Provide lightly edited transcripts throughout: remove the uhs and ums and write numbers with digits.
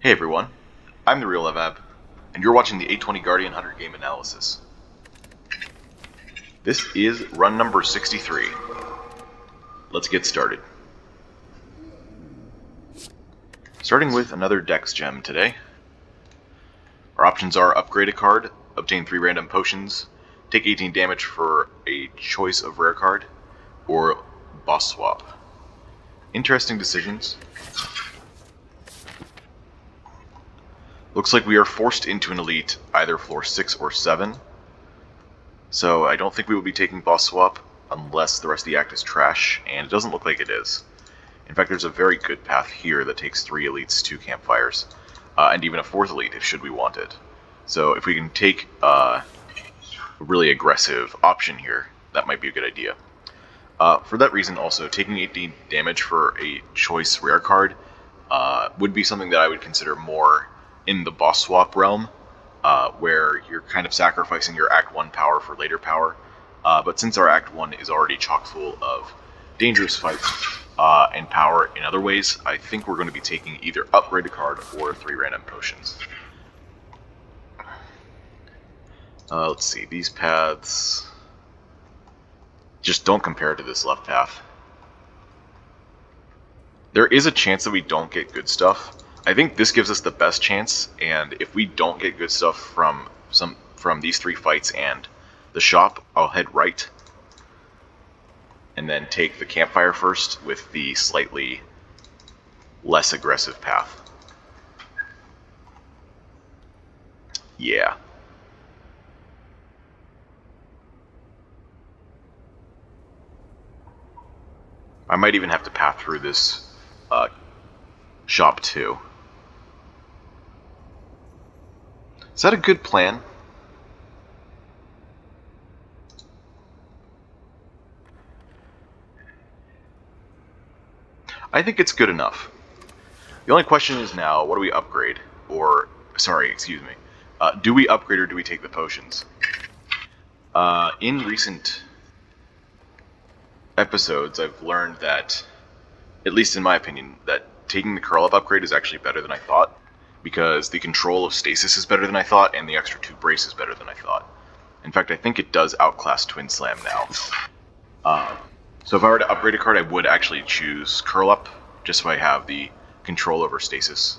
Hey everyone, I'm the Real Evab, and you're watching the A20 Guardian Hunter game analysis. This is run number 63. Let's get started. Starting with another Dex gem today. Our options are upgrade a card, obtain 3 random potions, take 18 damage for a choice of rare card, or boss swap. Interesting decisions. Looks like we are forced into an elite, either floor 6 or 7. So I don't think we will be taking boss swap unless the rest of the act is trash, and it doesn't look like it is. In fact, there's a very good path here that takes 3 elites, 2 campfires, and even a 4th elite if should we want it. So if we can take a really aggressive option here, that might be a good idea. For that reason also, taking 18 damage for a choice rare card would be something that I would consider more in the boss swap realm, where you're kind of sacrificing your Act 1 power for later power. But since our Act 1 is already chock full of dangerous fights and power in other ways, I think we're going to be taking either upgrade a card or 3 random potions. Let's see, these paths just don't compare to this left path. There is a chance that we don't get good stuff. I think this gives us the best chance, and if we don't get good stuff from these 3 fights and the shop, I'll head right and then take the campfire first with the slightly less aggressive path. Yeah. I might even have to path through this shop too. Is that a good plan? I think it's good enough. The only question is now, what do we upgrade? Or, sorry, excuse me. Do we upgrade or do we take the potions? In recent episodes, I've learned that, at least in my opinion, that taking the curl up upgrade is actually better than I thought, because the control of stasis is better than I thought, and the extra 2 brace is better than I thought. In fact, I think it does outclass Twin Slam now. So if I were to upgrade a card, I would actually choose curl up, just so I have the control over stasis,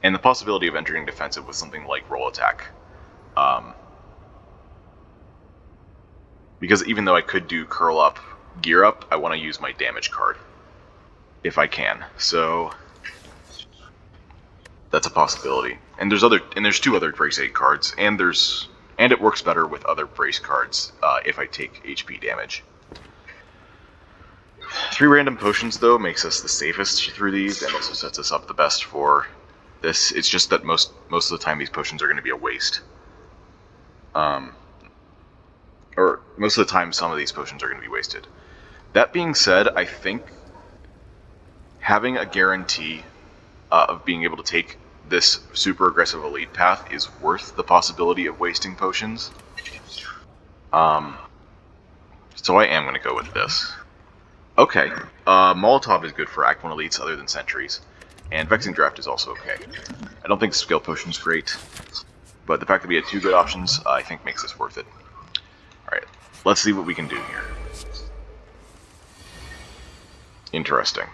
and the possibility of entering defensive with something like roll attack. Because even though I could do curl up, gear up, I want to use my damage card if I can. So that's a possibility. And there's 2 other brace 8 cards, and it works better with other brace cards if I take HP damage. 3 random potions though makes us the safest through these, and also sets us up the best for this. It's just that most of the time these potions are going to be a waste. Or most of the time some of these potions are going to be wasted. That being said, I think having a guarantee of being able to take this super aggressive elite path is worth the possibility of wasting potions. So I am going to go with this. Okay, Molotov is good for Act 1 elites other than sentries, and Vexing Draft is also okay. I don't think Skill Potion's great, but the fact that we had 2 good options, I think makes this worth it. Alright, let's see what we can do here. Interesting.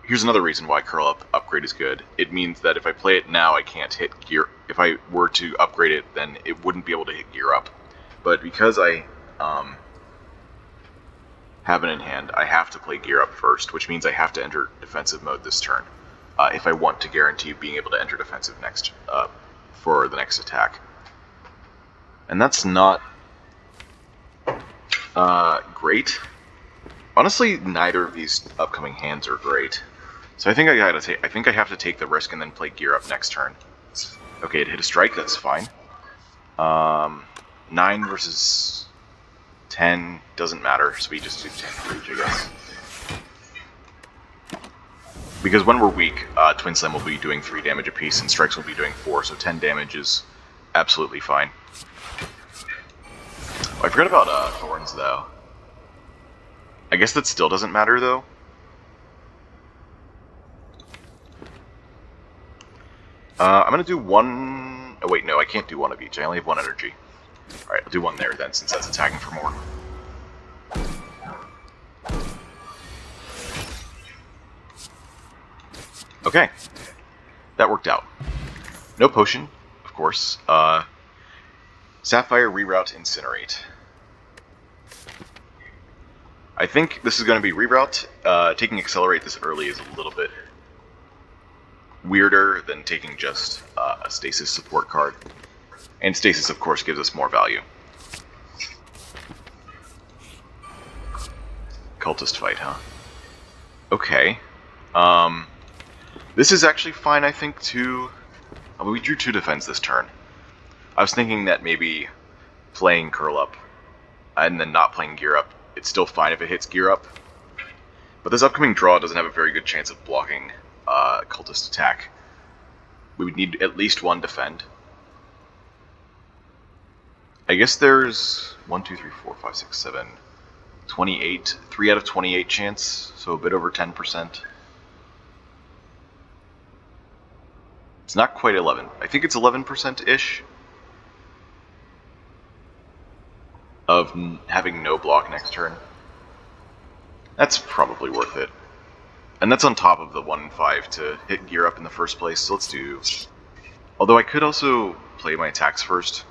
Here's another reason why curl up upgrade is good. It means that if I play it now, I can't hit gear. If I were to upgrade it, then it wouldn't be able to hit gear up. But because I have it in hand, I have to play gear up first, which means I have to enter defensive mode this turn if I want to guarantee being able to enter defensive next for the next attack. And that's not great. Honestly, neither of these upcoming hands are great. So I think I have to take the risk and then play gear up next turn. Okay, it hit a strike, that's fine. 9 versus 10 doesn't matter, so we just do 10 for each, I guess. Because when we're weak, Twin Slam will be doing 3 damage apiece, and strikes will be doing 4, so 10 damage is absolutely fine. Oh, I forgot about Thorns, though. I guess that still doesn't matter, though. I'm gonna do one... Oh wait, no, I can't do one of each. I only have one energy. Alright, I'll do one there then, since that's attacking for more. Okay. That worked out. No potion, of course. Sapphire, Reroute, Incinerate. I think this is going to be Reroute. Taking Accelerate this early is a little bit weirder than taking just a Stasis support card. And Stasis, of course, gives us more value. Cultist fight, huh? Okay. This is actually fine, I think, to... Oh, we drew 2 defense this turn. I was thinking that maybe playing Curl Up and then not playing Gear Up, it's still fine if it hits Gear Up. But this upcoming draw doesn't have a very good chance of blocking Cultist attack. We would need at least 1 defend. I guess there's 1, 2, 3, 4, 5, 6, 7, 28, 3 out of 28 chance, so a bit over 10%. It's not quite 11. I think it's 11%-ish of having no block next turn. That's probably worth it. And that's on top of the 1 in 5 to hit Gear Up in the first place, so let's do... Although I could also play my attacks first.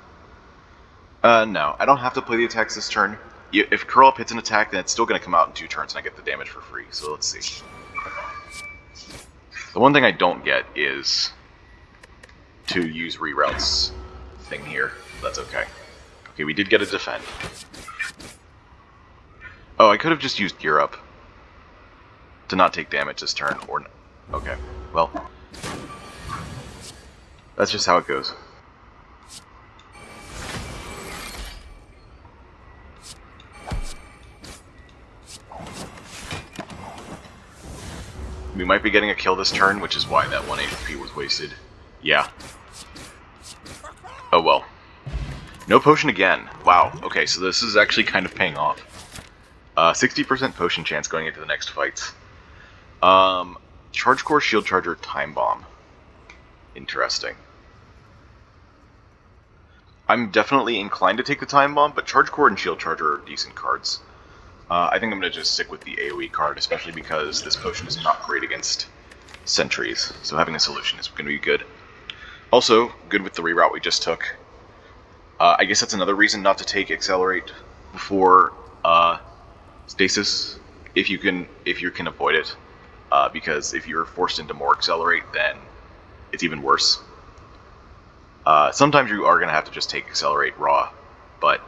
No, I don't have to play the attacks this turn. If Curl Up hits an attack, then it's still going to come out in 2 turns and I get the damage for free, so let's see. The one thing I don't get is to use Reroutes thing here. That's okay. Okay, we did get a defend. Oh, I could have just used Gear Up to not take damage this turn, or... Okay, well... That's just how it goes. We might be getting a kill this turn, which is why that 1 HP was wasted. Yeah. Oh well. No potion again. Wow. Okay, so this is actually kind of paying off. 60% potion chance going into the next fights. Charge Core, Shield Charger, Time Bomb. Interesting. I'm definitely inclined to take the Time Bomb, but Charge Core and Shield Charger are decent cards. I think I'm going to just stick with the AoE card, especially because this potion is not great against sentries, so having a solution is going to be good. Also, good with the reroute we just took. I guess that's another reason not to take Accelerate before Stasis, if you can avoid it, because if you're forced into more Accelerate, then it's even worse. Sometimes you are going to have to just take Accelerate raw, but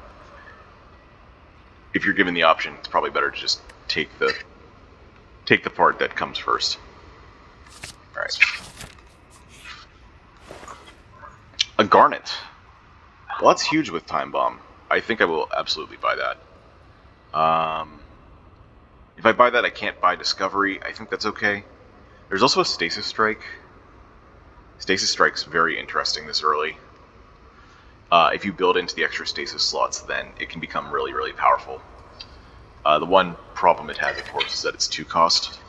if you're given the option, it's probably better to just take the part that comes first. All right. A Garnet. Well, that's huge with Time Bomb. I think I will absolutely buy that. If I buy that, I can't buy Discovery. I think that's okay. There's also a Stasis Strike. Stasis Strike's very interesting this early. If you build into the extra Stasis slots, then it can become really, really powerful. The one problem it has, of course, is that it's 2 cost.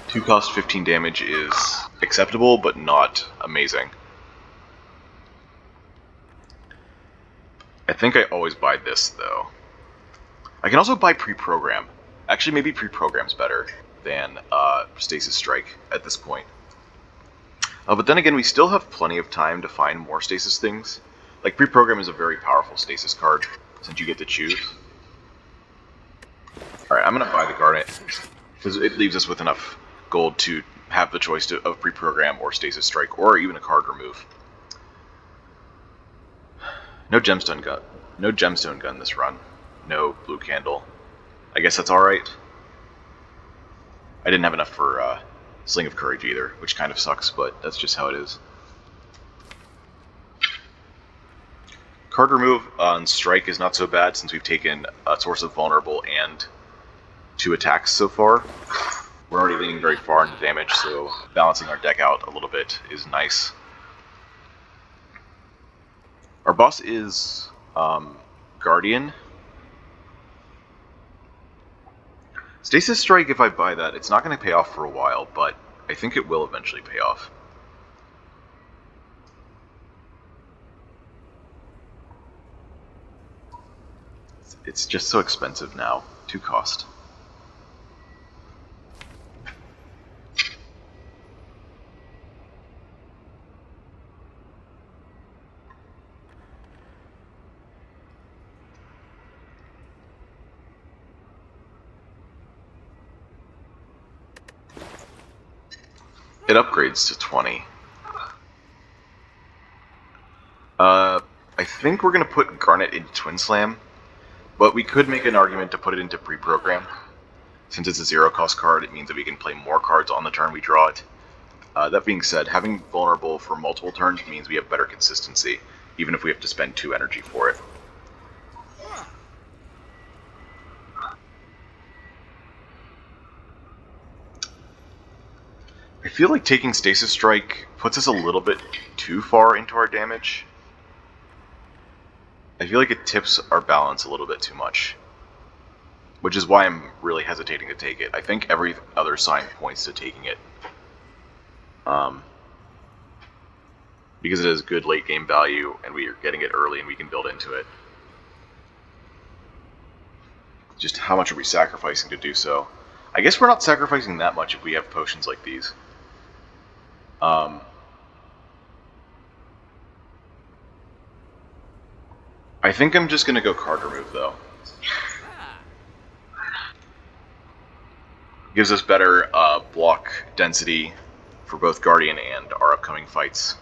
2 cost 15 damage is acceptable, but not amazing. I think I always buy this, though. I can also buy Pre-Program. Actually, maybe Pre-Program's better than Stasis Strike at this point. But then again, we still have plenty of time to find more Stasis things. Like, Pre-Program is a very powerful Stasis card, since you get to choose. Alright, I'm going to buy the Garnet, because it leaves us with enough gold to have the choice of Pre-Program or Stasis Strike, or even a card remove. No gemstone gun. No gemstone gun this run. No blue candle. I guess that's alright. I didn't have enough for Sling of Courage either, which kind of sucks, but that's just how it is. Card remove on Strike is not so bad since we've taken a Source of Vulnerable and 2 attacks so far. We're already leaning very far into damage, so balancing our deck out a little bit is nice. Our boss is Guardian. Stasis Strike, if I buy that, it's not going to pay off for a while, but I think it will eventually pay off. It's just so expensive now. 2 cost. It upgrades to 20. I think we're going to put Garnet into Twin Slam, but we could make an argument to put it into pre-program. Since it's a 0-cost card, it means that we can play more cards on the turn we draw it. That being said, having Vulnerable for multiple turns means we have better consistency, even if we have to spend 2 energy for it. I feel like taking Stasis Strike puts us a little bit too far into our damage. I feel like it tips our balance a little bit too much, which is why I'm really hesitating to take it. I think every other sign points to taking it. Because it has good late game value, and we are getting it early and we can build into it. Just how much are we sacrificing to do so? I guess we're not sacrificing that much if we have potions like these. I think I'm just going to go card remove, though. Gives us better block density for both Guardian and our upcoming fights.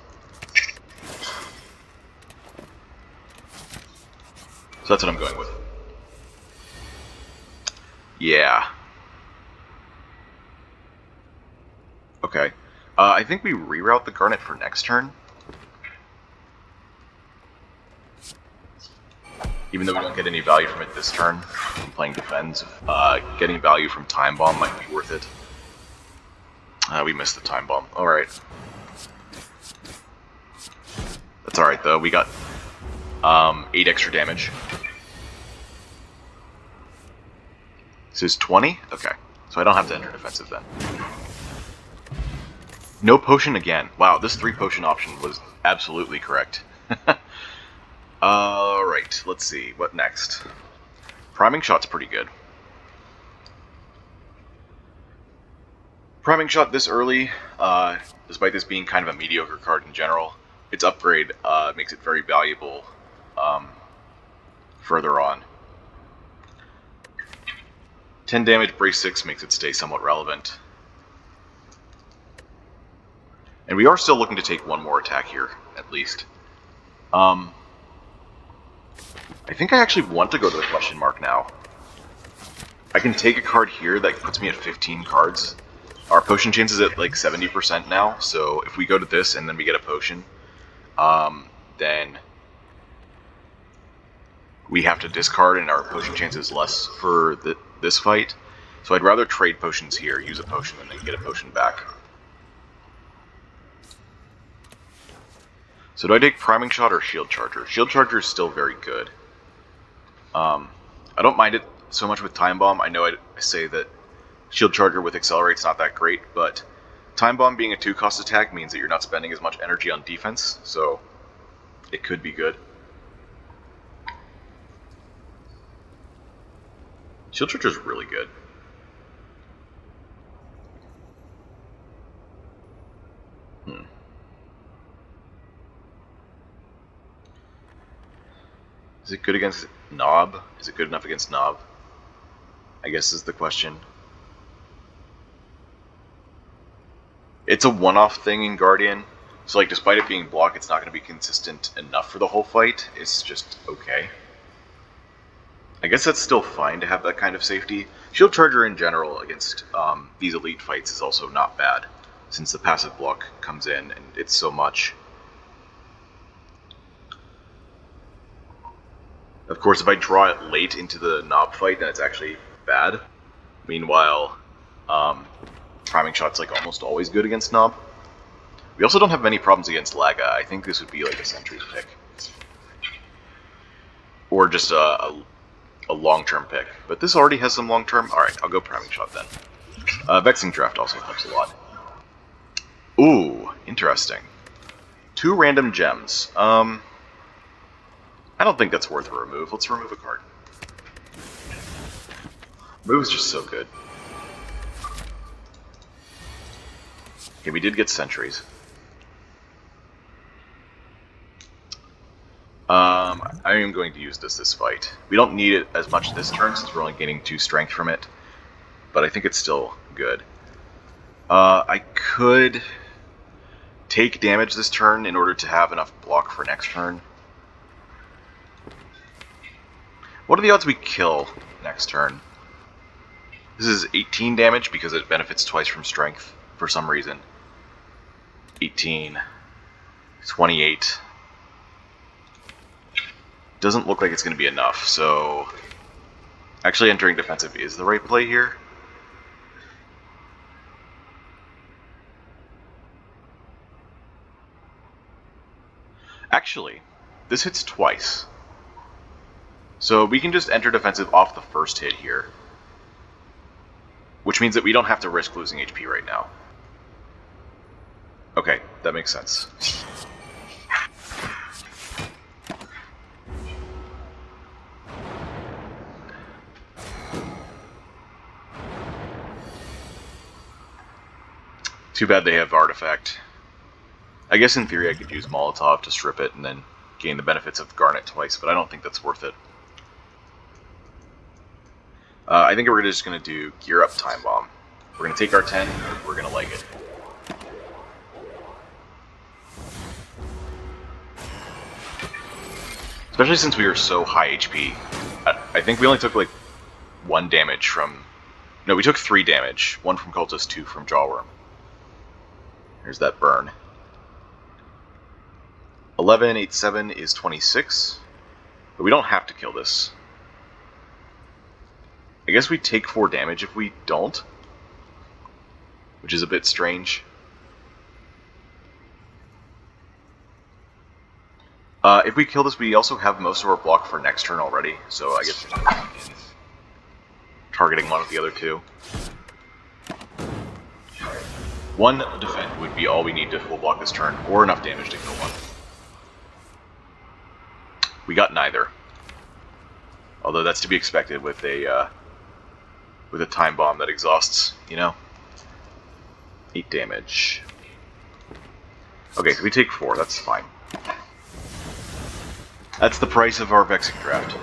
So that's what I'm going with. Yeah. Okay. I think we reroute the Garnet for next turn. Even though we don't get any value from it this turn, from playing defense, getting value from Time Bomb might be worth it. We missed the Time Bomb. Alright. That's alright though, we got 8 extra damage. This is 20? Okay. So I don't have to enter defensive then. No potion again. Wow, this 3 potion option was absolutely correct. Alright, let's see. What next? Priming Shot's pretty good. Priming Shot this early, despite this being kind of a mediocre card in general, its upgrade makes it very valuable further on. 10 damage, brace 6 makes it stay somewhat relevant. And we are still looking to take 1 more attack here, at least. I think I actually want to go to the question mark now. I can take a card here that puts me at 15 cards. Our potion chance is at like 70% now, so if we go to this and then we get a potion, then we have to discard and our potion chance is less for this fight. So I'd rather trade potions here, use a potion, and then get a potion back. So do I take Priming Shot or Shield Charger? Shield Charger is still very good. I don't mind it so much with Time Bomb. I know I say that Shield Charger with Accelerate's not that great, but Time Bomb being a 2-cost attack means that you're not spending as much energy on defense, so it could be good. Shield Charger's really good. Is it good against Knob? Is it good enough against Knob? I guess is the question. It's a one-off thing in Guardian, so like despite it being block, it's not going to be consistent enough for the whole fight. It's just okay. I guess that's still fine to have that kind of safety. Shield Charger in general against these elite fights is also not bad, since the passive block comes in and it's so much. Of course, if I draw it late into the Knob fight, then it's actually bad. Meanwhile, Priming Shot's like almost always good against Knob. We also don't have many problems against Laga. I think this would be like a Sentry's pick. Or just a long-term pick. But this already has some long-term. Alright, I'll go Priming Shot then. Vexing Draft also helps a lot. Ooh, interesting. 2 random gems. I don't think that's worth a remove. Let's remove a card. Remove is just so good. Okay, we did get sentries. I am going to use this fight. We don't need it as much this turn since we're only gaining 2 strength from it, but I think it's still good. I could take damage this turn in order to have enough block for next turn. What are the odds we kill next turn? This is 18 damage because it benefits twice from strength for some reason. 18, 28. Doesn't look like it's going to be enough, so actually entering defensive is the right play here. Actually, this hits twice. So we can just enter defensive off the first hit here. Which means that we don't have to risk losing HP right now. Okay, that makes sense. Too bad they have Artifact. I guess in theory I could use Molotov to strip it and then gain the benefits of Garnet twice, but I don't think that's worth it. I think we're just going to do Gear Up Time Bomb. We're going to take our 10, we're going to leg it. Especially since we were so high HP. I think we only took like 1 damage from... No, we took 3 damage. 1 from Cultist, 2 from Jawworm. There's that burn. 11, 8, 7 is 26. But we don't have to kill this. I guess we take 4 damage if we don't. Which is a bit strange. If we kill this, we also have most of our block for next turn already. So I guess targeting one of the other 2. 1 defend would be all we need to full block this turn, or enough damage to kill one. We got neither. Although that's to be expected with a time bomb that exhausts, you know? 8 damage. Okay, so we take 4, that's fine. That's the price of our Vexing Draft.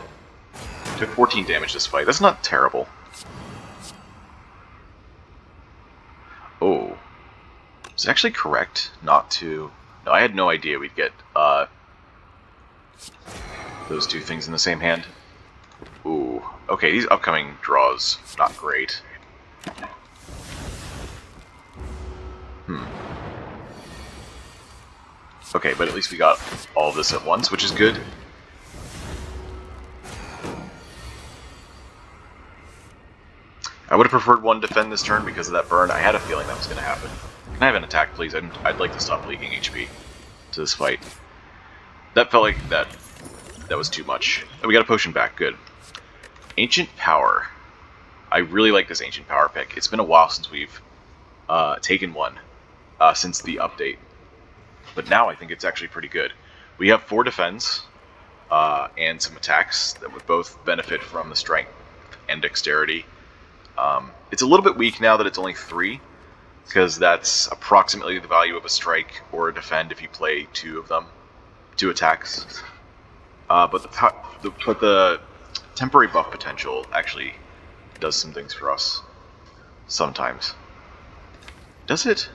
Took 14 damage this fight. That's not terrible. Oh. Is it actually correct not to... No, I had no idea we'd get those 2 things in the same hand. Ooh. Okay, these upcoming draws, not great. Okay, but at least we got all of this at once, which is good. I would have preferred 1 defend this turn because of that burn. I had a feeling that was going to happen. Can I have an attack, please? I'd like to stop leaking HP to this fight. That felt like that was too much. Oh, we got a potion back. Good. Ancient Power. I really like this Ancient Power pick. It's been a while since we've taken one since the update. But now I think it's actually pretty good. We have 4 defense and some attacks that would both benefit from the strength and dexterity. It's a little bit weak now that it's only 3, because that's approximately the value of a strike or a defend if you play 2 of them, 2 attacks. But the temporary buff potential actually does some things for us sometimes. Does it?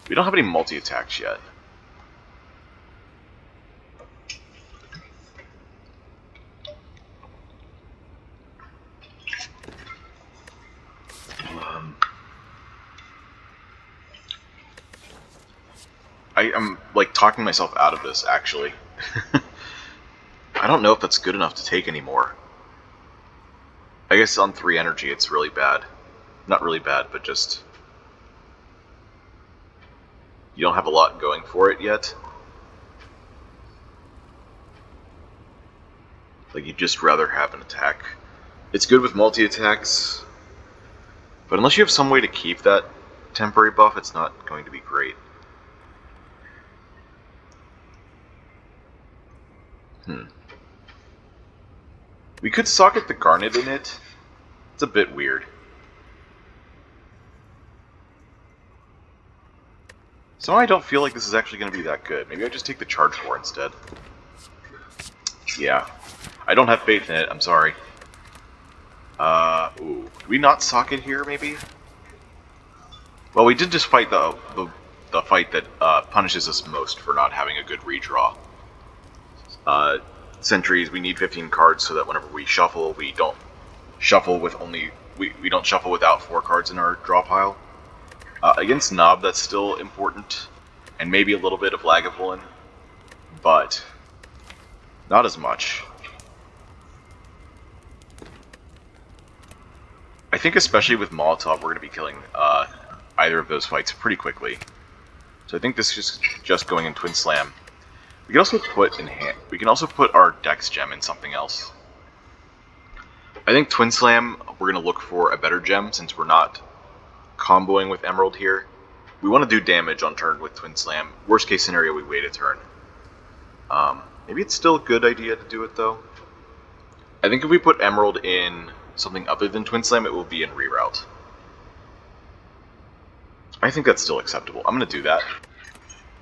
We don't have any multi-attacks yet. I am like talking myself out of this, actually. I don't know if that's good enough to take anymore. I guess on 3 energy it's really bad. Not really bad, but just... You don't have a lot going for it yet. Like, you'd just rather have an attack. It's good with multi-attacks. But unless you have some way to keep that temporary buff, it's not going to be great. We could socket the Garnet in it. It's a bit weird. So I don't feel like this is actually going to be that good. Maybe I just take the Charge 4 instead. Yeah. I don't have faith in it, I'm sorry. Ooh. Do we not socket here, maybe? Well, we did just fight the fight that punishes us most for not having a good redraw. Sentries, we need 15 cards so that whenever we shuffle, we don't shuffle with only... We don't shuffle without 4 cards in our draw pile. Against Nob, that's still important, and maybe a little bit of Lagavulin, but not as much. I think especially with Molotov, we're going to be killing either of those fights pretty quickly. So I think this is just going in Twin Slam. We can also put we can also put our Dex gem in something else. I think Twin Slam, we're going to look for a better gem since we're not comboing with Emerald here. We want to do damage on turn with Twin Slam. Worst case scenario, we wait a turn. Maybe it's still a good idea to do it though. I think if we put Emerald in something other than Twin Slam, it will be in Reroute. I think that's still acceptable. I'm going to do that.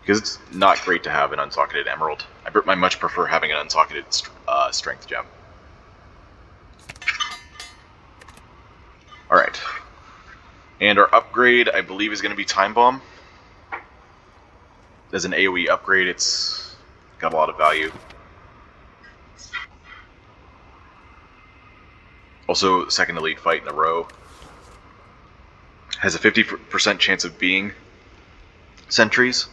Because it's not great to have an unsocketed Emerald. I much prefer having an unsocketed Strength Gem. Alright. And our upgrade, I believe, is going to be Time Bomb. As an AoE upgrade, it's got a lot of value. Also, second elite fight in a row. Has a 50% chance of being sentries.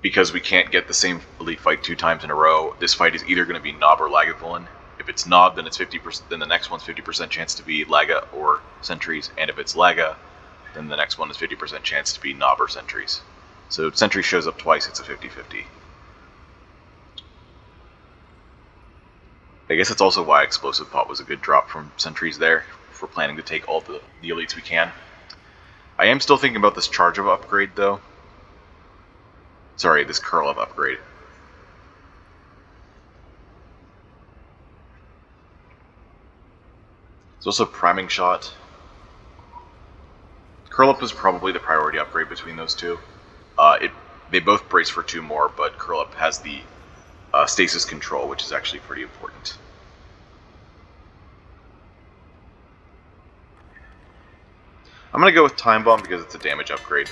Because we can't get the same elite fight 2 times in a row, this fight is either going to be Nob or Lagavulin. If it's Nob, then it's 50%. Then the next one's 50% chance to be Laga or Sentries, and if it's Laga, then the next one is 50% chance to be Nob or Sentries. So if Sentry shows up twice, it's a 50-50. I guess that's also why Explosive Pot was a good drop from Sentries there, if we're planning to take all the elites we can. I am still thinking about this Charge of upgrade, though. Sorry, this Curl of upgrade. There's also Priming Shot. Curl Up is probably the priority upgrade between those two. They both brace for 2 more, but Curl Up has the Stasis Control, which is actually pretty important. I'm going to go with Time Bomb because it's a damage upgrade.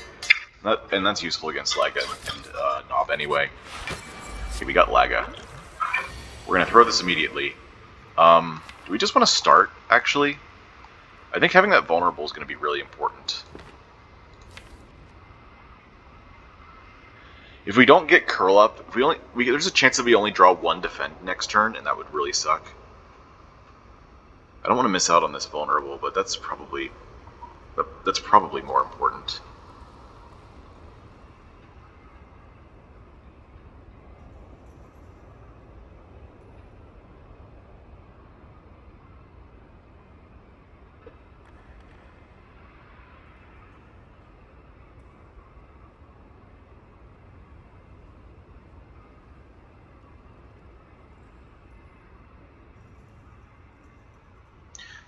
And that's useful against Laga and Nob anyway. Okay, we got Laga. We're going to throw this immediately. Do we just want to start, actually? I think having that vulnerable is going to be really important. If we don't get Curl Up, there's a chance that we only draw 1 defend next turn, and that would really suck. I don't want to miss out on this vulnerable, but that's probably more important.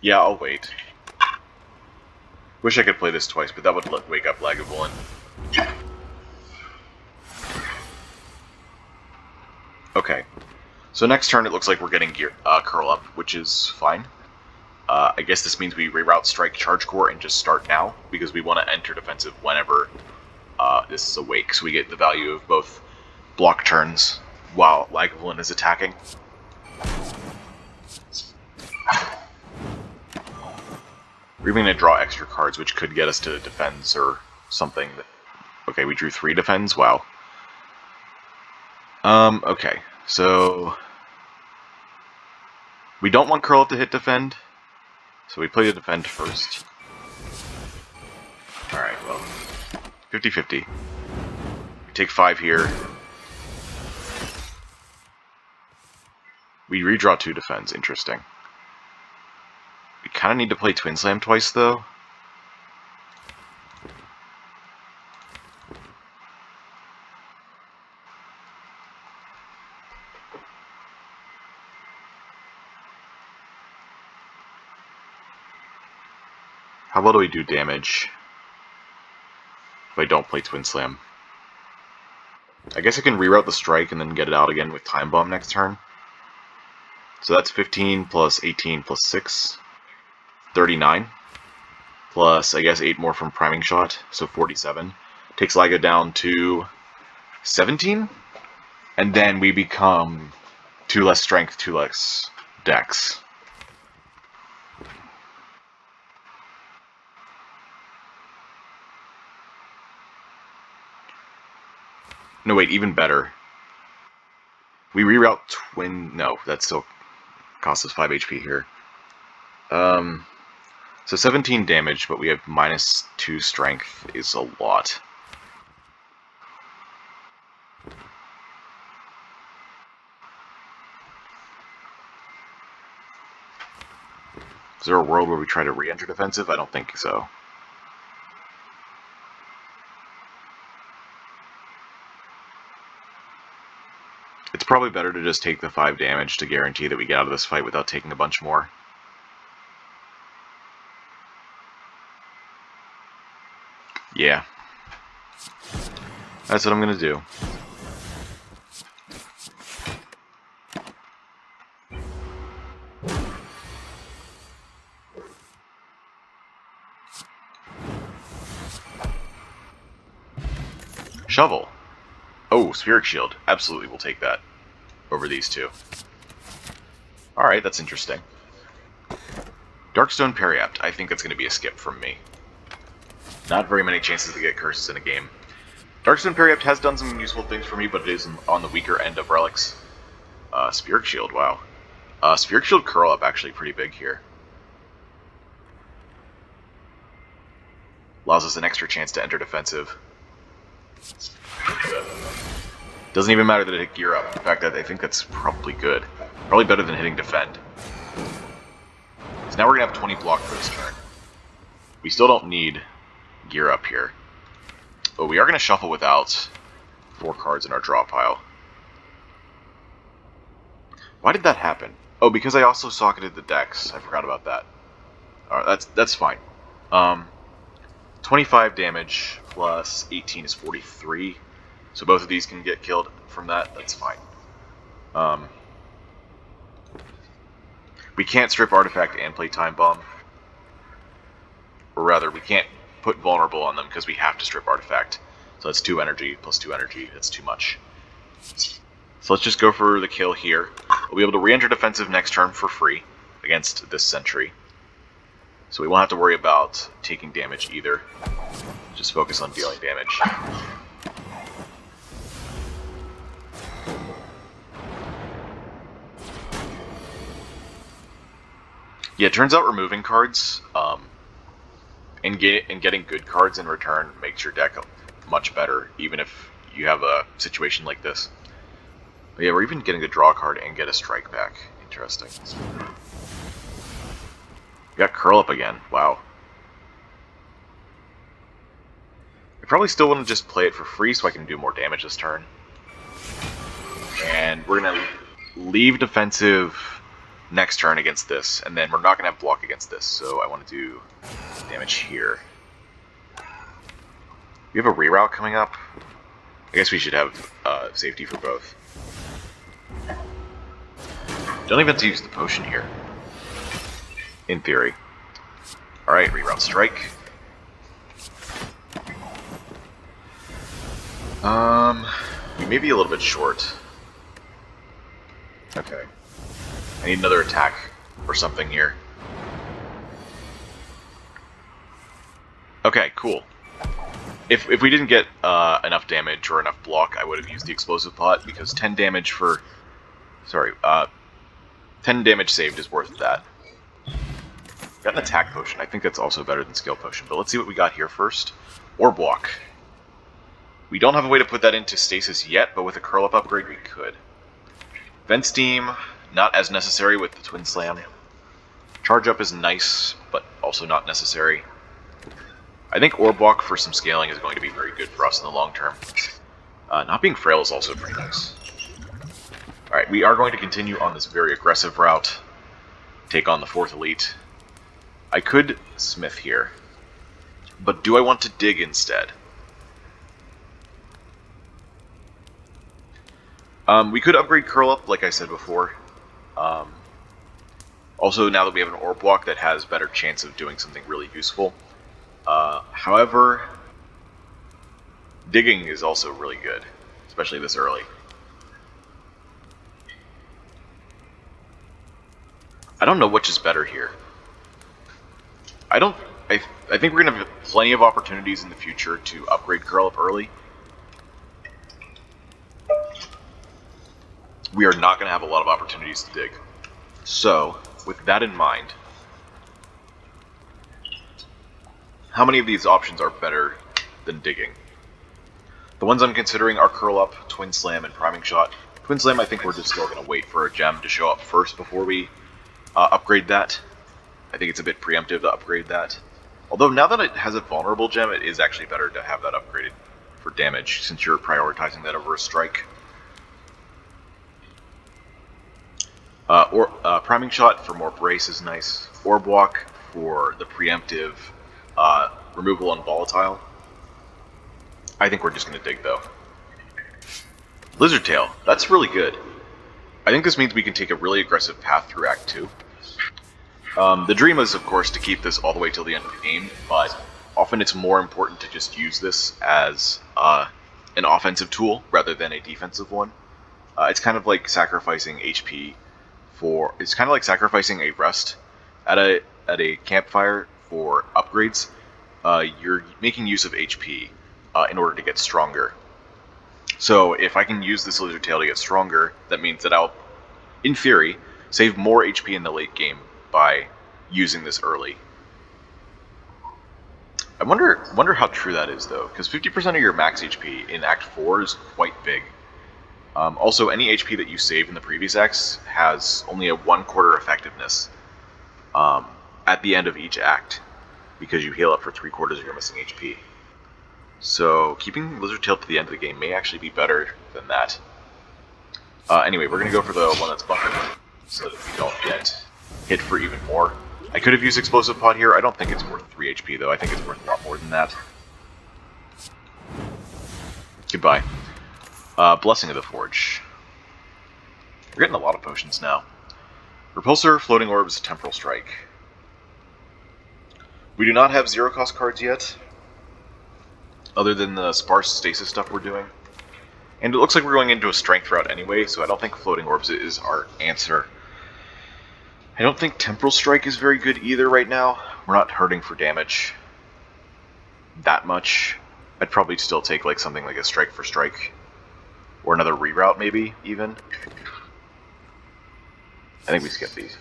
Yeah, I'll wait. Wish I could play this twice, but that would wake up Lagavulin. Okay. So next turn it looks like we're getting Curl Up, which is fine. I guess this means we reroute Strike Charge Core and just start now, because we want to enter defensive whenever this is awake, so we get the value of both block turns while Lagavulin is attacking. We're even going to draw extra cards, which could get us to defense or something. Okay, we drew 3 defends. Wow. Okay, so we don't want Curl Up to hit defend, so we play the defend first. Alright, well, 50-50. We take 5 here. We redraw 2 defense. Interesting. We kind of need to play Twin Slam twice, though. How well do we do damage if I don't play Twin Slam? I guess I can reroute the strike and then get it out again with Time Bomb next turn. So that's 15 plus 18 plus 6. 39. Plus, I guess, 8 more from Priming Shot, so 47. Takes LIGO down to 17. And then we become 2 less strength, 2 less dex. No, wait, even better. We reroute Twin... No, that still costs us 5 HP here. So 17 damage, but we have minus 2 strength is a lot. Is there a world where we try to re-enter defensive? I don't think so. It's probably better to just take the 5 damage to guarantee that we get out of this fight without taking a bunch more. Yeah. That's what I'm gonna do. Shovel. Oh, Spirit Shield. Absolutely, we'll take that over these two. Alright, that's interesting. Darkstone Periapt. I think that's going to be a skip from me. Not very many chances to get curses in a game. Darkstone Periapt has done some useful things for me, but it is on the weaker end of relics. Spirit Shield, wow. Spirit Shield curl up actually pretty big here. Allows us an extra chance to enter defensive. Doesn't even matter that it hit gear up. In fact, I think that's probably good. Probably better than hitting defend. So now we're going to have 20 block for this turn. We still don't need gear up here. But we are going to shuffle without 4 cards in our draw pile. Why did that happen? Oh, because I also socketed the decks. I forgot about that. Alright, that's fine. 25 damage plus 18 is 43. So both of these can get killed from that. That's fine. We can't strip Artifact and play Time Bomb. Or rather, we can't put Vulnerable on them because we have to strip Artifact. So that's 2 energy plus 2 energy. That's too much. So let's just go for the kill here. We'll be able to re-enter defensive next turn for free against this Sentry. So we won't have to worry about taking damage either. Just focus on dealing damage. Yeah, it turns out removing cards and getting good cards in return makes your deck much better, even if you have a situation like this. But yeah, we're even getting to draw a card and get a strike back. Interesting. We got curl up again. Wow. I probably still want to just play it for free so I can do more damage this turn. And we're going to leave defensive next turn against this, and then we're not going to have block against this, so I want to do damage here. We have a reroute coming up. I guess we should have safety for both. Don't even have to use the potion here. In theory. Alright, reroute strike. We may be a little bit short. Okay. I need another attack or something here. Okay, cool. If we didn't get enough damage or enough block, I would have used the explosive pot, because 10 damage for... Sorry, 10 damage saved is worth that. Got an attack potion. I think that's also better than skill potion, but let's see what we got here first. Or block. We don't have a way to put that into stasis yet, but with a curl up upgrade we could. Vent Steam, Not as necessary with the Twin Slam. Charge Up is nice, but also not necessary. I think Orb Walk for some scaling is going to be very good for us in the long term. Not being frail is also pretty nice. Alright, we are going to continue on this very aggressive route. Take on the 4th Elite. I could Smith here. But do I want to dig instead? We could upgrade Curl Up, like I said before. Also, now that we have an Orb Walk, that has better chance of doing something really useful. However, digging is also really good, especially this early. I don't know which is better here. I think we're going to have plenty of opportunities in the future to upgrade Curl Up early. We are not going to have a lot of opportunities to dig. So, with that in mind, how many of these options are better than digging? The ones I'm considering are Curl Up, Twin Slam, and Priming Shot. Twin Slam, I think we're just still going to wait for a gem to show up first before we upgrade that. I think it's a bit preemptive to upgrade that. Although now that it has a vulnerable gem, it is actually better to have that upgraded for damage, since you're prioritizing that over a strike. Priming Shot for more brace is nice. Orb Walk for the preemptive removal on volatile. I think we're just going to dig, though. Lizard Tail, that's really good. I think this means we can take a really aggressive path through Act 2. The dream is, of course, to keep this all the way till the end of the game, but often it's more important to just use this as an offensive tool rather than a defensive one. It's kind of like sacrificing HP for... It's kind of like sacrificing a rest at a campfire for upgrades. You're making use of HP in order to get stronger. So if I can use this Lizard Tail to get stronger, that means that I'll, in theory, save more HP in the late game by using this early. I wonder how true that is, though, because 50% of your max HP in Act 4 is quite big. Also, any HP that you save in the previous acts has only a 1/4 effectiveness at the end of each act, because you heal up for 3/4 of your missing HP. So keeping Lizard Tail to the end of the game may actually be better than that. Anyway, we're going to go for the one that's buffed, so that we don't get hit for even more. I could have used Explosive Pod here. I don't think it's worth 3 HP, though. I think it's worth a lot more than that. Goodbye. Blessing of the Forge. We're getting a lot of potions now. Repulsor, Floating Orbs, Temporal Strike. We do not have zero-cost cards yet, other than the sparse stasis stuff we're doing. And it looks like we're going into a strength route anyway, so I don't think Floating Orbs is our answer. I don't think Temporal Strike is very good either right now. We're not hurting for damage that much. I'd probably still take like something like a Strike for Strike, or another reroute maybe, even. I think we skip these.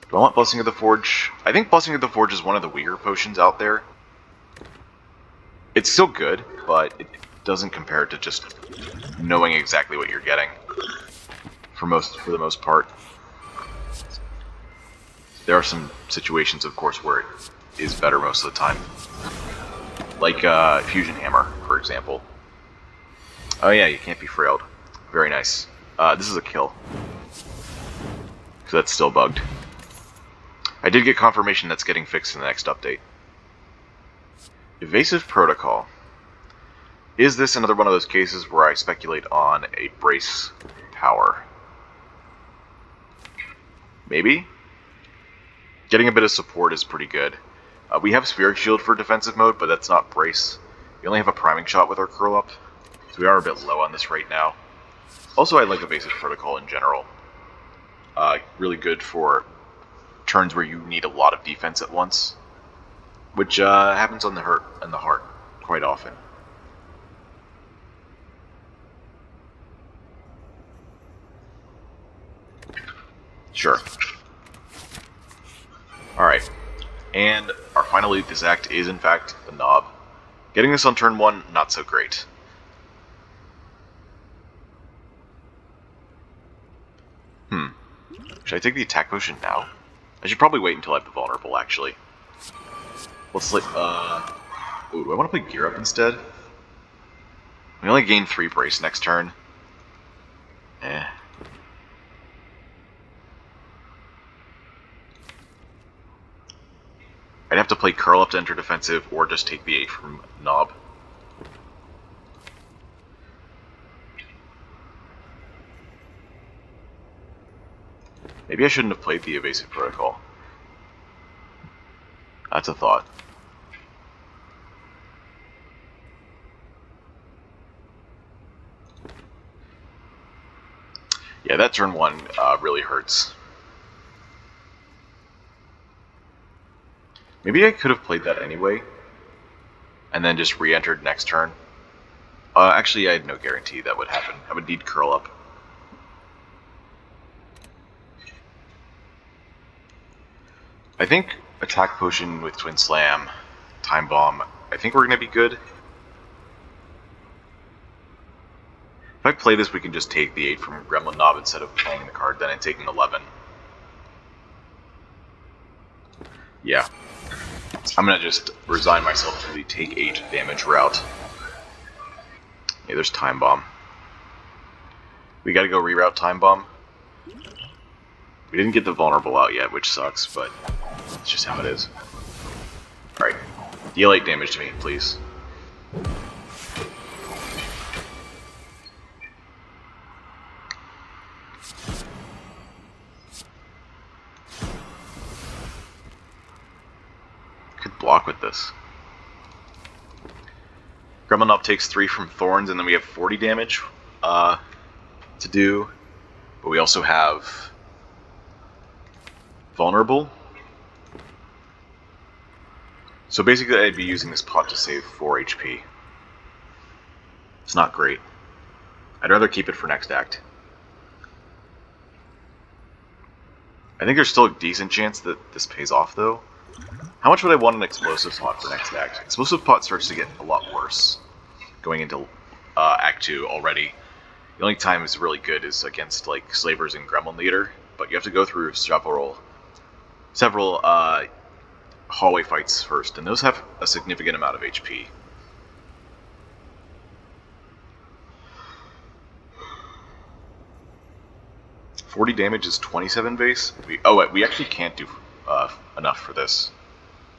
Do I want Blessing of the Forge? I think Blessing of the Forge is one of the weaker potions out there. It's still good, but it doesn't compare to just knowing exactly what you're getting for the most part. There are some situations, of course, where it is better most of the time. Like Fusion Hammer, for example. Oh yeah, you can't be frailed. Very nice. This is a kill. So that's still bugged. I did get confirmation that's getting fixed in the next update. Evasive Protocol. Is this another one of those cases where I speculate on a brace power? Maybe? Getting a bit of support is pretty good. We have Spirit Shield for defensive mode, but that's not brace. We only have a priming shot with our curl up, so we are a bit low on this right now. Also, I like Evasive Protocol in general. Really good for turns where you need a lot of defense at once, which happens on the heart quite often. Sure. Alright. And our final lead this act is, in fact, the Knob. Getting this on turn 1, not so great. Should I take the attack potion now? I should probably wait until I have the vulnerable, actually. Let's like, ooh, do I want to play Gear Up instead? We only gain 3 brace next turn. Eh. I'd have to play Curl Up to enter defensive, or just take the 8 from Knob. Maybe I shouldn't have played the Evasive Protocol. That's a thought. Yeah, that turn 1 really hurts. Maybe I could have played that anyway, and then just re-entered next turn. Actually, I had no guarantee that would happen. I would need Curl Up. I think Attack Potion with Twin Slam, Time Bomb, I think we're going to be good. If I play this, we can just take the 8 from Gremlin Knob instead of playing the card then and taking 11. Yeah. I'm going to just resign myself to the take 8 damage route. Yeah, there's Time Bomb. We got to go reroute Time Bomb. We didn't get the vulnerable out yet, which sucks, but it's just how it is. Alright. Deal 8 damage to me, please. Could block with this. Gremlin Knob takes 3 from Thorns, and then we have 40 damage to do. But we also have Vulnerable. So basically I'd be using this pot to save 4 HP. It's not great. I'd rather keep it for next act. I think there's still a decent chance that this pays off though. How much would I want an Explosive pot for next act? Explosive pot starts to get a lot worse going into Act 2 already. The only time it's really good is against like Slavers and Gremlin Leader, but you have to go through several hallway fights first, and those have a significant amount of HP. $40 damage is 27 base. We actually can't do enough for this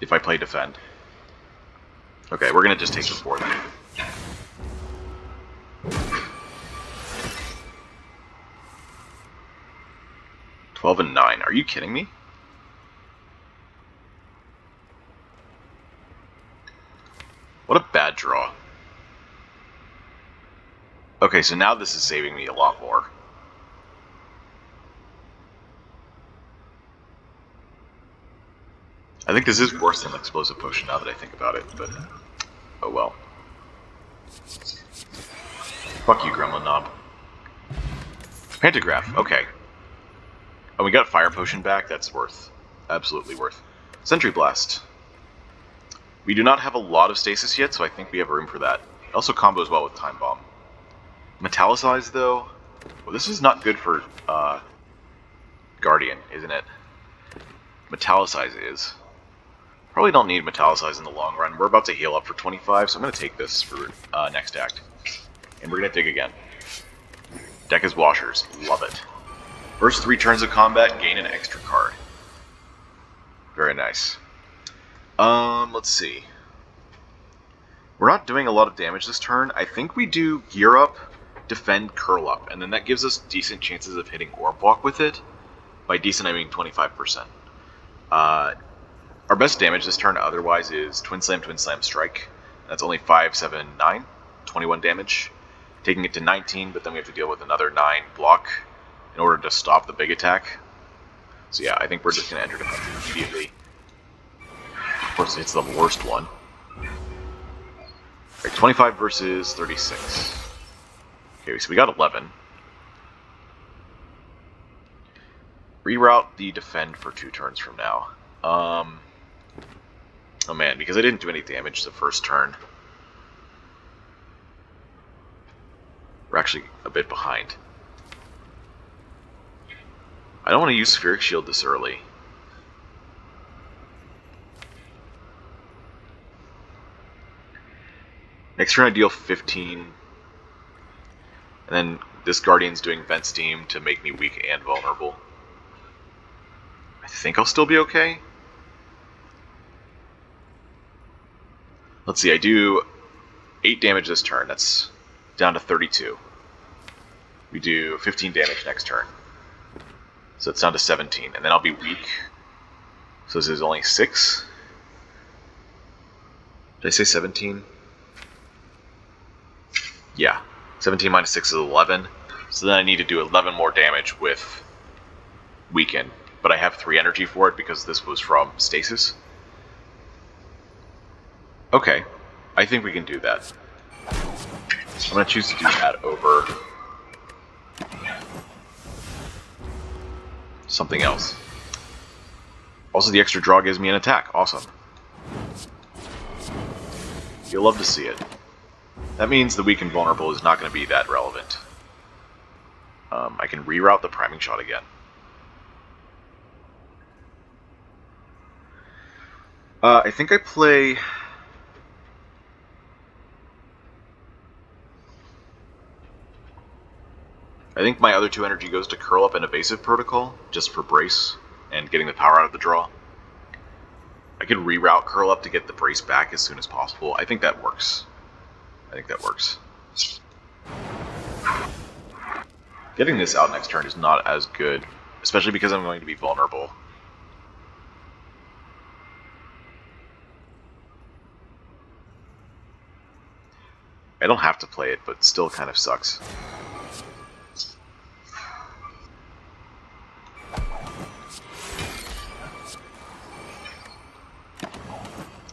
if I play defend. Okay, we're gonna just take the 4 then. $12 and 9. Are you kidding me? What a bad draw. Okay, so now this is saving me a lot more. I think this is worse than Explosive Potion now that I think about it, but oh well. Fuck you, Gremlin Knob. Pantograph, okay. Oh, we got Fire Potion back, that's worth. Absolutely worth. Sentry Blast. We do not have a lot of stasis yet, so I think we have room for that. It also combos well with Time Bomb. Metallicize, though? Well, this is not good for Guardian, isn't it? Metallicize is. Probably don't need Metallicize in the long run. We're about to heal up for 25, so I'm going to take this for next act. And we're going to dig again. Deck is Washers. Love it. First 3 turns of combat, gain an extra card. Very nice. Let's see. We're not doing a lot of damage this turn. I think we do Gear Up, Defend, Curl Up, and then that gives us decent chances of hitting Orb Walk with it. By decent, I mean 25%. Our best damage this turn otherwise is Twin Slam, Strike. That's only 5, 7, 9. 21 damage. Taking it to 19, but then we have to deal with another 9 block in order to stop the big attack. So yeah, I think we're just going to enter defensive immediately. Of course, it's the worst one. Alright, 25 versus 36. Okay, so we got 11. Reroute the defend for 2 turns from now. Oh man, because I didn't do any damage the first turn. We're actually a bit behind. I don't want to use Spheric Shield this early. Next turn I deal 15. And then this Guardian's doing Vent Steam to make me weak and vulnerable. I think I'll still be okay. Let's see, I do 8 damage this turn. That's down to 32. We do 15 damage next turn. So it's down to 17. And then I'll be weak. So this is only 6. Did I say 17? Yeah. 17 minus 6 is 11. So then I need to do 11 more damage with Weaken. But I have 3 energy for it because this was from Stasis. Okay. I think we can do that. I'm going to choose to do that over something else. Also, the extra draw gives me an attack. Awesome. You'll love to see it. That means the weak and vulnerable is not going to be that relevant. I can reroute the priming shot again. I think I play... I think my other 2 energy goes to Curl Up and Evasive Protocol, just for Brace, and getting the power out of the draw. I could reroute Curl Up to get the Brace back as soon as possible. I think that works. Getting this out next turn is not as good, especially because I'm going to be vulnerable. I don't have to play it, but still kind of sucks.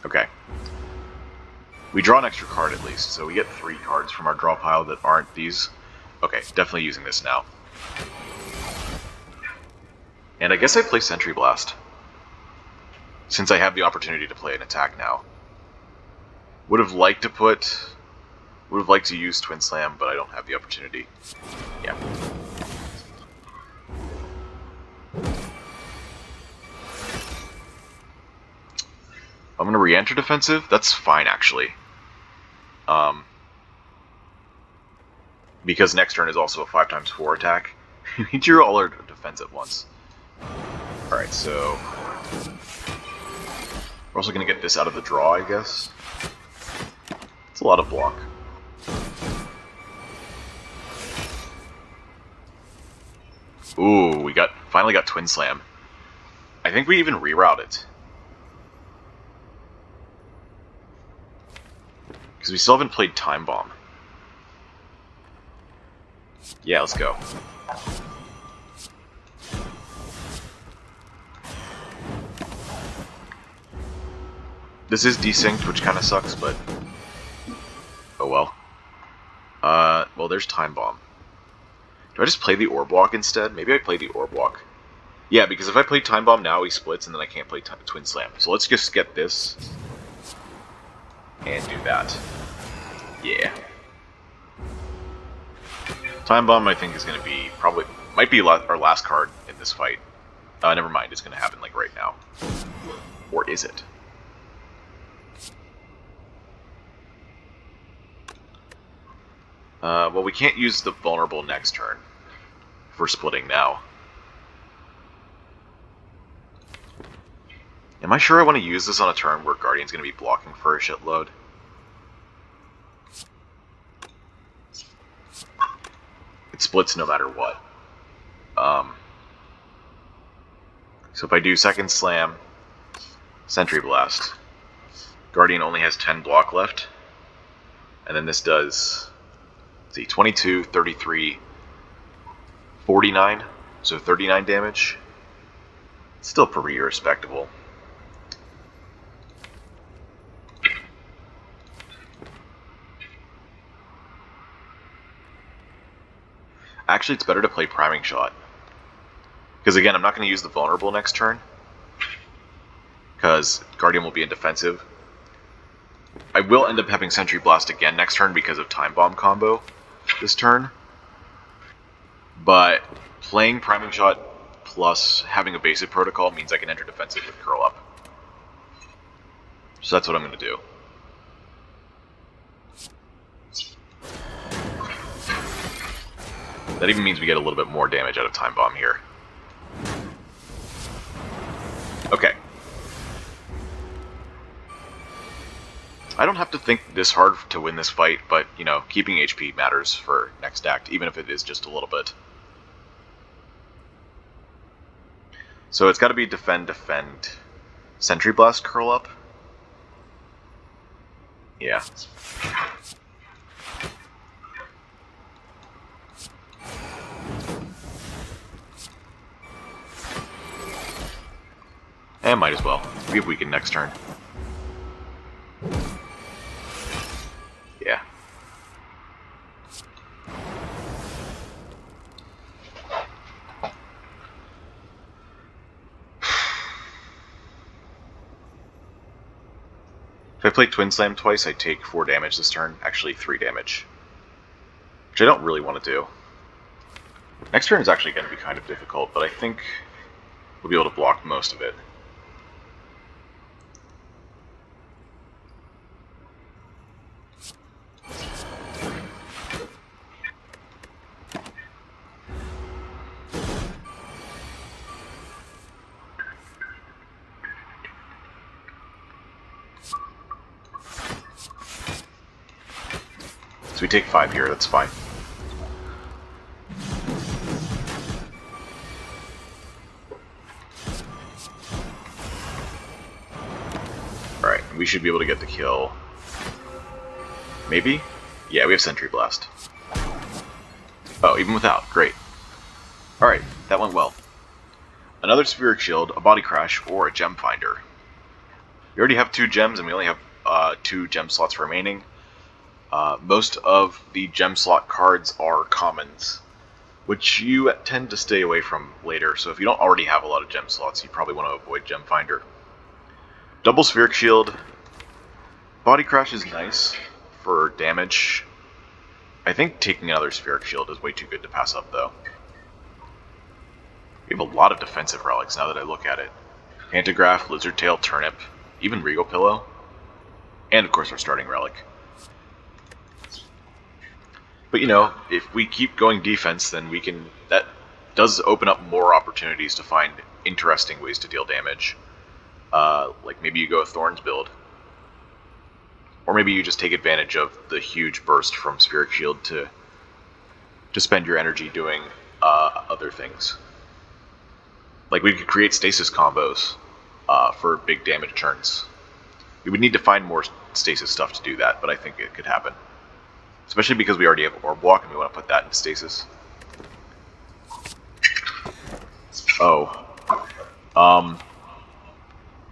Okay. We draw an extra card at least, so we get 3 cards from our draw pile that aren't these. Okay, definitely using this now. And I guess I play Sentry Blast, since I have the opportunity to play an attack now. Would have liked to use Twin Slam, but I don't have the opportunity. Yeah. I'm going to re-enter defensive. That's fine, actually. Because next turn is also a 5x4 attack. We drew all our defense at once. Alright, so... we're also going to get this out of the draw, I guess. It's a lot of block. Ooh, we finally got Twin Slam. I think we even reroute it. Because we still haven't played Time Bomb. Yeah, let's go. This is desynced, which kind of sucks, but... oh well. Well, there's Time Bomb. Do I just play the Orb Walk instead? Maybe I play the Orb Walk. Yeah, because if I play Time Bomb now, he splits, and then I can't play Twin Slam. So let's just get this. And do that. Yeah. Time Bomb, I think, is going to be might be our last card in this fight. Never mind, it's going to happen, like, right now. Or is it? Well, we can't use the vulnerable next turn. If we're splitting now. Am I sure I want to use this on a turn where Guardian's going to be blocking for a shitload? It splits no matter what. So if I do Second Slam, Sentry Blast, Guardian only has 10 block left. And then this does, let's see, 22, 33, 49, so 39 damage. Still pretty respectable. Actually, it's better to play Priming Shot. Because again, I'm not going to use the Vulnerable next turn. Because Guardian will be in defensive. I will end up having Sentry Blast again next turn because of Time Bomb combo this turn. But playing Priming Shot plus having a basic protocol means I can enter defensive with curl up. So that's what I'm going to do. That even means we get a little bit more damage out of Time Bomb here. Okay. I don't have to think this hard to win this fight, but, you know, keeping HP matters for next act, even if it is just a little bit. So it's got to be defend, defend. Sentry Blast curl up? Yeah. And might as well. We have weakened next turn. Yeah. If I play Twin Slam twice, I take 4 damage this turn. Actually, 3 damage. Which I don't really want to do. Next turn is actually going to be kind of difficult, but I think we'll be able to block most of it. So we take 5 here, that's fine. Alright, we should be able to get the kill. Maybe? Yeah, we have Sentry Blast. Oh, even without, great. Alright, that went well. Another Spheric Shield, a Body Crash, or a Gem Finder. We already have 2 gems, and we only have 2 gem slots remaining. Most of the gem slot cards are commons, which you tend to stay away from later, so if you don't already have a lot of gem slots, you probably want to avoid Gem Finder. Double Spheric Shield. Body Crash is nice for damage. I think taking another Spheric Shield is way too good to pass up, though. We have a lot of defensive relics now that I look at it. Pantograph, Lizard Tail, Turnip, even Regal Pillow, and of course our starting relic. But you know, if we keep going defense, then we can. That does open up more opportunities to find interesting ways to deal damage. Like maybe you go a Thorns build. Or maybe you just take advantage of the huge burst from Spheric Shield to spend your energy doing other things. Like we could create stasis combos for big damage turns. We would need to find more stasis stuff to do that, but I think it could happen. Especially because we already have Orb Walk and we want to put that into stasis. Oh.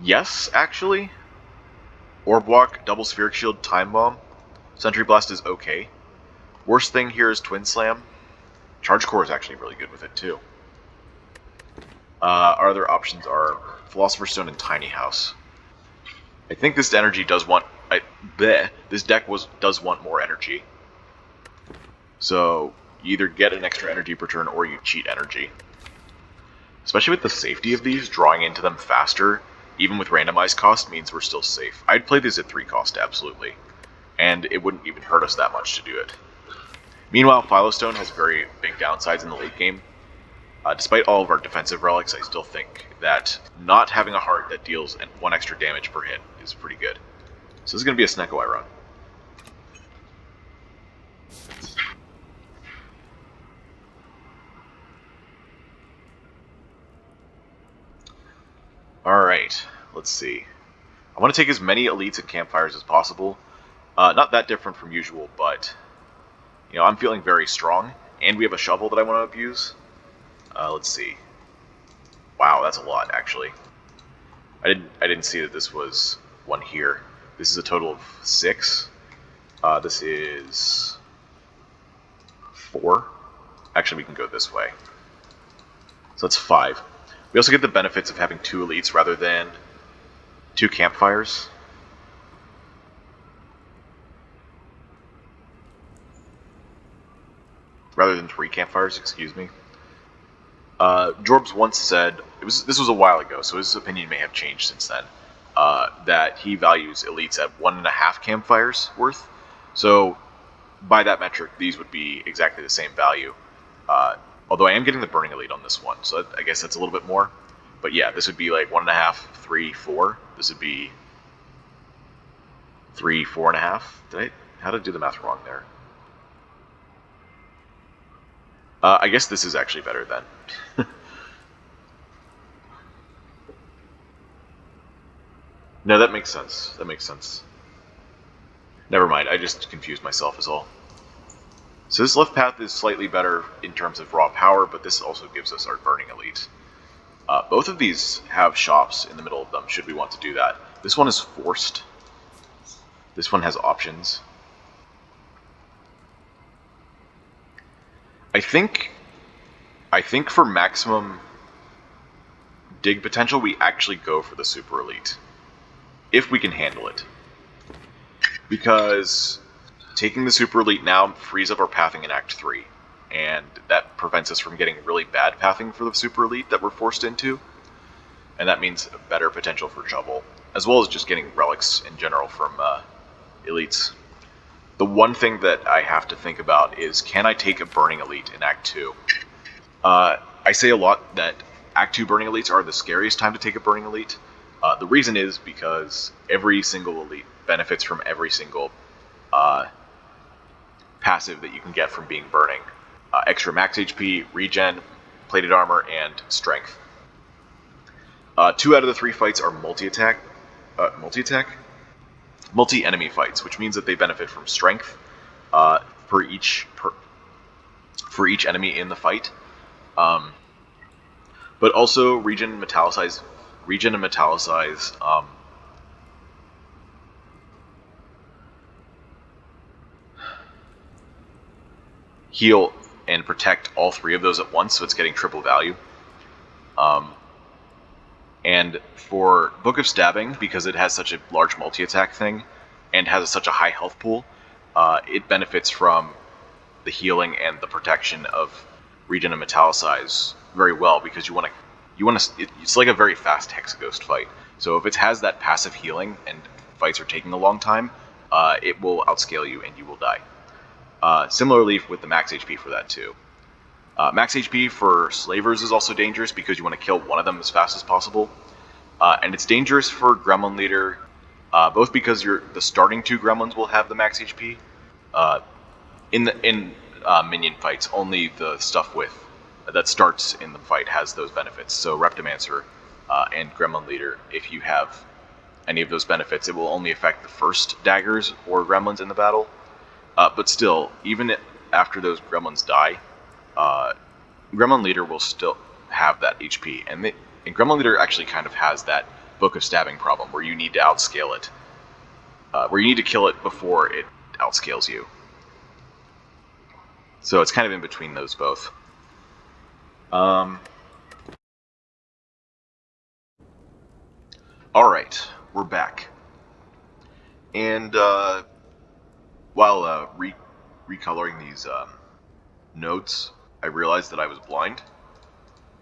Yes, actually. Orb Walk, Double Spheric Shield, Time Bomb. Sentry Blast is okay. Worst thing here is Twin Slam. Charge Core is actually really good with it, too. Our other options are Philosopher's Stone and Tiny House. I think this energy does want... this deck does want more energy. So, you either get an extra energy per turn or you cheat energy. Especially with the safety of these, drawing into them faster, even with randomized cost, means we're still safe. I'd play these at 3 cost, absolutely. And it wouldn't even hurt us that much to do it. Meanwhile, Philostone has very big downsides in the late game. Despite all of our defensive relics, I still think that not having a heart that deals 1 extra damage per hit is pretty good. So this is going to be a Snecko I run. Alright, let's see. I want to take as many elites and campfires as possible. Not that different from usual, but you know, I'm feeling very strong, and we have a shovel that I want to abuse. Let's see. Wow, that's a lot, actually. I didn't see that this was one here. This is a total of 6. This is 4. Actually, we can go this way. So that's 5. We also get the benefits of having 2 elites rather than 2 campfires. Rather than 3 campfires, excuse me. Jorbs once said, this was a while ago, so his opinion may have changed since then, that he values elites at 1.5 campfires worth. So by that metric, these would be exactly the same value. Although I am getting the Burning Elite on this one, so I guess that's a little bit more. But yeah, this would be like 1.5, 3, 4. This would be 3, 4.5. How did I do the math wrong there? I guess this is actually better then. No, that makes sense. That makes sense. Never mind, I just confused myself is all. So this left path is slightly better in terms of raw power, but this also gives us our Burning Elite. Both of these have shops in the middle of them, should we want to do that. This one is forced. This one has options. I think for maximum dig potential, we actually go for the Super Elite. If we can handle it. Because taking the Super Elite now frees up our pathing in Act 3. And that prevents us from getting really bad pathing for the Super Elite that we're forced into. And that means a better potential for Shovel. As well as just getting relics in general from Elites. The one thing that I have to think about is, can I take a Burning Elite in Act 2? I say a lot that Act 2 Burning Elites are the scariest time to take a Burning Elite. The reason is because every single Elite benefits from every single passive that you can get from being Burning. Extra max HP, regen, plated armor, and strength. 2 out of the 3 fights are multi-attack. Multi-enemy fights, which means that they benefit from strength for each enemy in the fight. But also regen and metallicize heal and protect all 3 of those at once, so it's getting triple value. And for Book of Stabbing, because it has such a large multi-attack thing and has such a high health pool, it benefits from the healing and the protection of regen and metallicize very well, because you want to. It's like a very fast Hexaghost fight. So if it has that passive healing and fights are taking a long time, it will outscale you and you will die. Similarly with the max HP for that too. Max HP for Slavers is also dangerous because you want to kill one of them as fast as possible. And it's dangerous for Gremlin Leader, both because the starting 2 Gremlins will have the max HP. In minion fights, only the stuff that starts in the fight has those benefits. So Reptimancer and Gremlin Leader, if you have any of those benefits, it will only affect the first daggers or gremlins in the battle. But still, even after those gremlins die, Gremlin Leader will still have that HP. And Gremlin Leader actually kind of has that Book of Stabbing problem, where you need to outscale it. Where you need to kill it before it outscales you. So it's kind of in between those both. Alright, we're back. And while recoloring these notes, I realized that I was blind,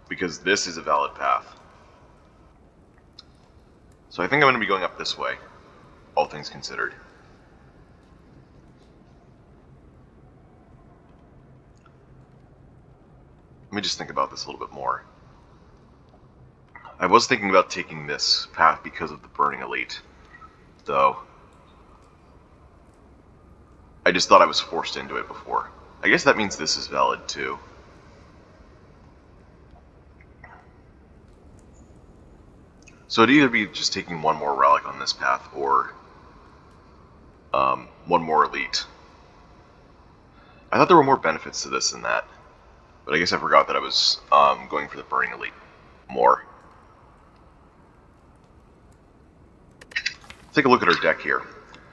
because this is a valid path. So I think I'm going to be going up this way, all things considered. Let me just think about this a little bit more. I was thinking about taking this path because of the Burning Elite, though. I just thought I was forced into it before. I guess that means this is valid too. So it'd either be just taking one more relic on this path, or one more elite. I thought there were more benefits to this than that, but I guess I forgot that I was going for the Burning Elite more. Let's take a look at our deck here.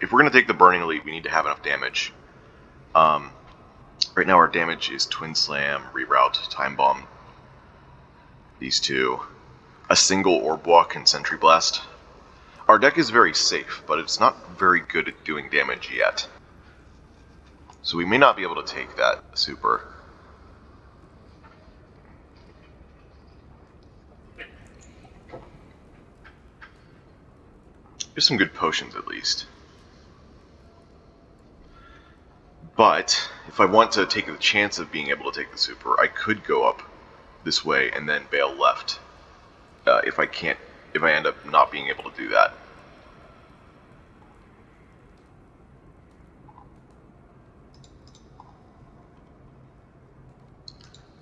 If we're going to take the Burning Elite, we need to have enough damage. Right now our damage is Twin Slam, Reroute, Time Bomb, these 2. A single Orb Walk and Sentry Blast. Our deck is very safe, but it's not very good at doing damage yet. So we may not be able to take that super. Just some good potions at least. But if I want to take the chance of being able to take the super, I could go up this way and then bail left. If I end up not being able to do that.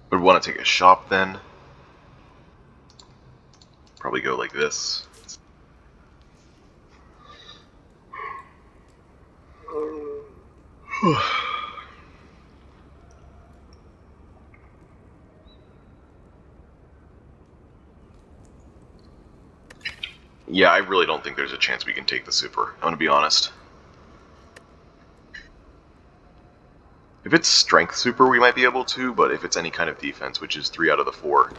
Would want to take a shop then. Probably go like this. Yeah, I really don't think there's a chance we can take the super. I'm gonna be honest. If it's strength super, we might be able to, but if it's any kind of defense, which is 3 out of the 4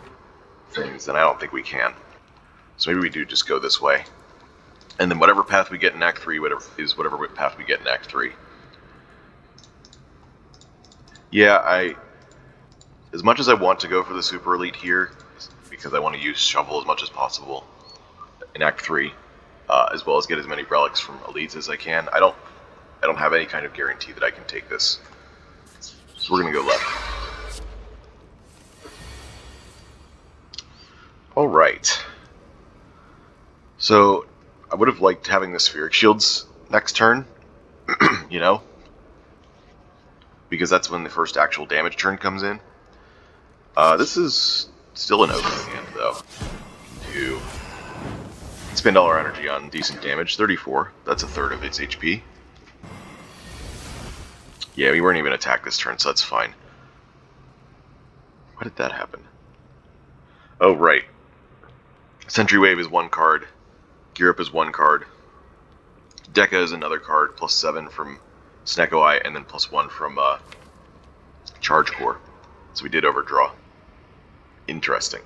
things, then I don't think we can. So maybe we do just go this way. And then whatever path we get in Act 3, whatever path we get in Act 3. Yeah, as much as I want to go for the super elite here, because I want to use shovel as much as possible in Act 3, as well as get as many relics from elites as I can, I don't have any kind of guarantee that I can take this. So we're gonna go left. Alright. So I would have liked having the spheric shields next turn, you know? Because that's when the first actual damage turn comes in. This is still an open hand, though. To spend all our energy on decent damage. 34. That's a third of its HP. Yeah, we weren't even attacked this turn, so that's fine. Why did that happen? Oh, right. Sentry Wave is 1 card. Gear Up is 1 card. Deca is another card, plus 7 from Snecko Eye, and then plus 1 from Charge Core. So we did overdraw. Interesting.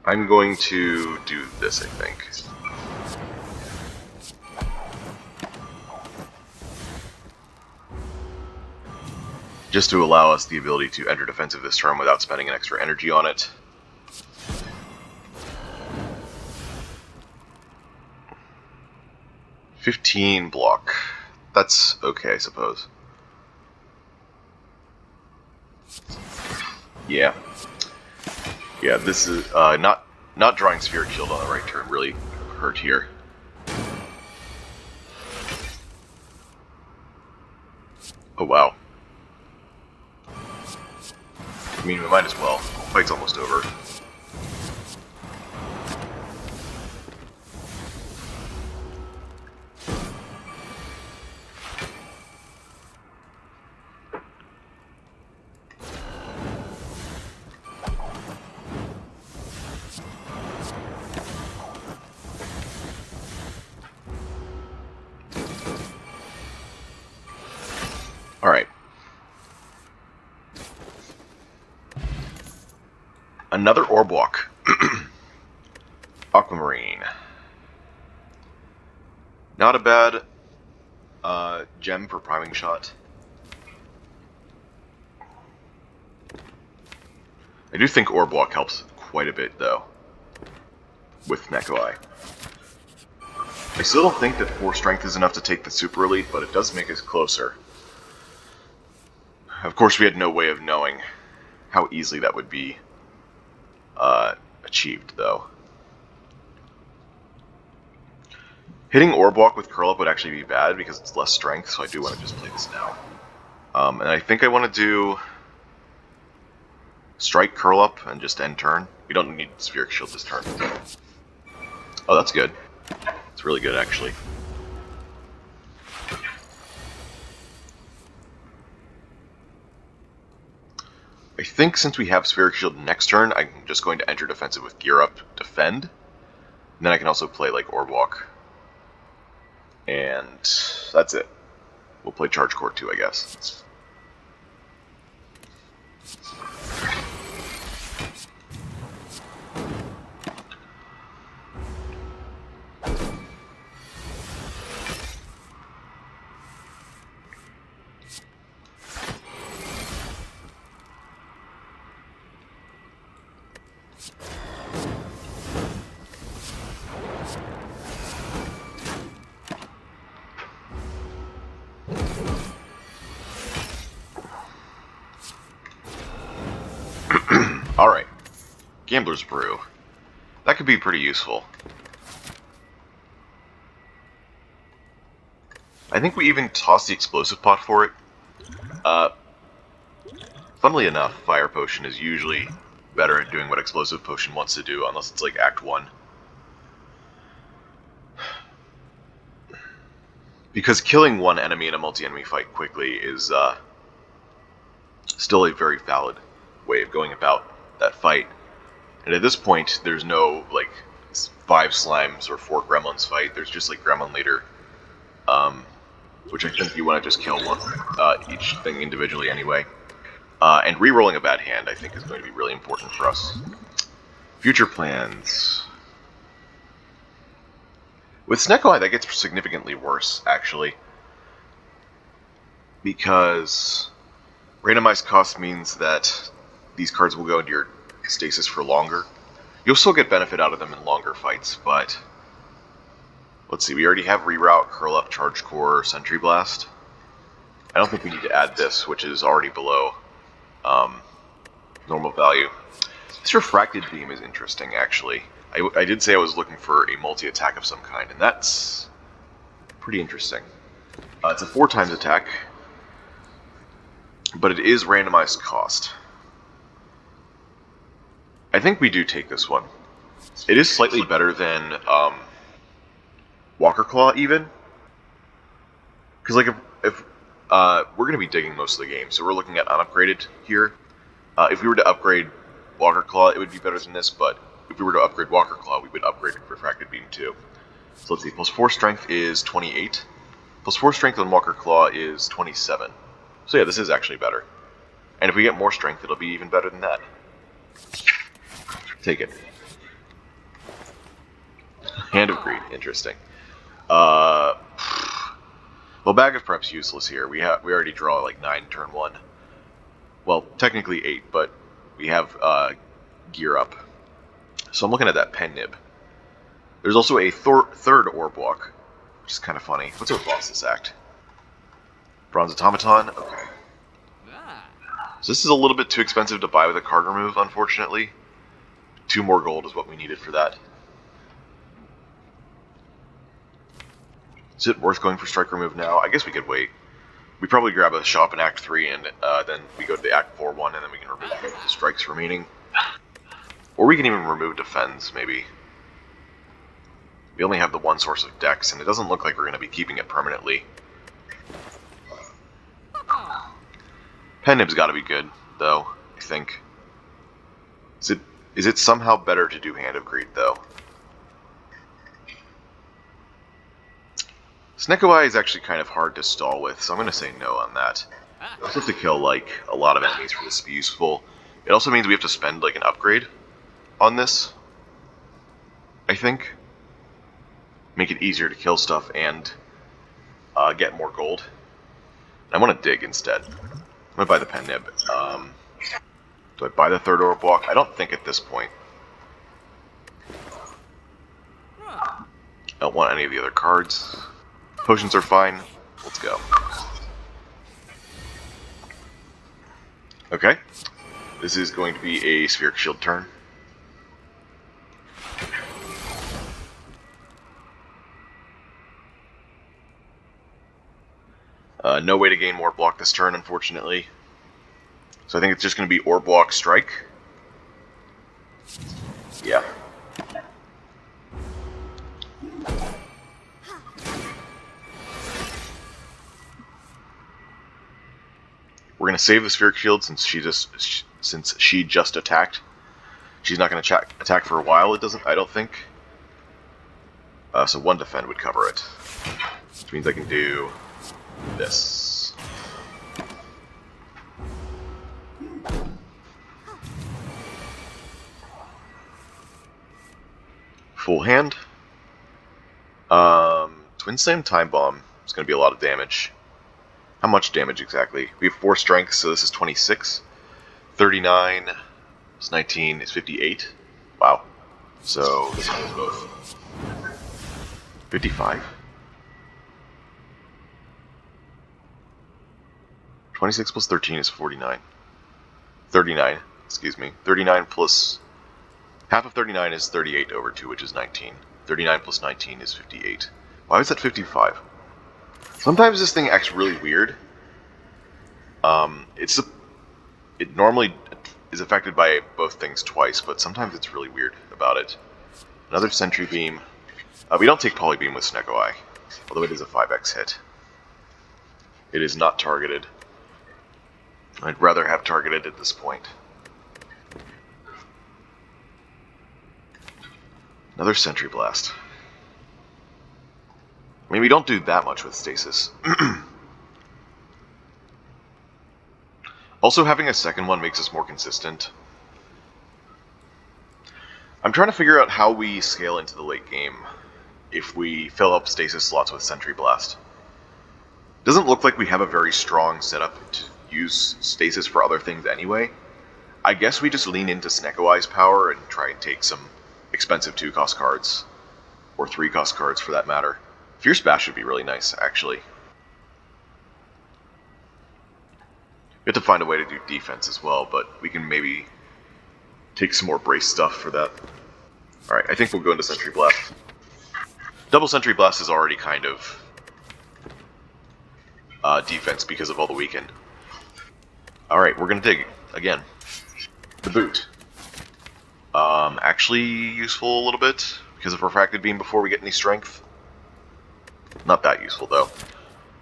I'm going to do this, I think. Just to allow us the ability to enter defensive this turn without spending an extra energy on it. $15 block. That's okay, I suppose. Yeah. Yeah, this is not drawing Spheric Shield on the right turn really hurt here. Oh wow. I mean, we might as well. Fight's almost over. Alright. Another orb walk. Aquamarine. Not a bad gem for priming shot. I do think orb walk helps quite a bit though with Neko Eye. I still don't think that 4 strength is enough to take the super elite, but it does make us closer. Of course, we had no way of knowing how easily that would be achieved, though. Hitting Orb Walk with Curl Up would actually be bad because it's less strength, so I do want to just play this now. And I think I want to do Strike Curl Up and just end turn. We don't need Spheric Shield this turn. Oh, that's good. It's really good, actually. I think since we have Spheric Shield next turn, I'm just going to enter defensive with Gear Up, Defend. And then I can also play like Orb Walk. And that's it. We'll play Charge Core too, I guess. Gambler's Brew. That could be pretty useful. I think we even tossed the explosive pot for it. Funnily enough, Fire Potion is usually better at doing what Explosive Potion wants to do, unless it's like Act 1. Because killing one enemy in a multi-enemy fight quickly is still a very valid way of going about that fight. And at this point, there's no, like, 5 slimes or 4 gremlins fight. There's just, like, Gremlin Leader. Which I think you want to just kill one, each thing individually anyway. And re-rolling a bad hand, I think, is going to be really important for us. Future plans. With Snecko Eye, that gets significantly worse, actually. Because randomized cost means that these cards will go into your stasis for longer. You'll still get benefit out of them in longer fights, but... Let's see, we already have Reroute, Curl Up, Charge Core, Sentry Blast. I don't think we need to add this, which is already below normal value. This Refracted Beam is interesting, actually. I did say I was looking for a multi-attack of some kind, and that's pretty interesting. It's a 4 times attack, but it is randomized cost. I think we do take this one. It is slightly better than Walker Claw, even. Because, like, if we're going to be digging most of the game, so we're looking at unupgraded here. If we were to upgrade Walker Claw, it would be better than this, but if we were to upgrade Walker Claw, we would upgrade Refracted Beam too. So let's see, plus 4 strength is 28. Plus 4 strength on Walker Claw is 27. So yeah, this is actually better. And if we get more strength, it'll be even better than that. Take it. Hand of Greed, interesting. Well, Bag of Prep's useless here. We already draw like 9 turn 1. Well, technically 8, but we have Gear Up. So I'm looking at that Pen Nib. There's also a third Orb Walk, which is kind of funny. What's our boss's act? Bronze Automaton? Okay. So this is a little bit too expensive to buy with a card remove, unfortunately. 2 more gold is what we needed for that. Is it worth going for strike remove now? I guess we could wait. We probably grab a shop in Act 3 and then we go to the Act 4 one and then we can remove the strikes remaining. Or we can even remove defense, maybe. We only have the 1 source of dex and it doesn't look like we're going to be keeping it permanently. Pen Nib's got to be good, though, I think. Is it somehow better to do Hand of Greed, though? Snecko Eye is actually kind of hard to stall with, so I'm going to say no on that. We also have to kill, like, a lot of enemies for this to be useful. It also means we have to spend, like, an upgrade on this, I think. Make it easier to kill stuff and get more gold. I want to dig instead. I'm going to buy the Pen Nib. Do I buy the third Orb Walk? I don't think at this point. I don't want any of the other cards. Potions are fine. Let's go. Okay. This is going to be a Spheric Shield turn. No way to gain more block this turn, unfortunately. So I think it's just going to be Orb Walk Strike. Yeah. We're going to save the Spheric Shield since she just attacked. She's not going to attack for a while, I don't think. So 1 defend would cover it. Which means I can do this. Full hand. Twin Slam Time Bomb is going to be a lot of damage. How much damage exactly? We have 4 strength, so this is 26. 39 is 19 is 58. Wow. So this one is both. 55? 26 plus 13 is 49. 39, excuse me. 39 plus Half of 39 is 38 over 2, which is 19. 39 plus 19 is 58. Why was that 55? Sometimes this thing acts really weird. It normally is affected by both things twice, but sometimes it's really weird about it. Another Sentry Beam. We don't take Polybeam with Snecko Eye, although it is a 5x hit. It is not targeted. I'd rather have targeted at this point. Another Sentry Blast. I mean, we don't do that much with Stasis. Also, having a second one makes us more consistent. I'm trying to figure out how we scale into the late game if we fill up Stasis slots with Sentry Blast. Doesn't look like we have a very strong setup to use Stasis for other things anyway. I guess we just lean into Snecko Eye's power and try and take some expensive 2-cost cards, or 3-cost cards for that matter. Fierce Bash would be really nice, actually. We have to find a way to do defense as well, but we can maybe take some more brace stuff for that. Alright, I think we'll go into Sentry Blast. Double Sentry Blast is already kind of defense because of all the weaken. Alright, we're gonna dig again. The boot. Actually useful a little bit because of Refracted Beam before we get any strength. Not that useful though.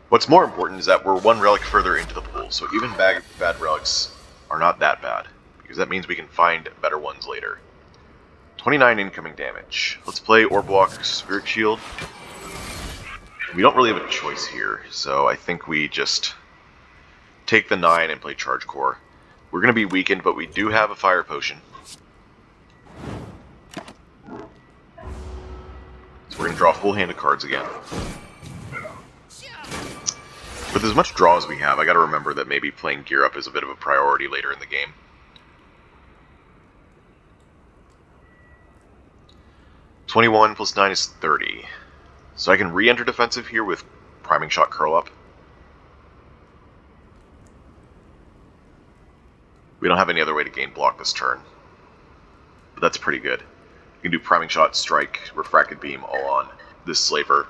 What's more important is that we're one relic further into the pool, so even bad relics are not that bad, because that means we can find better ones later. 29 incoming damage. Let's play Orb Walk Spirit Shield. We don't really have a choice here, so I think we just take the 9 and play Charge Core. We're going to be weakened, but we do have a Fire Potion. So we're going to draw a full hand of cards again. With as much draw as we have, I gotta remember that maybe playing Gear Up is a bit of a priority later in the game. (21 plus 9 is 30. So I can re-enter defensive here with Priming Shot Curl Up. We don't have any other way to gain block this turn. But that's pretty good. We can do Priming Shot, Strike, Refracted Beam all on this Slaver.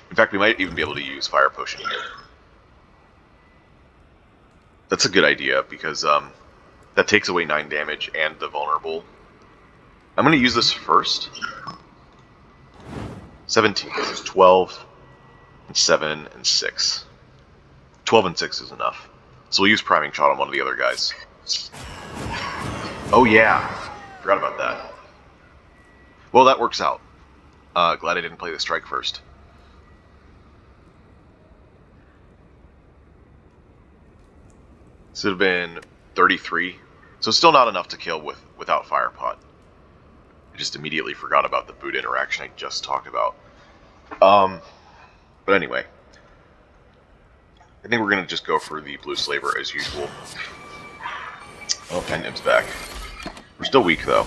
In fact, we might even be able to use Fire Potion here. That's a good idea, because that takes away 9 damage and the vulnerable. I'm going to use this first. 17, this is 12, and 7, and 6. 12 and 6 is enough. So we'll use Priming Shot on one of the other guys. Oh yeah! Forgot about that. Well, that works out. Glad I didn't play the Strike first. This would have been 33, so still not enough to kill without Fire Pot. I just immediately forgot about the boot interaction I just talked about. But anyway, I think we're going to just go for the Blue Slaver as usual. Oh, Pendim's back. We're still weak, though.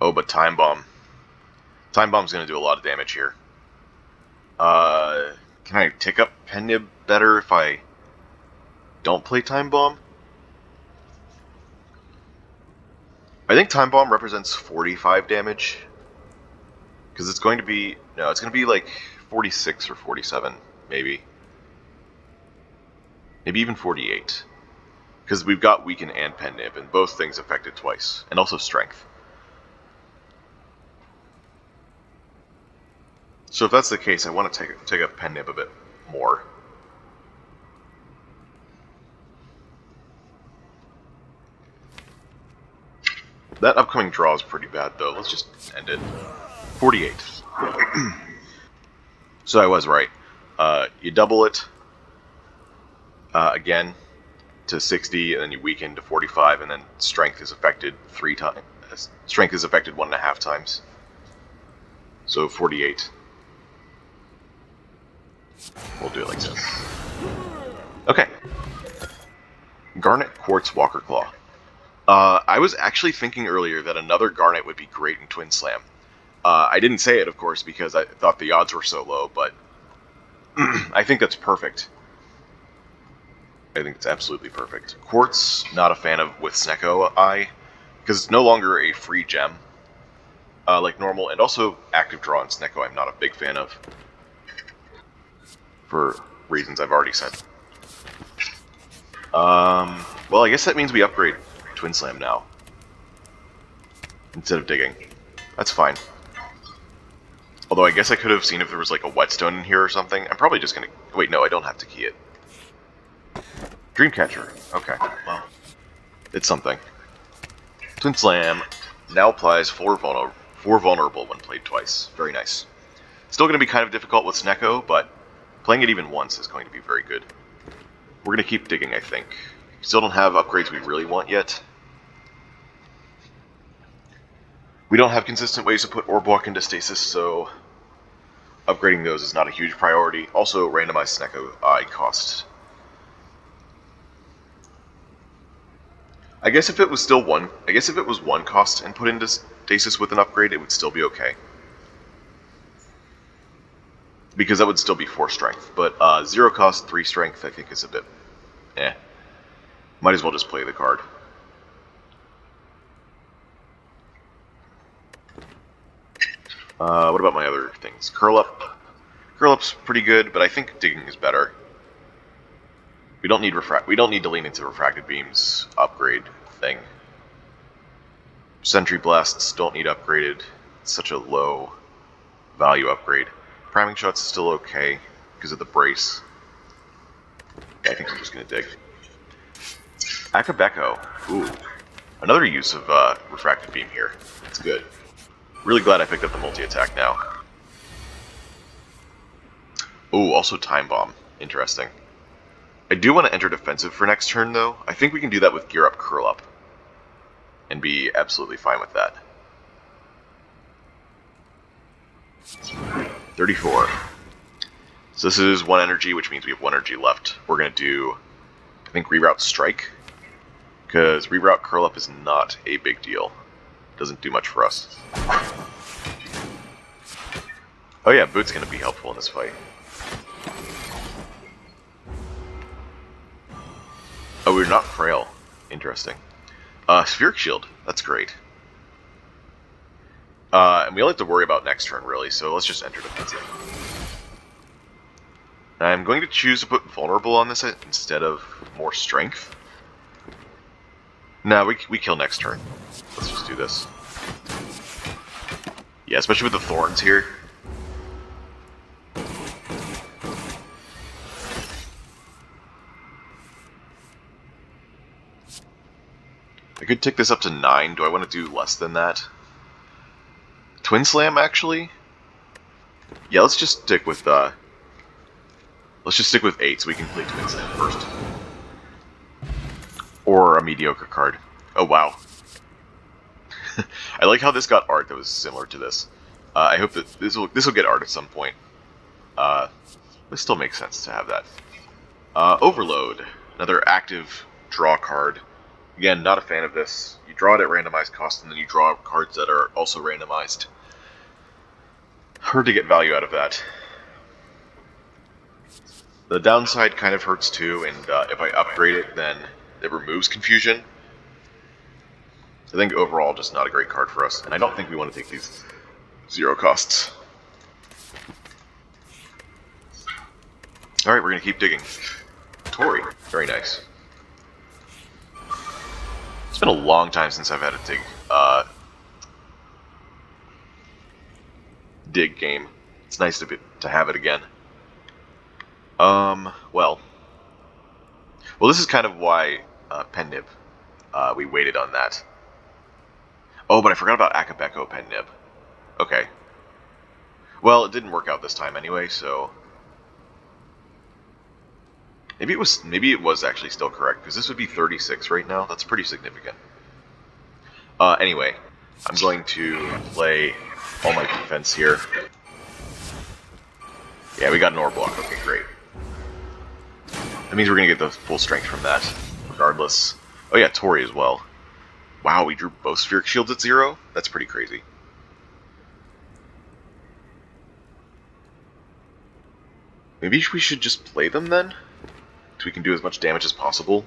Oh, but Time Bomb. Time Bomb's going to do a lot of damage here. Can I tick up Pendib better if I don't play Time Bomb? I think Time Bomb represents 45 damage. Because it's going to be... No, it's going to be like 46 or 47, maybe. Maybe even 48. Because we've got Weaken and Pendib, and both things affected twice. And also Strength. So if that's the case, I want to take up Pendib a bit more. That upcoming draw is pretty bad, though. Let's just end it. 48. So I was right. You double it again to 60, and then you weaken to 45, and then Strength is affected 3 times. Strength is affected 1.5 times. So 48. We'll do it like this. Okay. Garnet, Quartz, Walker Claw. I was actually thinking earlier that another Garnet would be great in Twin Slam. I didn't say it, of course, because I thought the odds were so low, but I think that's perfect. I think it's absolutely perfect. Quartz, not a fan of with Snecko Eye, because it's no longer a free gem like normal, and also active draw on Snecko I'm not a big fan of, for reasons I've already said. Well, I guess that means we upgrade Twin Slam now, instead of digging. That's fine. Although I guess I could have seen if there was like a whetstone in here or something. I'm probably just gonna... Wait, no, I don't have to key it. Dreamcatcher. Okay, well, it's something. Twin Slam now applies 4 vulnerable when played twice. Very nice. Still going to be kind of difficult with Snecko, but playing it even once is going to be very good. We're going to keep digging, I think. Still don't have upgrades we really want yet. We don't have consistent ways to put Orb Walk into stasis, so upgrading those is not a huge priority. Also, randomized Snecko Eye cost. I guess if it was still one, I guess if it was 1 cost and put into stasis with an upgrade, it would still be okay. Because that would still be 4 strength, but 0 cost, 3 strength, I think is a bit, Might as well just play the card. What about my other things? Curl Up. Curl Up's pretty good, but I think digging is better. We don't need to lean into Refracted Beam's upgrade thing. Sentry Blasts don't need upgraded. It's such a low value upgrade. Priming Shots is still okay because of the brace. Yeah, I think I'm just gonna dig. Akabeko. Ooh. Another use of Refracted Beam here. It's good. Really glad I picked up the multi-attack now. Ooh, also Time Bomb. Interesting. I do want to enter defensive for next turn, though. I think we can do that with Gear Up, Curl Up. And be absolutely fine with that. 34. So this is 1 energy, which means we have 1 energy left. We're going to do, I think, Reroute Strike. Because Reroute Curl Up is not a big deal. Doesn't do much for us. Oh yeah, Boot's going to be helpful in this fight. Oh, we're not frail. Interesting. Spheric Shield. That's great. And we only have to worry about next turn, really, so let's just enter defensive. I'm going to choose to put Vulnerable on this instead of more Strength. Nah, we kill next turn. Let's just do this. Yeah, especially with the Thorns here. I could take this up to 9. Do I want to do less than that? Twin Slam, actually? Yeah, let's just stick with 8 so we can play Twin Slam first. Or a mediocre card. Oh wow. I like how this got art that was similar to this. I hope that this will get art at some point. This still makes sense to have that. Overload, another active draw card. Again, not a fan of this. You draw it at randomized cost, and then you draw cards that are also randomized. Hard to get value out of that. The downside kind of hurts too, and if I upgrade it, then it removes Confusion. I think overall, just not a great card for us, and I don't think we want to take these 0 costs. Alright, we're going to keep digging. Tori, very nice. It's been a long time since I've had a dig game. It's nice to have it again. Well, this is kind of why Pen Nib. We waited on that. Oh, but I forgot about Akabeko Pen Nib. Okay. Well, it didn't work out this time anyway, so maybe it was actually still correct, because this would be 36 right now. That's pretty significant. Anyway, I'm going to play all my defense here. Yeah, we got an Orb Block. Okay, great. That means we're going to get the full strength from that, regardless. Oh yeah, Tori as well. Wow, we drew both Spheric Shields at 0? That's pretty crazy. Maybe we should just play them then? so we can do as much damage as possible.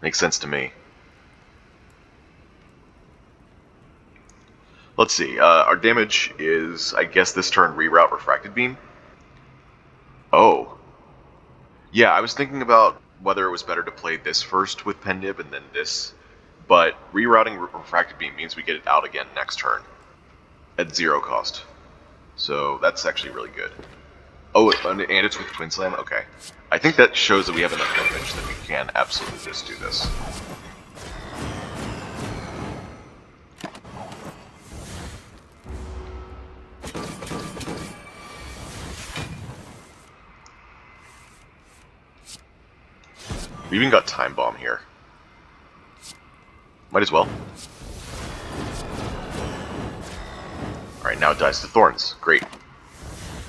Makes sense to me. Let's see, our damage is, I guess this turn, reroute Refracted Beam. Oh. Yeah, I was thinking about whether it was better to play this first with Pen Nib and then this, but rerouting Refracted Beam means we get it out again next turn at 0 cost. So that's actually really good. Oh, and it's with Twin Slam? Okay. I think that shows that we have enough damage that we can absolutely just do this. We even got Time Bomb here. Might as well. Alright, now it dies to Thorns. Great.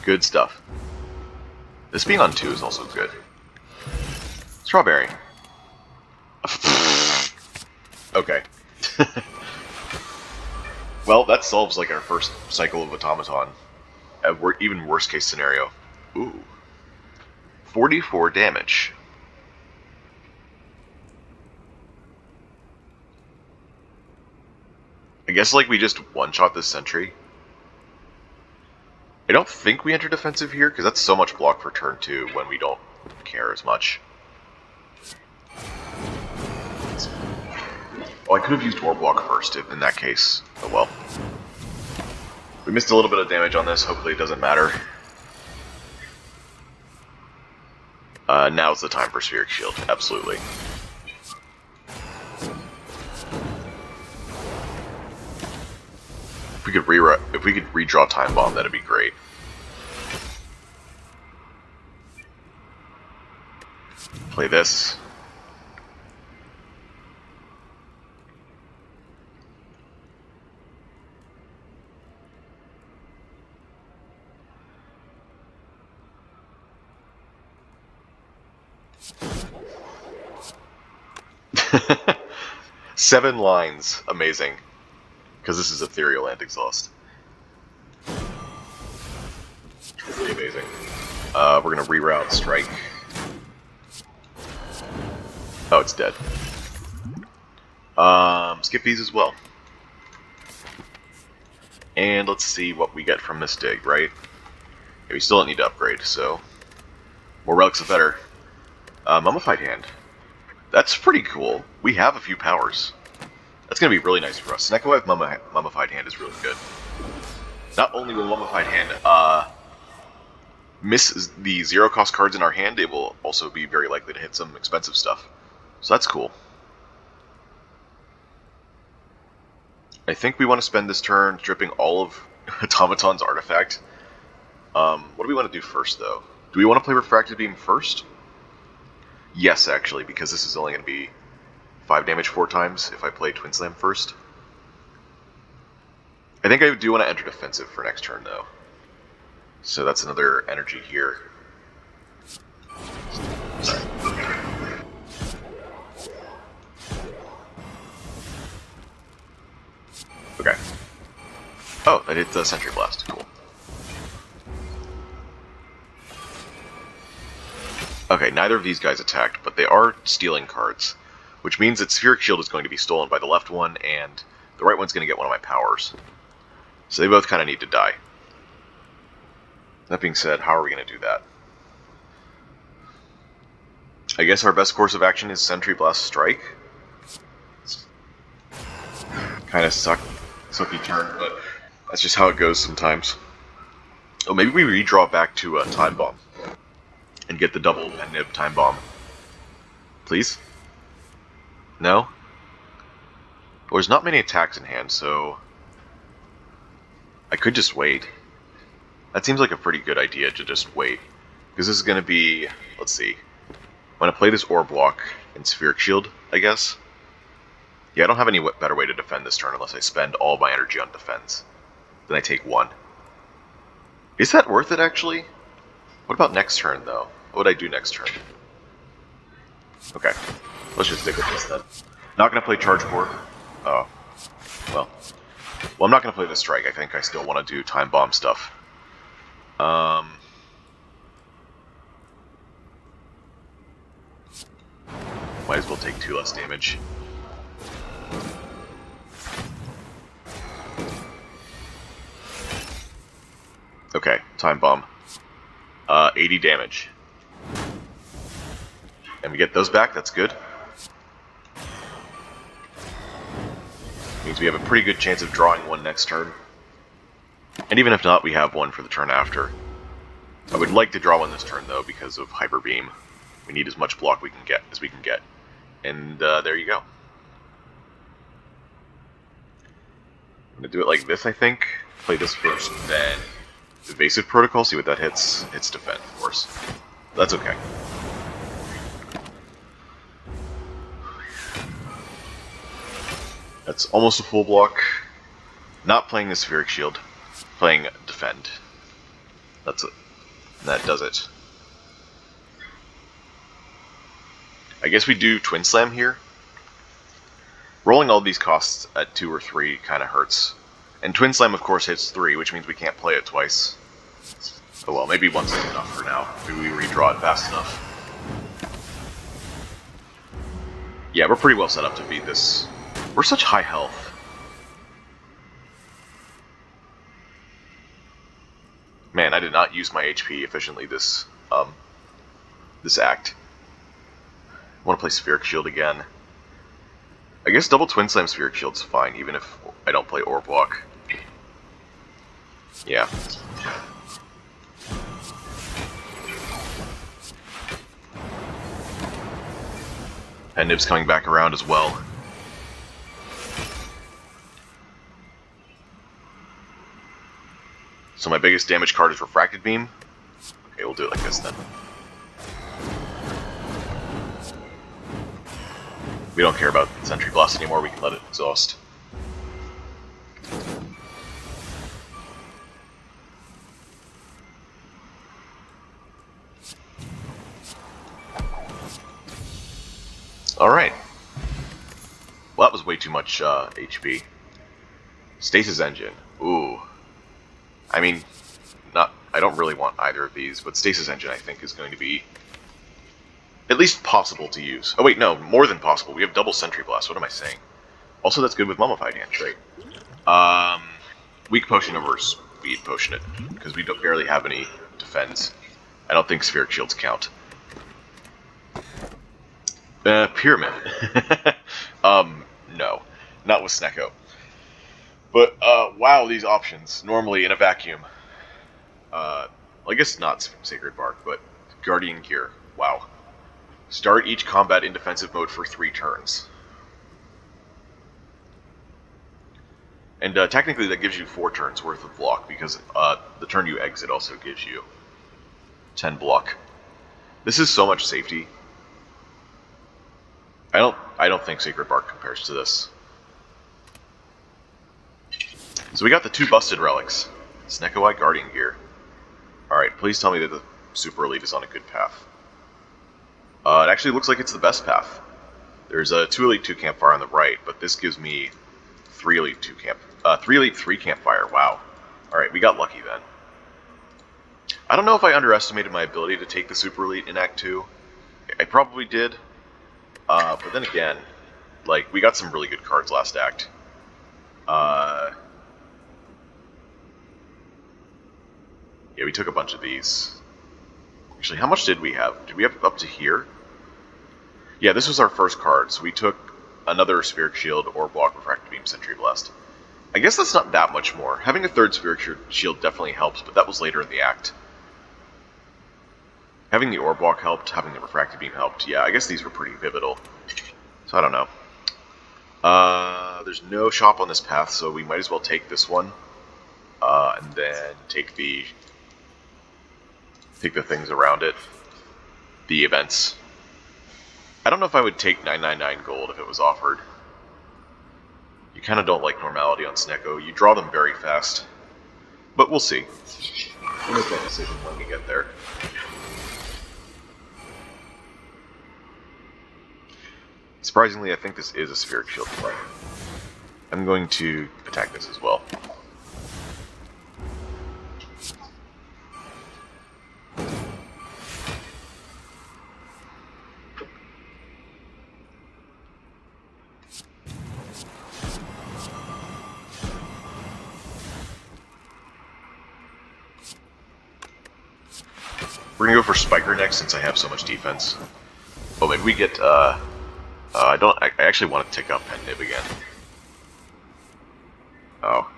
Good stuff. This being on 2 is also good. Strawberry. Okay. Well, that solves like our first cycle of Automaton. Even worst case scenario. Ooh. 44 damage. I guess like we just one-shot this sentry. I don't think we enter defensive here, because that's so much block for turn 2 when we don't care as much. Oh, I could have used Orb Walk first in that case. Oh well. We missed a little bit of damage on this, hopefully it doesn't matter. Now's the time for Spheric Shield, absolutely. If we could redraw Time Bomb, that'd be great. Play this. Seven lines, amazing. Because this is Ethereal and Exhaust. Truly amazing. We're going to reroute Strike. Oh, it's dead. Skip these as well. And let's see what we get from this dig, right? Yeah, we still don't need to upgrade, so... more relics the better. Mummified Hand. That's pretty cool. We have a few powers. That's going to be really nice for us. Snecko with Mummified Hand is really good. Not only will Mummified Hand miss the 0-cost cards in our hand, it will also be very likely to hit some expensive stuff. So that's cool. I think we want to spend this turn stripping all of Automaton's artifact. What do we want to do first, though? Do we want to play Refracted Beam first? Yes, actually, because this is only going to be 5 damage 4 times if I play Twin Slam first. I think I do want to enter defensive for next turn, though. So that's another energy here. Sorry. Okay. Oh, I did the Sentry Blast. Cool. Okay, neither of these guys attacked, but they are stealing cards, which means that Spheric Shield is going to be stolen by the left one, and the right one's going to get one of my powers. So they both kind of need to die. That being said, how are we going to do that? I guess our best course of action is Sentry Blast Strike. Kind of sucky turn, but that's just how it goes sometimes. Oh, maybe we redraw back to Time Bomb and get the double Pen Nib Time Bomb. Please? No? Well, there's not many attacks in hand, so I could just wait. That seems like a pretty good idea to just wait. Because this is going to be, let's see. I'm going to play this Orb Walk and Spheric Shield, I guess. Yeah, I don't have any better way to defend this turn unless I spend all my energy on defense. Then I take 1. Is that worth it, actually? What about next turn, though? What would I do next turn? Okay, let's just stick with this then. Not going to play Charge Core. Oh, well. Well, I'm not going to play the strike. I think I still want to do time bomb stuff. Might as well take 2 less damage. Okay, time bomb. 80 damage. And we get those back, that's good. Means we have a pretty good chance of drawing one next turn. And even if not, we have one for the turn after. I would like to draw one this turn, though, because of Hyper Beam. We need as much block as we can get. And there you go. I'm going to do it like this, I think. Play this first, then Evasive Protocol, see what that hits. Hits Defend, of course. That's okay. That's almost a full block. Not playing the Spheric Shield. Playing Defend. That's it. That does it. I guess we do Twin Slam here. Rolling all these costs at 2 or 3 kind of hurts. And Twin Slam, of course, hits 3, which means we can't play it twice. Oh well, maybe once is enough for now. Maybe we redraw it fast enough. Yeah, we're pretty well set up to beat this. We're such high health. Man, I did not use my HP efficiently this act. I want to play Spheric Shield again. I guess double Twin Slam Spheric Shield's fine, even if I don't play Orb Walk. Yeah. And Nib's coming back around as well. So my biggest damage card is Refracted Beam. Okay, we'll do it like this then. We don't care about Sentry Blast anymore, we can let it exhaust. Alright. Well, that was way too much HP. Stasis Engine. Ooh. I mean, I don't really want either of these, but Stasis Engine I think is going to be at least possible to use. Oh wait, no, more than possible. We have double Sentry Blast. What am I saying? Also, that's good with Mummified Hand, right? Weak Potion over Speed Potion it, because we barely have any defense. I don't think Spheric Shields count. Pyramid. No. Not with Snecko. But, wow, these options. Normally in a vacuum. Well, I guess not Sacred Bark, but Guardian Gear. Wow. Start each combat in defensive mode for 3 turns. And technically that gives you 4 turns worth of block, because the turn you exit also gives you 10 block. This is so much safety. I don't think Sacred Bark compares to this. So we got the 2 busted relics. Snecko Eye Guardian Gear. Alright, please tell me that the Super Elite is on a good path. It actually looks like it's the best path. There's a 2 Elite 2 Campfire on the right, but this gives me 3 Elite 3 Elite 3 Campfire. Wow. Alright, we got lucky then. I don't know if I underestimated my ability to take the Super Elite in Act 2. I probably did. But then again, like, we got some really good cards last act. Yeah, we took a bunch of these. Actually, how much did we have? Did we have up to here? Yeah, this was our first card, so we took another Spheric Shield or Block Refracted Beam Sentry Blast. I guess that's not that much more. Having a third Spheric Shield definitely helps, but that was later in the act. Having the Orb Walk helped, having the Refracted Beam helped. Yeah, I guess these were pretty pivotal. So I don't know. There's no shop on this path, so we might as well take this one. And then take the things around it. The events. I don't know if I would take 999 gold if it was offered. You kind of don't like normality on Snecko. You draw them very fast. But we'll see. We'll make that decision when we get there. Surprisingly, I think this is a Spheric Shield play. I'm going to attack this as well. We're gonna go for Spire next since I have so much defense. Oh, maybe we get, I actually want to tick up Pen Nib again. Oh.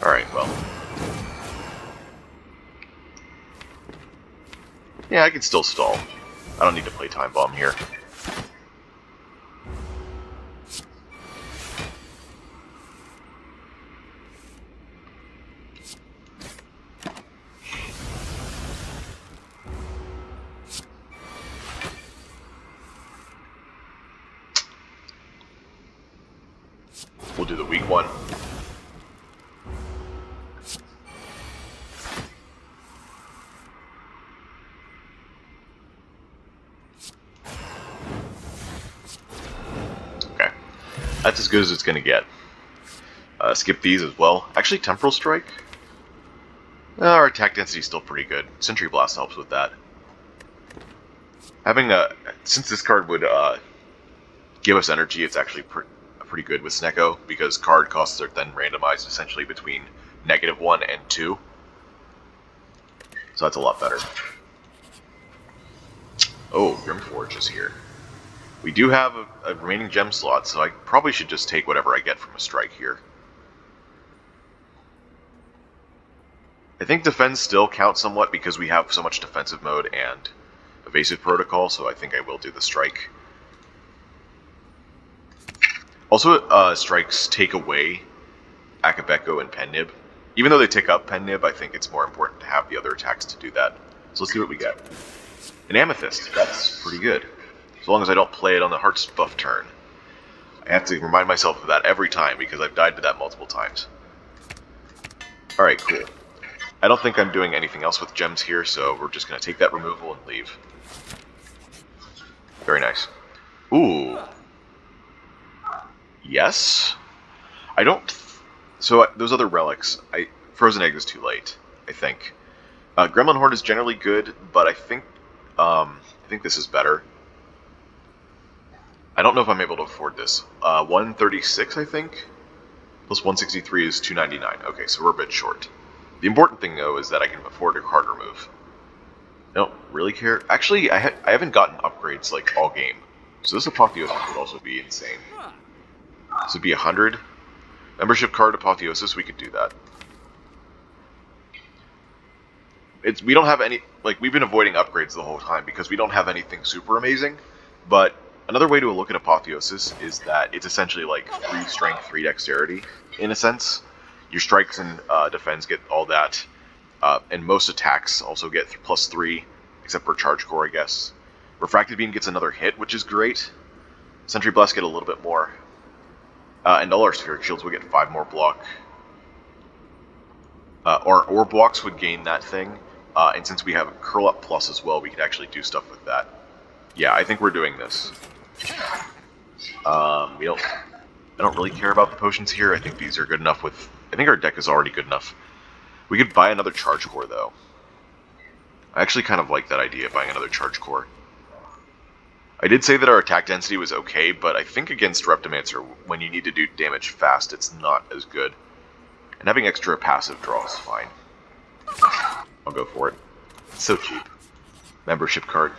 Alright, well. Yeah, I can still stall. I don't need to play Time Bomb here. We'll do the weak one. Okay. That's as good as it's going to get. Skip these as well. Actually, Temporal Strike? Our attack density is still pretty good. Sentry Blast helps with that. Having a... Since this card would give us energy, it's actually pretty good with Snecko, because card costs are then randomized essentially between -1 and 2. So that's a lot better. Oh, Grimforge is here. We do have a remaining gem slot, so I probably should just take whatever I get from a strike here. I think defense still counts somewhat because we have so much defensive mode and evasive protocol, so I think I will do the strike. Also, strikes take away Akabeko and Pen Nib. Even though they tick up Pen Nib, I think it's more important to have the other attacks to do that. So let's see what we get. An Amethyst. That's pretty good. As long as I don't play it on the Hearts buff turn. I have to remind myself of that every time because I've died to that multiple times. Alright, cool. I don't think I'm doing anything else with gems here, so we're just going to take that removal and leave. Very nice. Ooh. Yes? I don't... So, those other relics, Frozen Egg is too late, I think. Gremlin Horde is generally good, but I think this is better. I don't know if I'm able to afford this. 136, I think? Plus 163 is 299. Okay, so we're a bit short. The important thing, though, is that I can afford a card remove. I don't really care. Actually, I haven't gotten upgrades, like, all game. So this Apotheosis would also be insane. This would be 100. Membership card Apotheosis, we could do that. We don't have any, like, we've been avoiding upgrades the whole time because we don't have anything super amazing, but another way to look at Apotheosis is that it's essentially like 3 strength, 3 dexterity, in a sense. Your strikes and defense get all that, and most attacks also get +3, except for Charge Core, I guess. Refracted Beam gets another hit, which is great. Sentry Blast get a little bit more. And all our Spheric Shields would get 5 more block. Or blocks would gain that thing, and since we have a Curl Up Plus as well, we could actually do stuff with that. Yeah, I think we're doing this. I don't really care about the potions here. I think these are good enough with... I think our deck is already good enough. We could buy another Charge Core, though. I actually kind of like that idea of buying another Charge Core. I did say that our attack density was okay, but I think against Reptimancer, when you need to do damage fast, it's not as good. And having extra passive draw is fine. I'll go for it. It's so cheap. Membership card.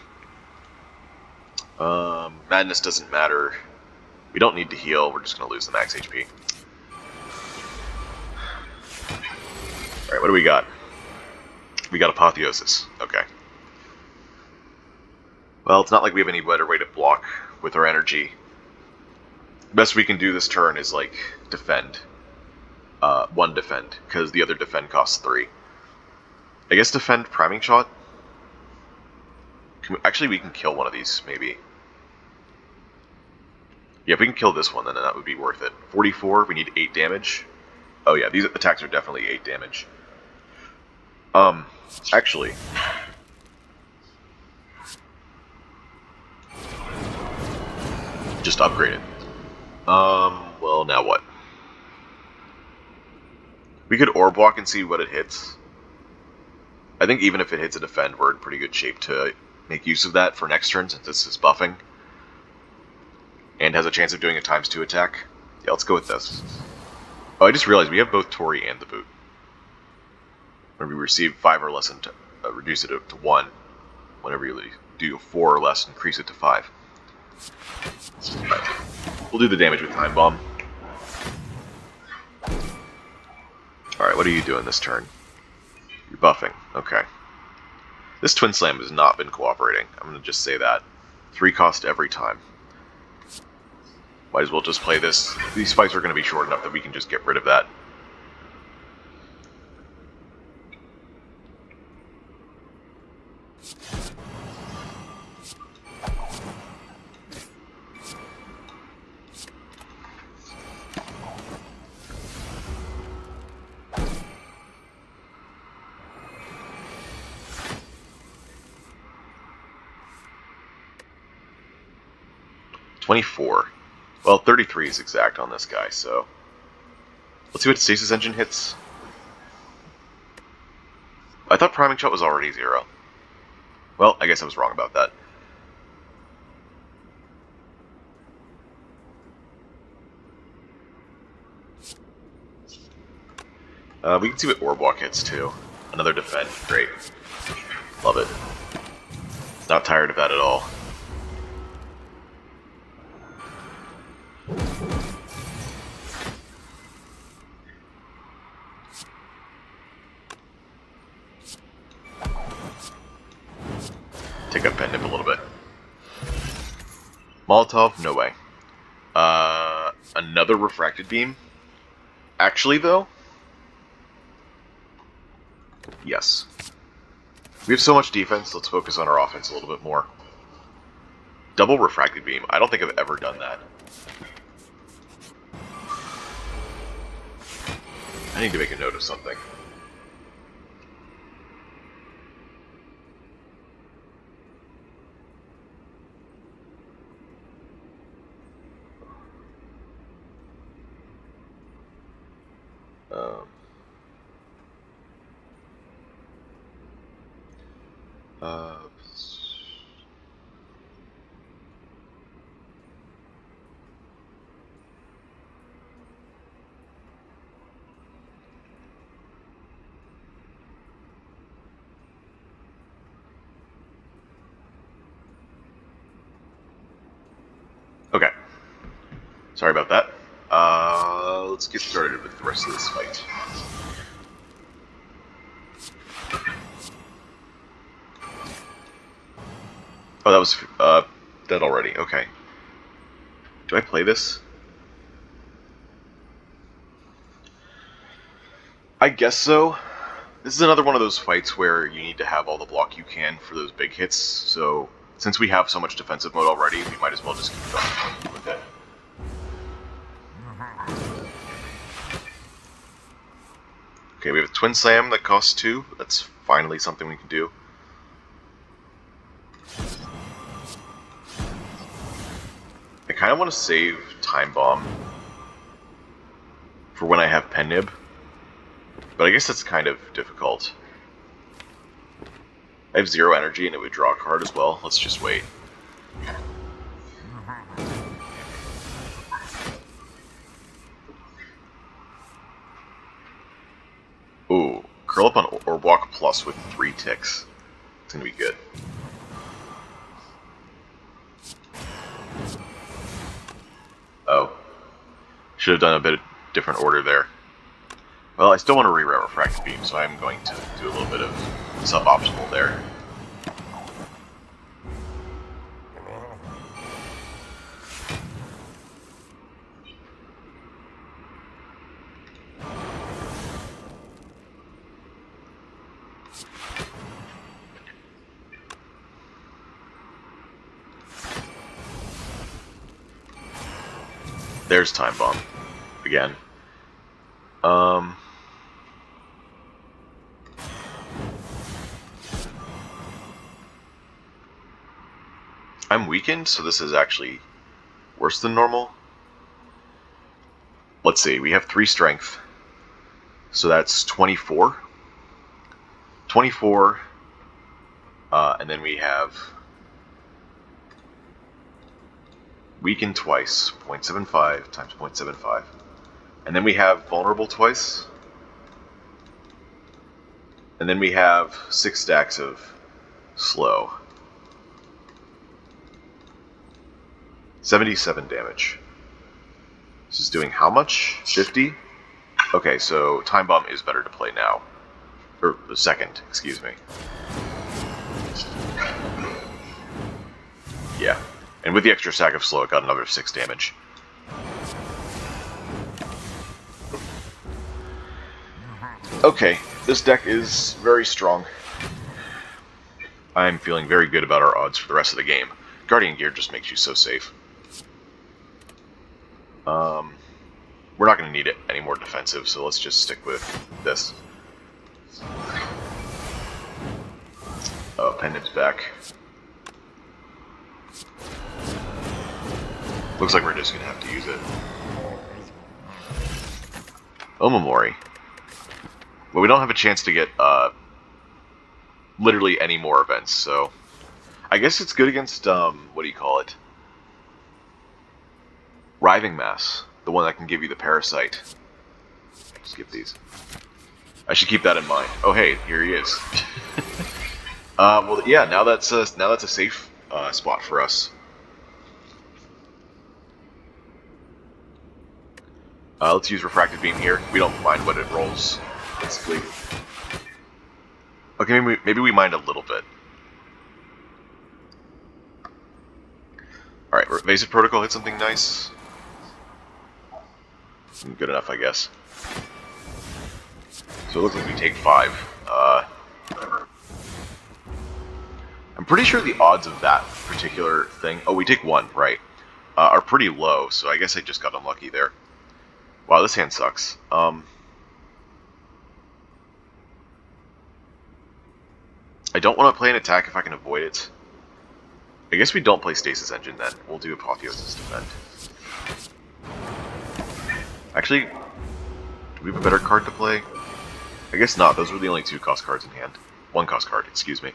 Madness doesn't matter. We don't need to heal, we're just going to lose the max HP. Alright, what do we got? We got Apotheosis. Okay. Well, it's not like we have any better way to block with our energy. The best we can do this turn is, like, defend. 1 defend, because the other defend costs 3. I guess defend priming shot? Actually, we can kill one of these, maybe. Yeah, if we can kill this one, then that would be worth it. 44, we need 8 damage. Oh yeah, these attacks are definitely 8 damage. Actually... just upgrade it. Well, now what? We could orb walk and see what it hits. I think even if it hits a defend, we're in pretty good shape to make use of that for next turn, since this is buffing. And has a chance of doing a ×2 attack. Yeah, let's go with this. Oh, I just realized we have both Tori and the boot. When we receive 5 or less, and reduce it to 1. Whenever you do 4 or less, increase it to 5. Right. We'll do the damage with Time Bomb. Alright, what are you doing this turn? You're buffing. Okay. This Twin Slam has not been cooperating. I'm going to just say that. 3 cost every time. Might as well just play this. These fights are going to be short enough that we can just get rid of that. $24. Well, 33 is exact on this guy, so... Let's see what Stasis Engine hits. I thought Priming Shot was already 0. Well, I guess I was wrong about that. We can see what Orb Walk hits, too. Another defend. Great. Love it. Not tired of that at all. Take up Pen Nip a little bit. Molotov? No way. Another Refracted Beam? Actually, though? Yes. We have so much defense, let's focus on our offense a little bit more. Double Refracted Beam. I don't think I've ever done that. I need to make a note of something. Okay. Sorry about that. Let's get started with the rest of this fight. Oh, that was dead already. Okay. Do I play this? I guess so. This is another one of those fights where you need to have all the block you can for those big hits, so since we have so much defensive mode already, we might as well just keep going with it. Okay, we have a Twin Slam that costs 2. That's finally something we can do. I kind of want to save Time Bomb for when I have Pen Nib, but I guess that's kind of difficult. I have 0 energy and it would draw a card as well. Let's just wait. Ooh, curl up on Orb Walk Plus with 3 ticks. It's gonna be good. Oh. Should have done a bit of different order there. Well, I still want to reroute Refracted Beam, so I'm going to do a little bit of suboptimal there. There's Time Bomb. Again. I'm weakened, so this is actually worse than normal. Let's see, we have 3 strength. So that's 24. 24, and then we have weaken twice, 0.75 times 0.75. And then we have vulnerable twice. And then we have 6 stacks of slow. 77 damage. This is doing how much? 50? Okay, so Time Bomb is better to play now. Or the second, excuse me. Yeah. And with the extra stack of slow, it got another 6 damage. Okay, this deck is very strong. I'm feeling very good about our odds for the rest of the game. Guardian Gear just makes you so safe. We're not going to need it any more defensive, so let's just stick with this. Oh, Pendant's back. Looks like we're just going to have to use it. Omamori. Well, we don't have a chance to get literally any more events, so I guess it's good against, what do you call it? Writhing Mass, the one that can give you the Parasite. Skip these. I should keep that in mind. Oh, hey, here he is. Well, yeah, now that's a safe spot for us. Let's use Refracted Beam here. We don't mind what it rolls, basically. Okay, maybe we mind a little bit. Alright, Evasive Protocol hit something nice. Good enough, I guess. So it looks like we take 5. Whatever. I'm pretty sure the odds of that particular thing... Oh, we take 1, right. Are pretty low, so I guess I just got unlucky there. Wow, this hand sucks. I don't want to play an attack if I can avoid it. I guess we don't play Stasis Engine then. We'll do Apotheosis Defend. Actually, do we have a better card to play? I guess not. Those were the only 2 cost cards in hand. 1 cost card, excuse me.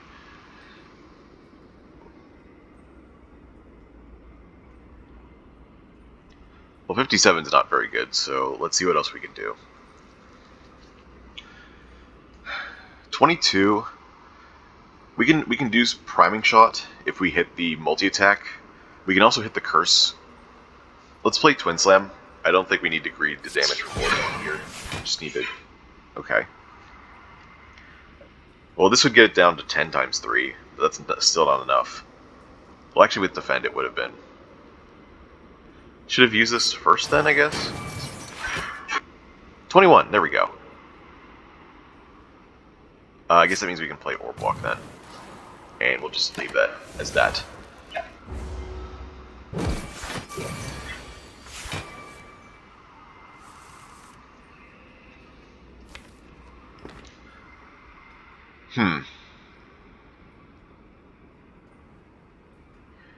Well, 57's not very good, so let's see what else we can do. 22. We can do Priming Shot if we hit the multi-attack. We can also hit the Curse. Let's play Twin Slam. I don't think we need to greed the damage from more than here. Just need it. Okay. Well, this would get it down to 10 times 3, but that's still not enough. Well, actually, with Defend, it would have been. Should have used this first then, I guess? 21, there we go. I guess that means we can play Orb Walk then. And we'll just leave that as that.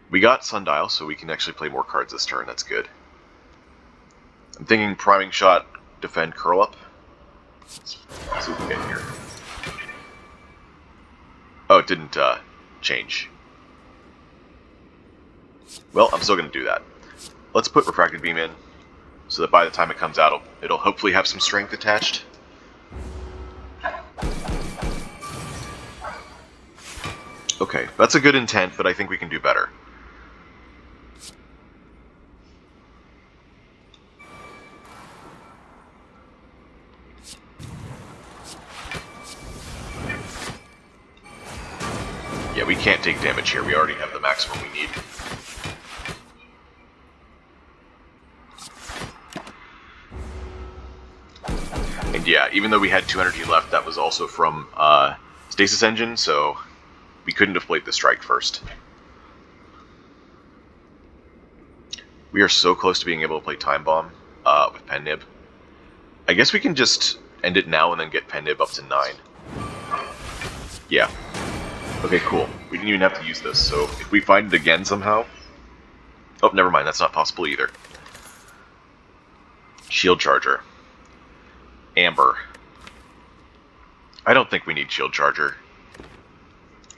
We got Sundial, so we can actually play more cards this turn. That's good. I'm thinking Priming Shot, Defend, Curl Up. Let's see what we get here. Oh, it didn't change. Well, I'm still going to do that. Let's put Refracted Beam in, so that by the time it comes out, it'll hopefully have some strength attached. Okay, that's a good intent, but I think we can do better. Yeah, we can't take damage here. We already have the maximum we need. And yeah, even though we had 2 energy left, that was also from Stasis Engine, so we couldn't have played the Strike first. We are so close to being able to play Time Bomb with Pen Nib. I guess we can just end it now and then get Pen Nib up to 9. Yeah. Okay, cool. We didn't even have to use this, so if we find it again somehow... Oh, never mind, that's not possible either. Shield Charger. Amber. I don't think we need Shield Charger.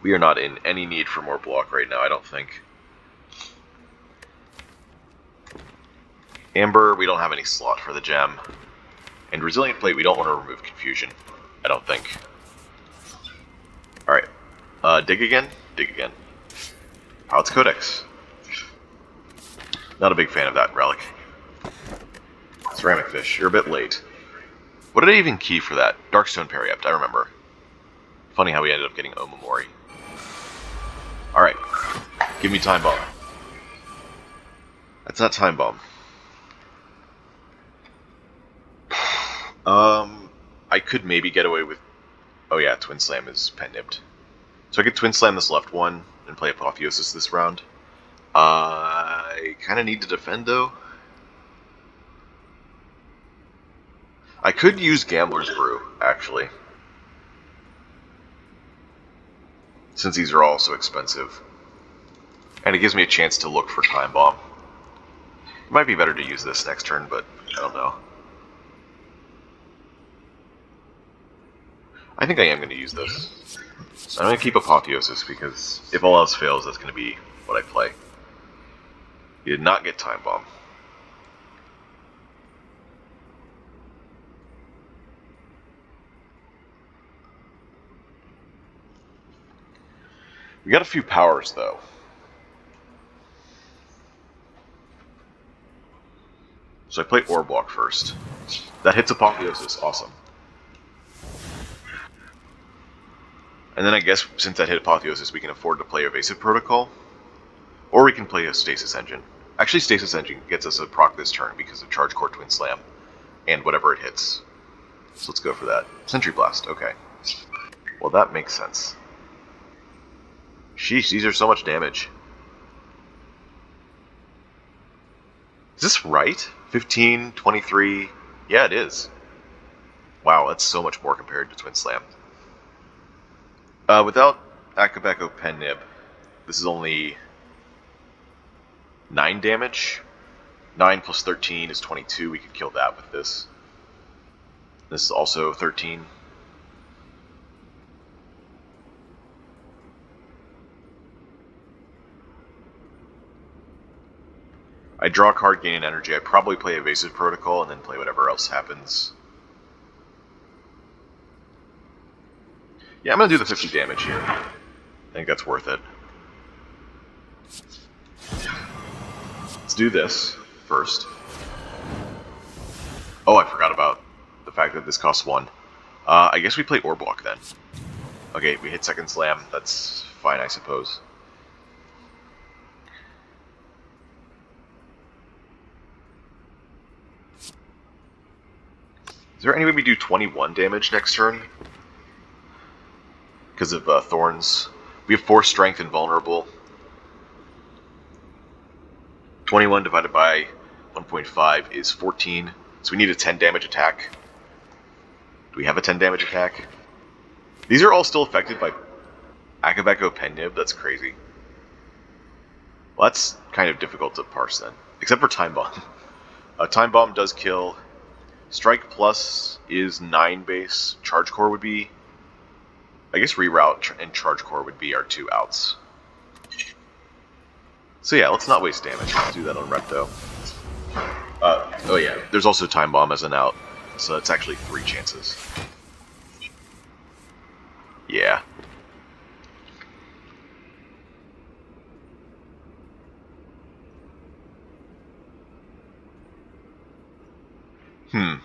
We are not in any need for more block right now, I don't think. Amber, we don't have any slot for the gem. And Resilient Plate, we don't want to remove Confusion. I don't think. Alright. Dig again? Dig again. Pilot's Codex. Not a big fan of that relic. Ceramic Fish, you're a bit late. What did I even key for that? Darkstone Periapt, I remember. Funny how we ended up getting Omamori. Alright. Give me Time Bomb. That's not Time Bomb. I could maybe get away with... Oh yeah, Twin Slam is pen nibbed. So I could Twin Slam this left one and play Apotheosis this round. I kind of need to defend though. I could use Gambler's Brew, actually. Since these are all so expensive. And it gives me a chance to look for Time Bomb. It might be better to use this next turn, but I don't know. I think I am going to use this. I'm going to keep Apotheosis because if all else fails, that's going to be what I play. You did not get Time Bomb. We got a few powers, though. So I play Ore Block first. That hits Apotheosis. Awesome. And then I guess since that hit Apotheosis, we can afford to play Evasive Protocol. Or we can play a Stasis Engine. Actually, Stasis Engine gets us a proc this turn because of Charge Core Twin Slam. And whatever it hits. So let's go for that. Sentry Blast, okay. Well, that makes sense. Sheesh, these are so much damage. Is this right? 15, 23... Yeah, it is. Wow, that's so much more compared to Twin Slam. Without Akabeko Pen Nib, this is only 9 damage. 9 plus 13 is 22. We could kill that with this. This is also 13. I draw a card, gain an energy. I probably play Evasive Protocol and then play whatever else happens. Yeah, I'm going to do the 50 damage here. I think that's worth it. Let's do this first. Oh, I forgot about the fact that this costs 1. I guess we play Ore Block then. Okay, we hit Second Slam. That's fine, I suppose. Is there any way we do 21 damage next turn? Because of Thorns. We have 4 Strength and Vulnerable. 21 divided by 1.5 is 14. So we need a 10 damage attack. Do we have a 10 damage attack? These are all still affected by Akabeko Pen Nib. That's crazy. Well, that's kind of difficult to parse then. Except for Time Bomb. Time Bomb does kill. Strike Plus is 9 base. Charge Core would be... I guess Reroute and Charge Core would be our 2 outs. So yeah, let's not waste damage. Let's do that on Repto. Oh yeah, there's also Time Bomb as an out. So it's actually 3 chances. Yeah. Hmm.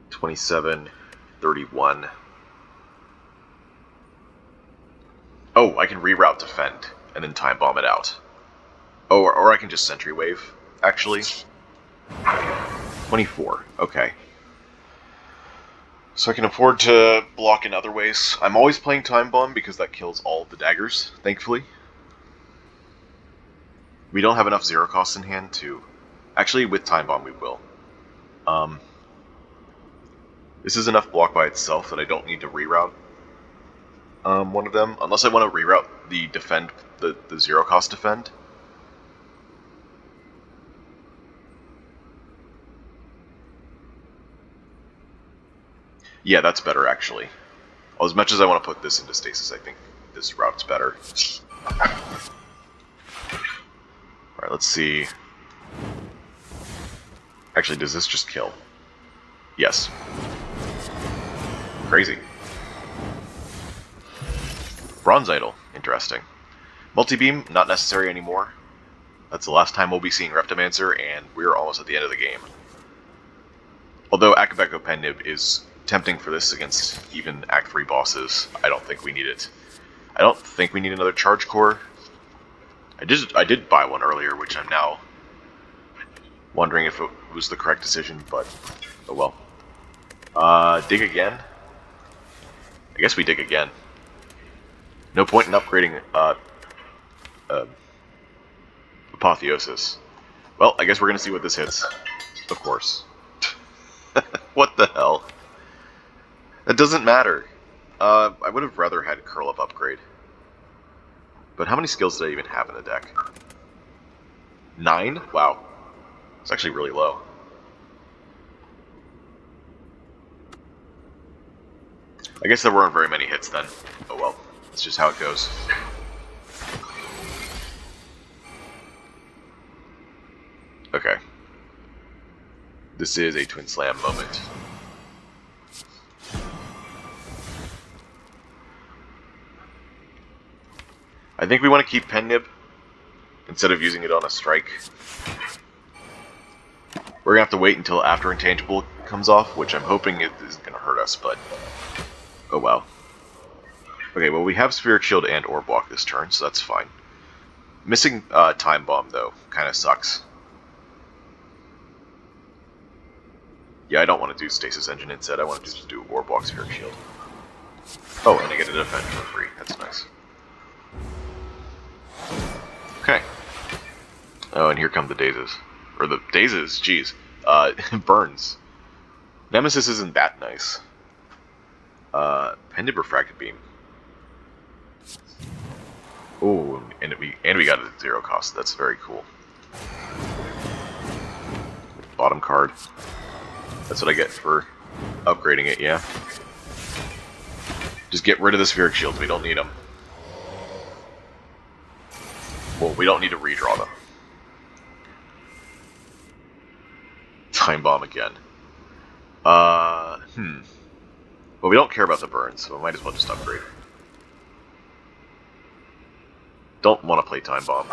27, 31. Oh, I can reroute Defend and then Time Bomb it out. Oh, or I can just Sentry Wave, actually. 24, okay. So I can afford to block in other ways. I'm always playing Time Bomb because that kills all of the daggers, thankfully. We don't have enough zero costs in hand to... Actually, with Time Bomb we will. This is enough block by itself that I don't need to reroute one of them, unless I want to reroute the defend, the zero cost defend. Yeah, that's better, actually. Well, as much as I want to put this into stasis, I think this route's better. Alright, let's see. Actually, does this just kill? Yes. Crazy. Bronze Idol. Interesting. Multi-beam, not necessary anymore. That's the last time we'll be seeing Reptimancer, and we're almost at the end of the game. Although Akabeko Pennib is tempting for this against even Act 3 bosses, I don't think we need it. I don't think we need another Charge Core. I did buy one earlier, which I'm now wondering if it was the correct decision, but oh well. Dig again? I guess we dig again. No point in upgrading Apotheosis. Well, I guess we're gonna see what this hits. Of course. What the hell? That doesn't matter. I would have rather had Curl Up upgrade. But how many skills did I even have in the deck? 9? Wow. It's actually really low. I guess there weren't very many hits then. Oh well. That's just how it goes. Okay. This is a Twin Slam moment. I think we want to keep Pennib instead of using it on a strike. We're going to have to wait until after Intangible comes off, which I'm hoping it isn't going to hurt us, but oh well. Okay, well we have Spirit Shield and Orb Walk this turn, so that's fine. Missing Time Bomb, though, kind of sucks. Yeah, I don't want to do Stasis Engine instead, I want to just do Orb Walk, Spirit Shield. Oh, and I get to defend for free, that's nice. Okay. Oh, and here come the Dazes. Or the Dazes, jeez. Burns. Nemesis isn't that nice. Pendant Refracted Beam. Oh, and we got it at 0 cost. That's very cool. Bottom card. That's what I get for upgrading it, yeah. Just get rid of the Spheric Shields. We don't need them. Well, we don't need to redraw them. Time Bomb again. Well, we don't care about the burns, so we might as well just upgrade. Don't want to play Time Bomb.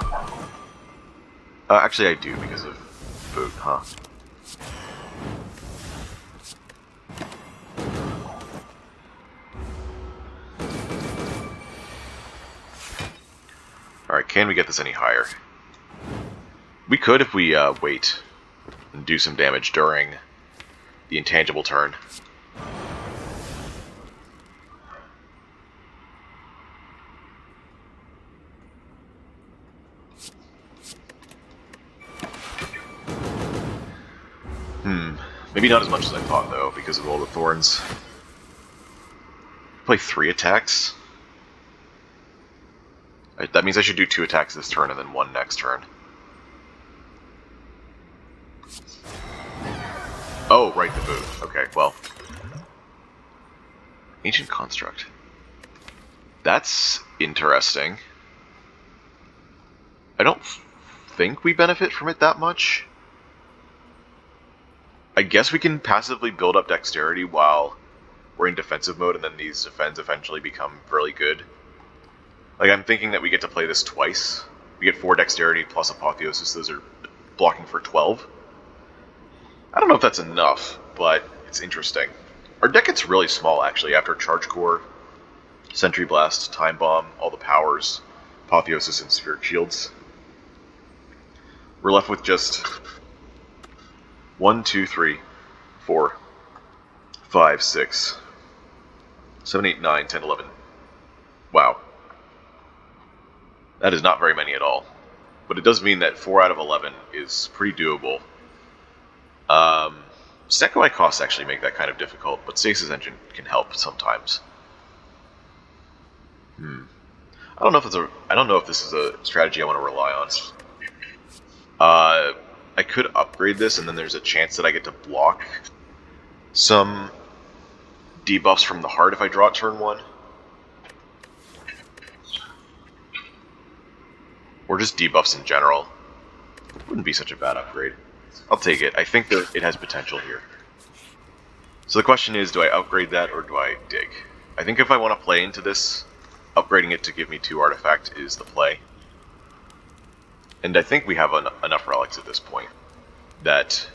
Actually, I do because of food, huh? Alright, can we get this any higher? We could if we wait and do some damage during the Intangible turn. Maybe not as much as I thought, though, because of all the thorns. Play 3 attacks? That means I should do 2 attacks this turn and then 1 next turn. Oh, right, the boot. Okay, well. Ancient Construct. That's interesting. I don't think we benefit from it that much. I guess we can passively build up dexterity while we're in defensive mode, and then these defense eventually become really good. Like, I'm thinking that we get to play this twice. We get 4 dexterity plus Apotheosis. Those are blocking for 12. I don't know if that's enough, but it's interesting. Our deck gets really small, actually, after Charge Core, Sentry Blast, Time Bomb, all the powers, Apotheosis, and Spirit Shields. We're left with just 1, 2, 3, 4, 5, 6, 7, 8, 9, 10, 11. Wow. That is not very many at all. But it does mean that 4 out of 11 is pretty doable. Sekoi costs actually make that kind of difficult, but Stasis Engine can help sometimes. I don't know if this is a strategy I want to rely on. I could upgrade this, and then there's a chance that I get to block some debuffs from the heart if I draw it turn 1. Or just debuffs in general. Wouldn't be such a bad upgrade. I'll take it. I think that it has potential here. So the question is, do I upgrade that or do I dig? I think if I want to play into this, upgrading it to give me 2 artifact is the play. And I think we have enough relics at this point that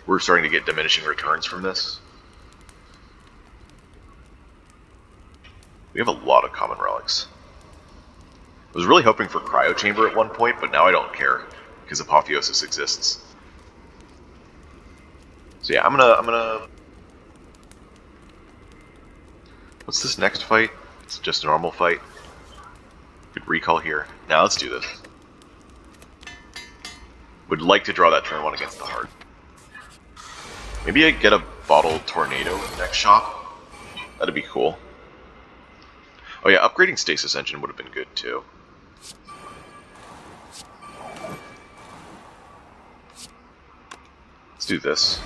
we're starting to get diminishing returns from this. We have a lot of common relics. I was really hoping for Cryo Chamber at one point, but now I don't care, because Apotheosis exists. So yeah, I'm gonna... What's this next fight? It's just a normal fight. Could recall here. Now let's do this. Would like to draw that turn 1 against the heart. Maybe I get a Bottled Tornado in the next shop. That'd be cool. Oh yeah, upgrading Stasis Engine would have been good too. Let's do this.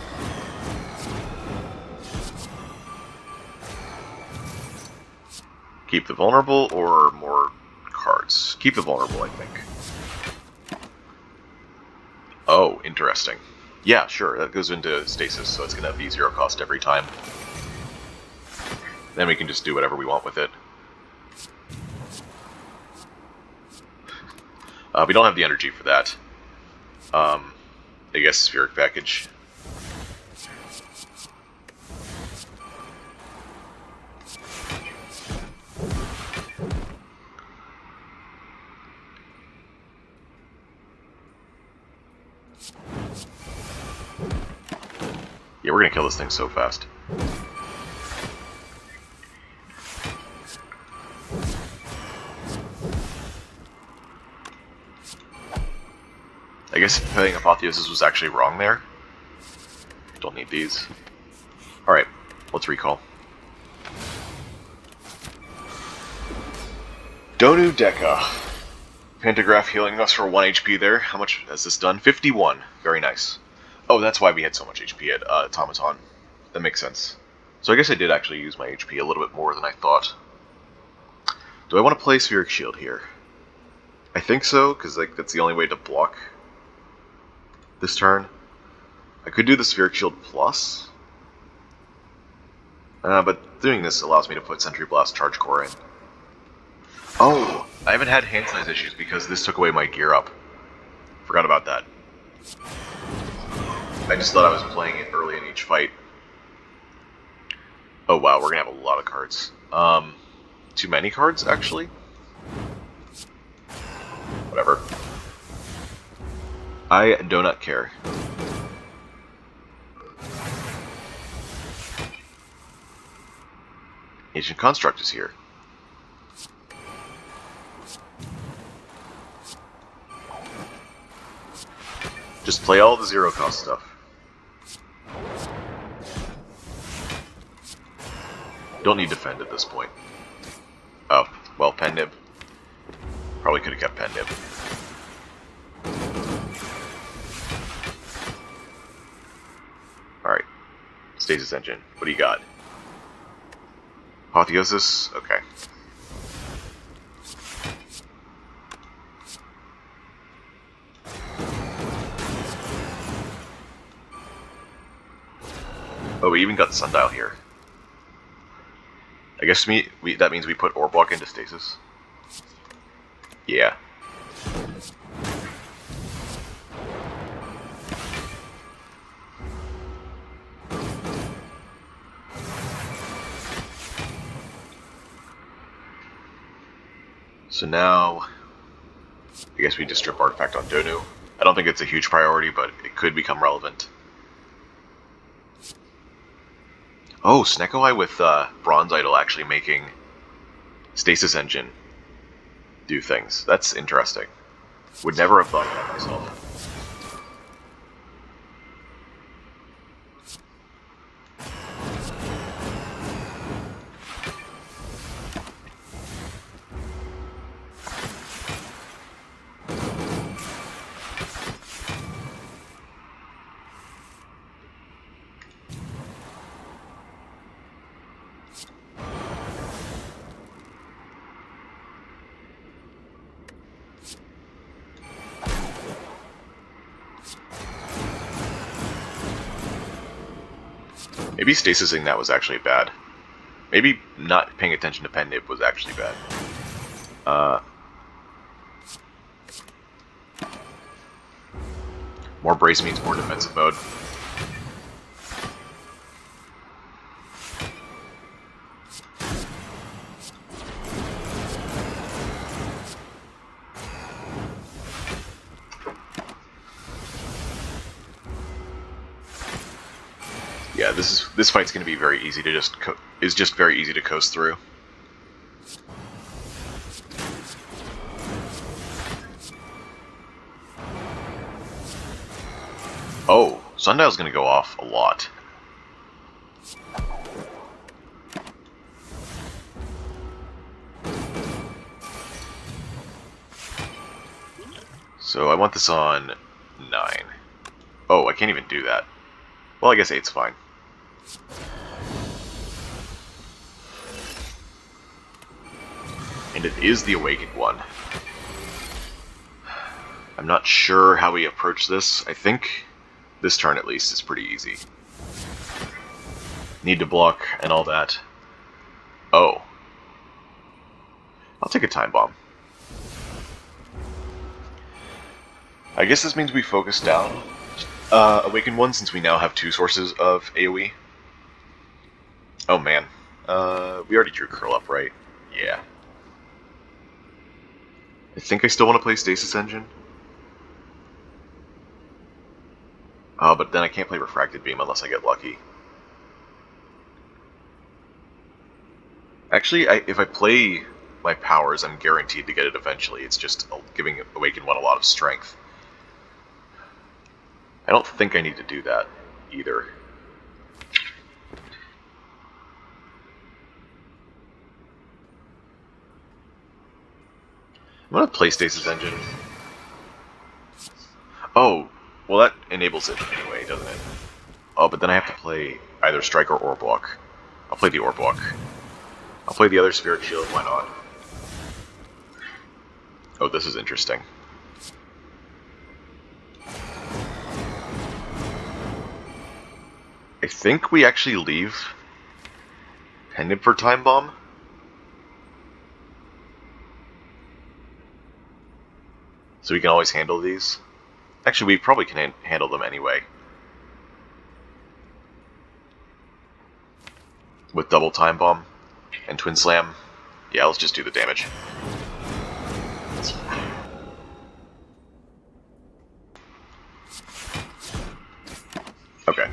Keep the vulnerable or more cards? Keep the vulnerable, I think. Oh, interesting. Yeah, sure, that goes into stasis, so it's going to be 0 cost every time. Then we can just do whatever we want with it. We don't have the energy for that. I guess Spheric Package. Yeah, we're gonna kill this thing so fast. I guess playing Apotheosis was actually wrong there. Don't need these. Alright, let's recall. Donu Deka. Pantograph healing us for 1 HP there. How much has this done? 51. Very nice. Oh, that's why we had so much HP at Automaton. That makes sense. So I guess I did actually use my HP a little bit more than I thought. Do I want to play Spheric Shield here? I think so, because like that's the only way to block this turn. I could do the Spheric Shield plus. But doing this allows me to put Sentry Blast Charge Core in. Oh, I haven't had hand size issues because this took away my gear up. Forgot about that. I just thought I was playing it early in each fight. Oh wow, we're gonna have a lot of cards. Too many cards, actually? Whatever. I do not care. Ancient Construct is here. Just play all the 0 cost stuff. Don't need defend at this point. Oh, well, Pen Nib. Probably could have kept Pen Nib. Alright. Stasis Engine. What do you got? Apotheosis? Okay. Oh, we even got the Sundial here. I guess that means we put Orb Walk into stasis. Yeah. So now, I guess we just strip Artifact on Donu. I don't think it's a huge priority, but it could become relevant. Oh, Snecko with Bronze Idol actually making Stasis Engine do things. That's interesting. Would never have thought of that myself. Maybe stasising that was actually bad. Maybe not paying attention to pen nib was actually bad. More brace means more defensive mode. Yeah, this fight's going to be very easy to just very easy to coast through. Oh, Sundial's going to go off a lot. So I want this on 9. Oh, I can't even do that. Well, I guess 8's fine. And it is the Awakened one. I'm not sure how we approach this. I think this turn, at least, is pretty easy. Need to block and all that. Oh. I'll take a Time Bomb. I guess this means we focus down Awakened one, since we now have 2 sources of AoE. Oh man. We already drew Curl Up, right? Yeah. I think I still want to play Stasis Engine. But then I can't play Refracted Beam unless I get lucky. Actually, if I play my powers, I'm guaranteed to get it eventually. It's just giving Awakened one a lot of strength. I don't think I need to do that either. I'm going to play Stasis Engine. Oh, well that enables it anyway, doesn't it? Oh, but then I have to play either Strike or Orb Walk. I'll play the Orb Walk. I'll play the other Spirit Shield, why not? Oh, this is interesting. I think we actually leave Pen Nib for Time Bomb. So we can always handle these. Actually, we probably can handle them anyway. With double Time Bomb and Twin Slam. Yeah, let's just do the damage. Okay.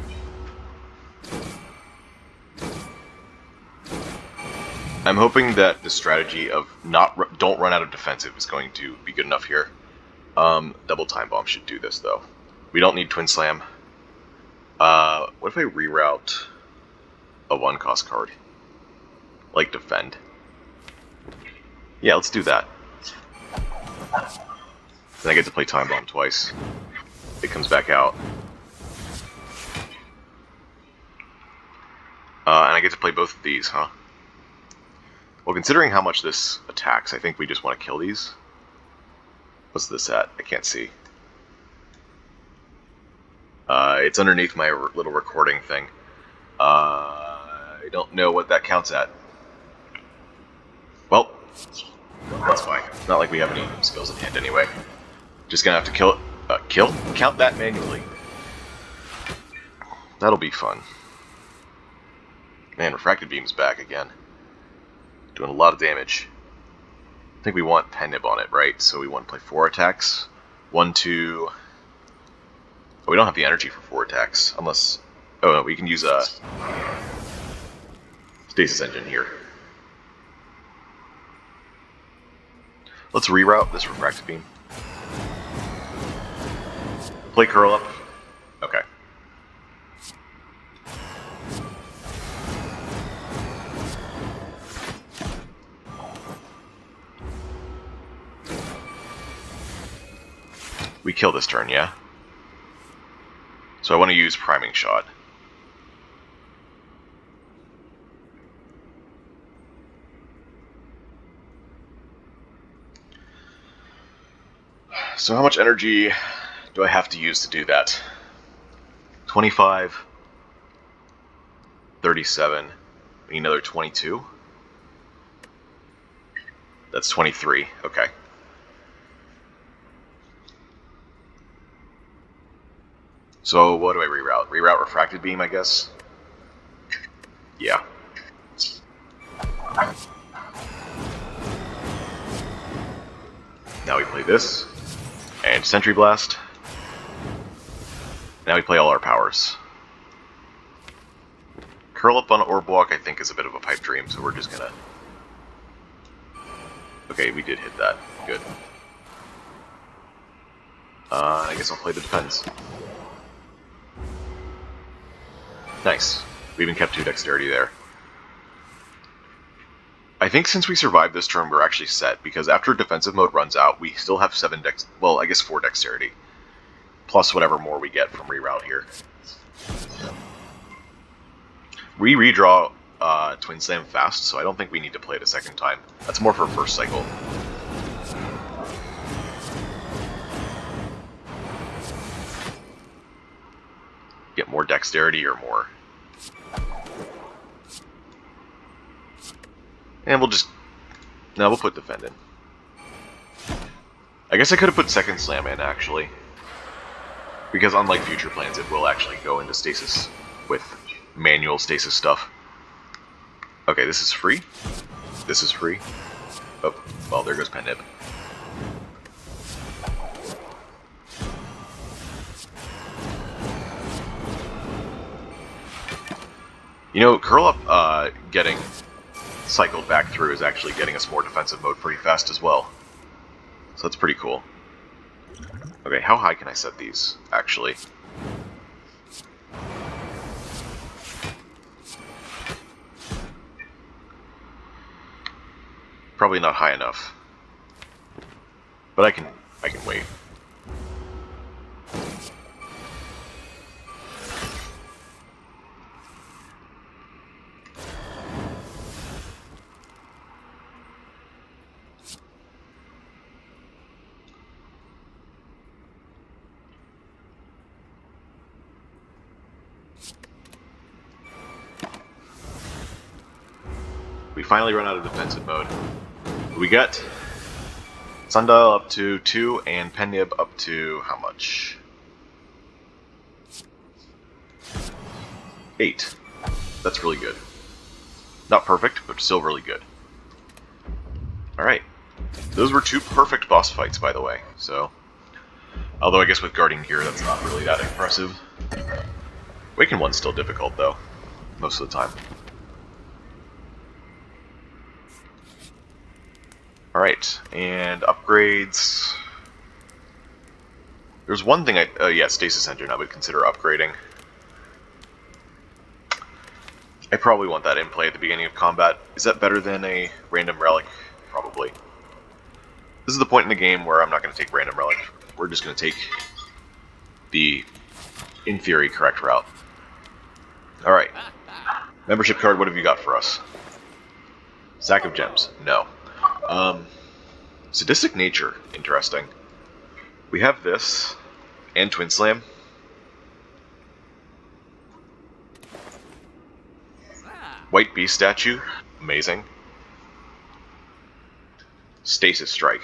I'm hoping that the strategy of don't run out of defensive is going to be good enough here. Double Time Bomb should do this, though. We don't need Twin Slam. What if I reroute a 1-cost card? Like Defend. Yeah, let's do that. Then I get to play Time Bomb twice. It comes back out. And I get to play both of these, huh? Well, considering how much this attacks, I think we just want to kill these. What's this at? I can't see. It's underneath my little recording thing. I don't know what that counts at. Well, that's fine. It's not like we have any skills in hand anyway. Just gonna have to kill it. Count that manually. That'll be fun. Man, Refracted Beam's back again. Doing a lot of damage. I think we want Pen Nib on it, right? So we want to play 4 attacks. 1, 2... Oh, we don't have the energy for 4 attacks. Unless... Oh, no, we can use a Stasis Engine here. Let's reroute this Refracted Beam. Play Curl Up. Okay. We kill this turn, yeah? So I want to use Priming Shot. So how much energy do I have to use to do that? 25. 37. We need another 22. That's 23. Okay. So what do I reroute? Reroute refracted beam, I guess? Yeah. Now we play this. And Sentry Blast. Now we play all our powers. Curl up on Orb Walk, I think, is a bit of a pipe dream, so we're just gonna... Okay, we did hit that. Good. I guess I'll play the Depends. Nice. We even kept 2 dexterity there. I think since we survived this turn, we're actually set, because after defensive mode runs out, we still have 7 dex... Well, I guess 4 dexterity. Plus whatever more we get from reroute here. We redraw Twin Slam fast, so I don't think we need to play it a second time. That's more for first cycle. Get more dexterity or more. And we'll just... No, we'll put Defend in. I guess I could have put Second Slam in, actually. Because unlike future plans, it will actually go into stasis with manual stasis stuff. Okay, this is free. This is free. Oh, well, there goes Pendib. You know, Curl Up getting cycled back through is actually getting us more defensive mode pretty fast as well. So that's pretty cool. Okay, how high can I set these, actually? Probably not high enough. But I can wait. We finally run out of defensive mode. We got Sundial up to 2 and Pendib up to how much? 8. That's really good. Not perfect, but still really good. Alright. Those were 2 perfect boss fights, by the way, so... Although I guess with Guardian Gear, that's not really that impressive. Waken 1's still difficult, though. Most of the time. Alright, and upgrades... There's one thing yeah, Stasis Engine I would consider upgrading. I probably want that in play at the beginning of combat. Is that better than a random relic? Probably. This is the point in the game where I'm not going to take random relic. We're just going to take the, in theory, correct route. Alright. Membership card, what have you got for us? Sack of gems. No. Sadistic Nature. Interesting. We have this, and Twin Slam. White Beast Statue. Amazing. Stasis Strike.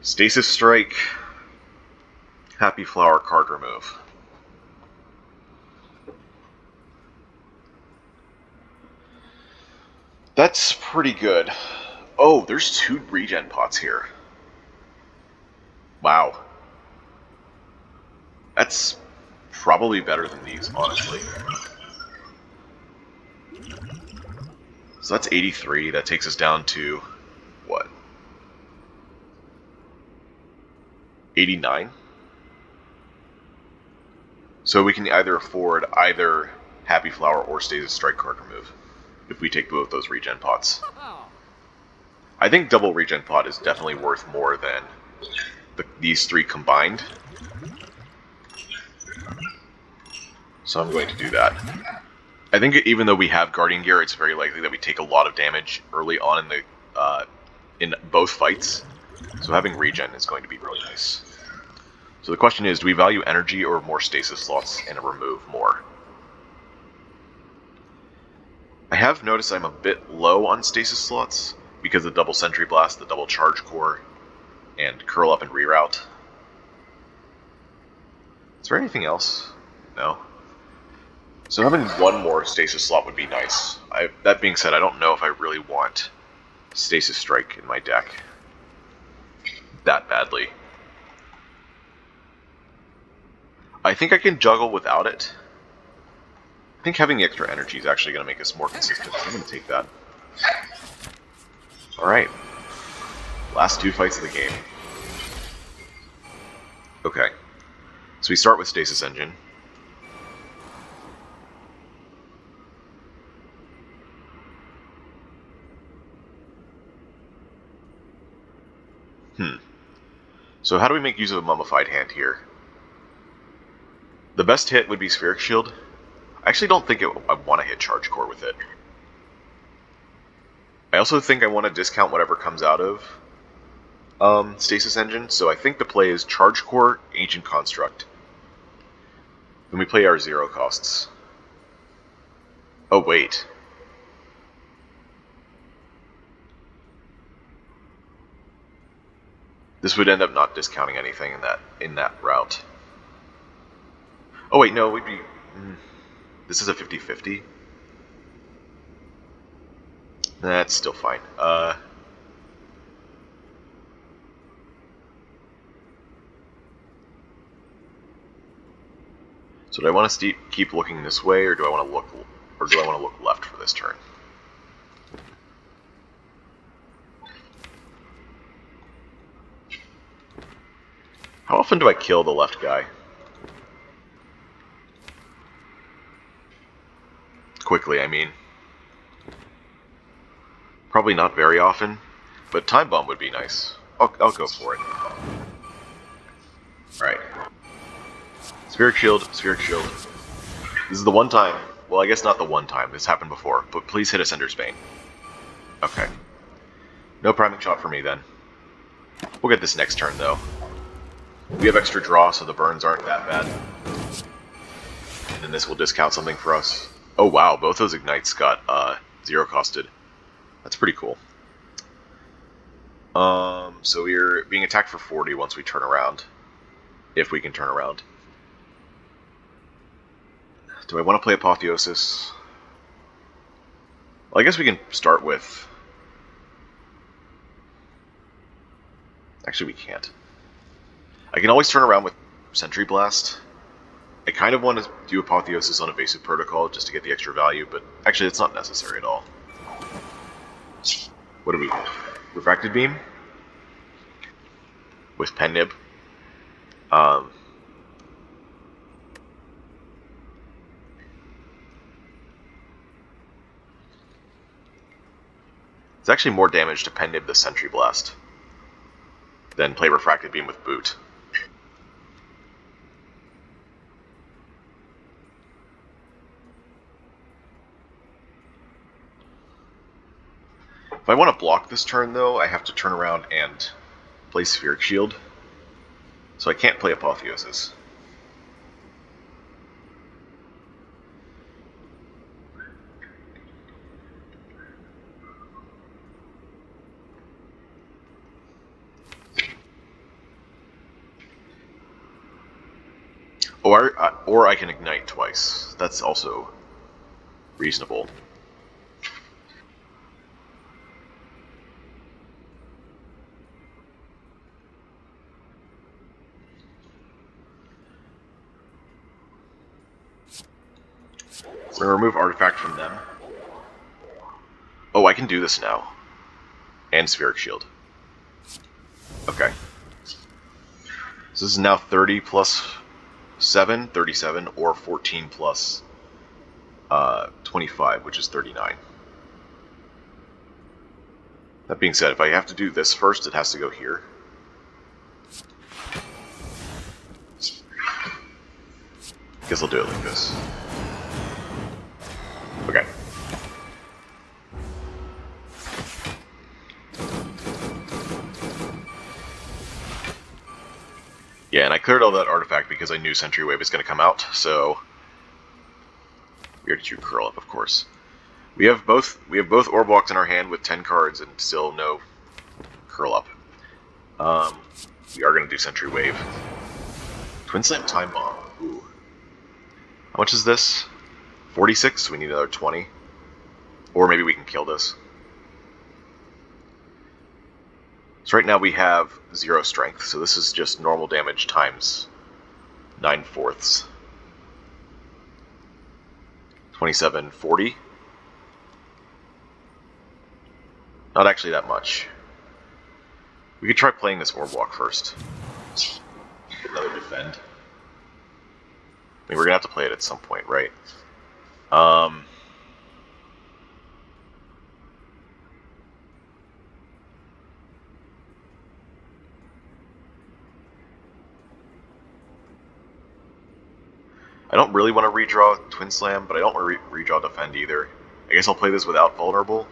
Stasis Strike. Happy Flower card remove. That's pretty good. Oh, there's 2 regen pots here. Wow. That's probably better than these, honestly. So that's 83. That takes us down to, what? 89? So we can either afford either Happy Flower or Stasis Strike card remove if we take both those regen pots. I think double regen pot is definitely worth more than these 3 combined. So I'm going to do that. I think even though we have Guardian Gear, it's very likely that we take a lot of damage early on in both fights. So having regen is going to be really nice. So the question is, do we value energy or more stasis slots and remove more? I have noticed I'm a bit low on stasis slots because of the double sentry blast, the double charge core, and curl up and reroute. Is there anything else? No. So having one more stasis slot would be nice. That being said, I don't know if I really want Stasis Strike in my deck that badly. I think I can juggle without it. I think having the extra energy is actually going to make us more consistent. So I'm going to take that. Alright. Last 2 fights of the game. Okay. So we start with Stasis Engine. So how do we make use of a Mummified Hand here? The best hit would be Spheric Shield. I actually don't think I want to hit Charge Core with it. I also think I want to discount whatever comes out of Stasis Engine, so I think the play is Charge Core, Ancient Construct. Then we play our 0 costs. Oh, wait. This would end up not discounting anything in that route. Oh wait, no, we'd be... This is a 50-50. That's still fine. So do I want to keep looking this way, or do I want to look left for this turn? How often do I kill the left guy? Quickly, I mean. Probably not very often, but Time Bomb would be nice. I'll go for it. Alright. Spheric Shield, Spheric Shield. This is the one time, well I guess not the one time, this happened before, but please hit Ascender's Bane. Okay. No priming shot for me then. We'll get this next turn though. We have extra draw, so the burns aren't that bad. And then this will discount something for us. Oh wow, both those ignites got 0 costed. That's pretty cool. So we're being attacked for 40 once we turn around. If we can turn around. Do I want to play Apotheosis? Well, I guess we can start with... Actually, we can't. I can always turn around with Sentry Blast. I kind of want to do Apotheosis on Evasive Protocol just to get the extra value, but actually it's not necessary at all. What do we... Refracted Beam? With Pen Nib. It's actually more damage to Pen Nib the Sentry Blast than play Refracted Beam with Boot. If I want to block this turn, though, I have to turn around and play Spheric Shield. So I can't play Apotheosis. Or I can Ignite twice. That's also reasonable. We're going to remove Artifact from them. Oh, I can do this now. And Spheric Shield. Okay. So this is now 30 plus 7, 37, or 14 plus 25, which is 39. That being said, if I have to do this first, it has to go here. Guess I'll do it like this. Okay. Yeah, and I cleared all that artifact because I knew Sentry Wave was going to come out, so... We already drew Curl Up, of course. We have both orb walks in our hand with 10 cards and still no curl up. We are going to do Sentry Wave. Twin Slam Time Bomb. Ooh. How much is this? 46, so we need another 20. Or maybe we can kill this. So right now we have 0 strength, so this is just normal damage times 9/4. 27, 40. Not actually that much. We could try playing this orb walk first. Get another defend. I mean, we're gonna have to play it at some point, right? I don't really want to redraw Twin Slam, but I don't want to redraw Defend either. I guess I'll play this without Vulnerable.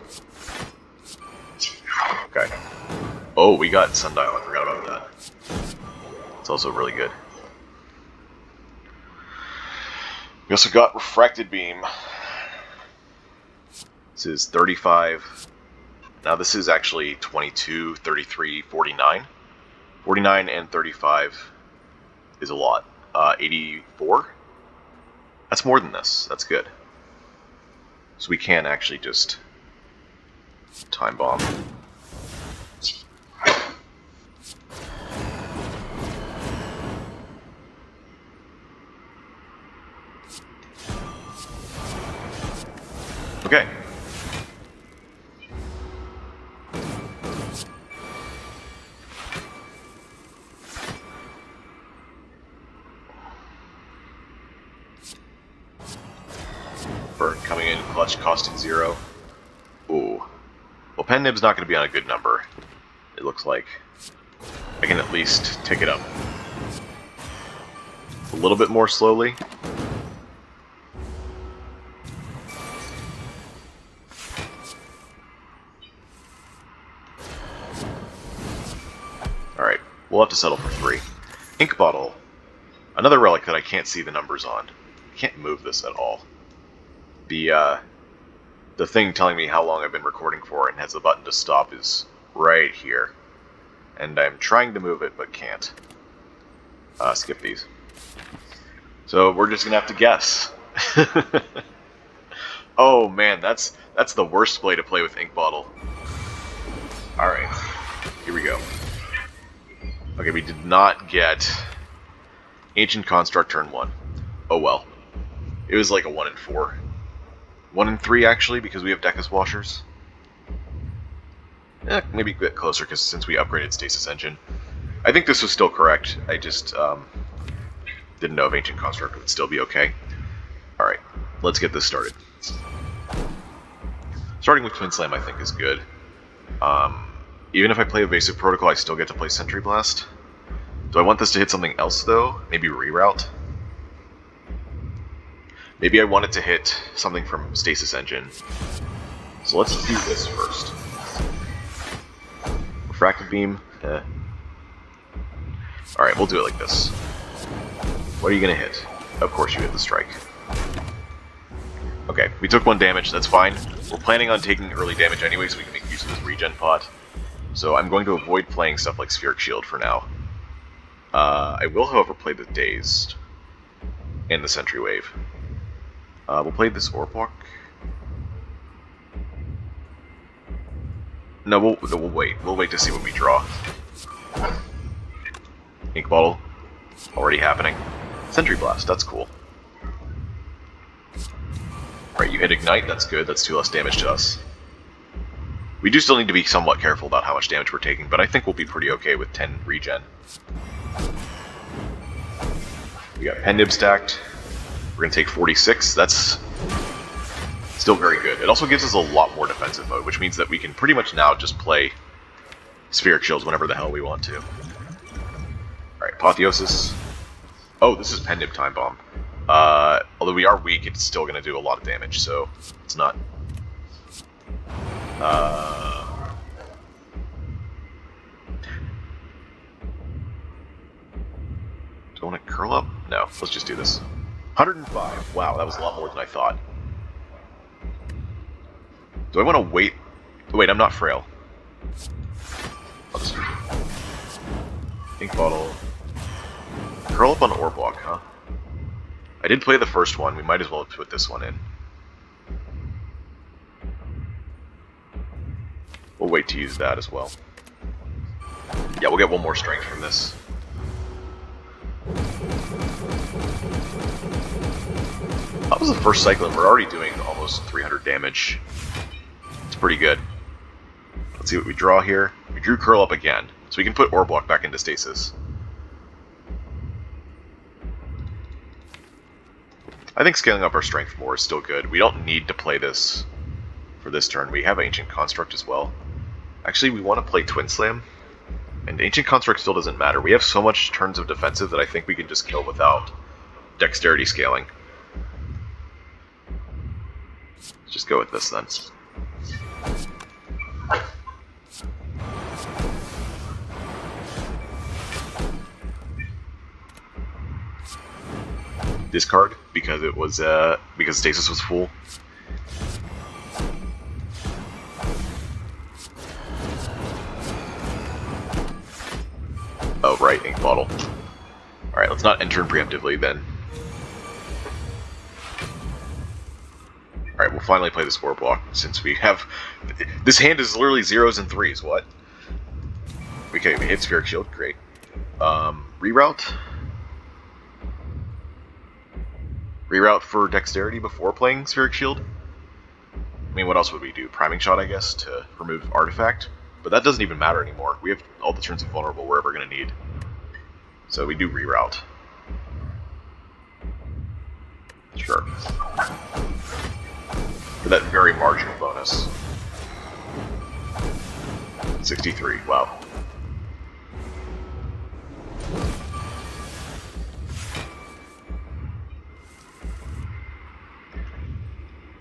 Okay. Oh, we got Sundial. I forgot about that. It's also really good. We also got Refracted Beam. This is 35. Now this is actually 22, 33, 49. 49 and 35 is a lot. 84? That's more than this. That's good. So we can actually just Time Bomb. Okay. Burn coming in, clutch costing 0. Ooh. Well, Pen Nib's not going to be on a good number, it looks like. I can at least tick it up a little bit more slowly. Alright, we'll have to settle for 3. Ink Bottle. Another relic that I can't see the numbers on. I can't move this at all. The thing telling me how long I've been recording for and has the button to stop is right here. And I'm trying to move it, but can't. Skip these. So we're just gonna have to guess. Oh man, that's the worst way to play with Ink Bottle. Alright, here we go. Okay, we did not get Ancient Construct turn 1. Oh well. It was like a 1 in 4. 1 in 3 actually, because we have Decus Washers. Maybe a bit closer, because since we upgraded Stasis Engine. I think this was still correct. I just didn't know if Ancient Construct would still be okay. Alright, let's get this started. Starting with Twin Slam I think is good. Even if I play Evasive Protocol, I still get to play Sentry Blast. Do I want this to hit something else though? Maybe Reroute? Maybe I want it to hit something from Stasis Engine. So let's do this first. Refracted Beam? Alright, we'll do it like this. What are you gonna hit? Of course you hit the Strike. Okay, we took 1 damage, that's fine. We're planning on taking early damage anyway, so we can make use of this regen pot. So I'm going to avoid playing stuff like Spheric Shield for now. I will, however, play the Dazed and the Sentry Wave. We'll play this Orb Walk. No, we'll wait. We'll wait to see what we draw. Ink Bottle. Already happening. Sentry Blast, that's cool. Right, you hit Ignite, that's good. That's 2 less damage to us. We do still need to be somewhat careful about how much damage we're taking, but I think we'll be pretty okay with 10 regen. We got Pen Nib stacked. We're going to take 46. That's still very good. It also gives us a lot more defensive mode, which means that we can pretty much now just play Spheric Shields whenever the hell we want to. Alright, Apotheosis. Oh, this is Pen Nib Time Bomb. Although we are weak, it's still going to do a lot of damage, so it's not... Do I want to curl up? No, let's just do this. 105. Wow, that was a lot more than I thought. Do I want to wait? Wait, I'm not frail. I'll just... Ink bottle. Curl up on ore block, huh? I did play the first one. We might as well put this one in. We'll wait to use that as well. Yeah, we'll get one more strength from this. That was the first cycle, and we're already doing almost 300 damage. It's pretty good. Let's see what we draw here. We drew curl up again, so we can put ore block back into stasis. I think scaling up our strength more is still good. We don't need to play this for this turn. We have Ancient Construct as well. Actually, we want to play Twin Slam. And Ancient Construct still doesn't matter. We have so much turns of defensive that I think we can just kill without dexterity scaling. Let's just go with this then. Discard because it was because stasis was full. Oh right, ink bottle. Alright, let's not enter preemptively then. Alright, we'll finally play this ore block since we have... This hand is literally 0s and 3s, what? Okay, we hit Spheric Shield, great. Reroute? Reroute for Dexterity before playing Spheric Shield? I mean, what else would we do? Priming Shot, I guess, to remove Artifact? But that doesn't even matter anymore. We have all the turns of Vulnerable we're ever going to need. So we do Reroute. Sure. For that very marginal bonus. 63, wow.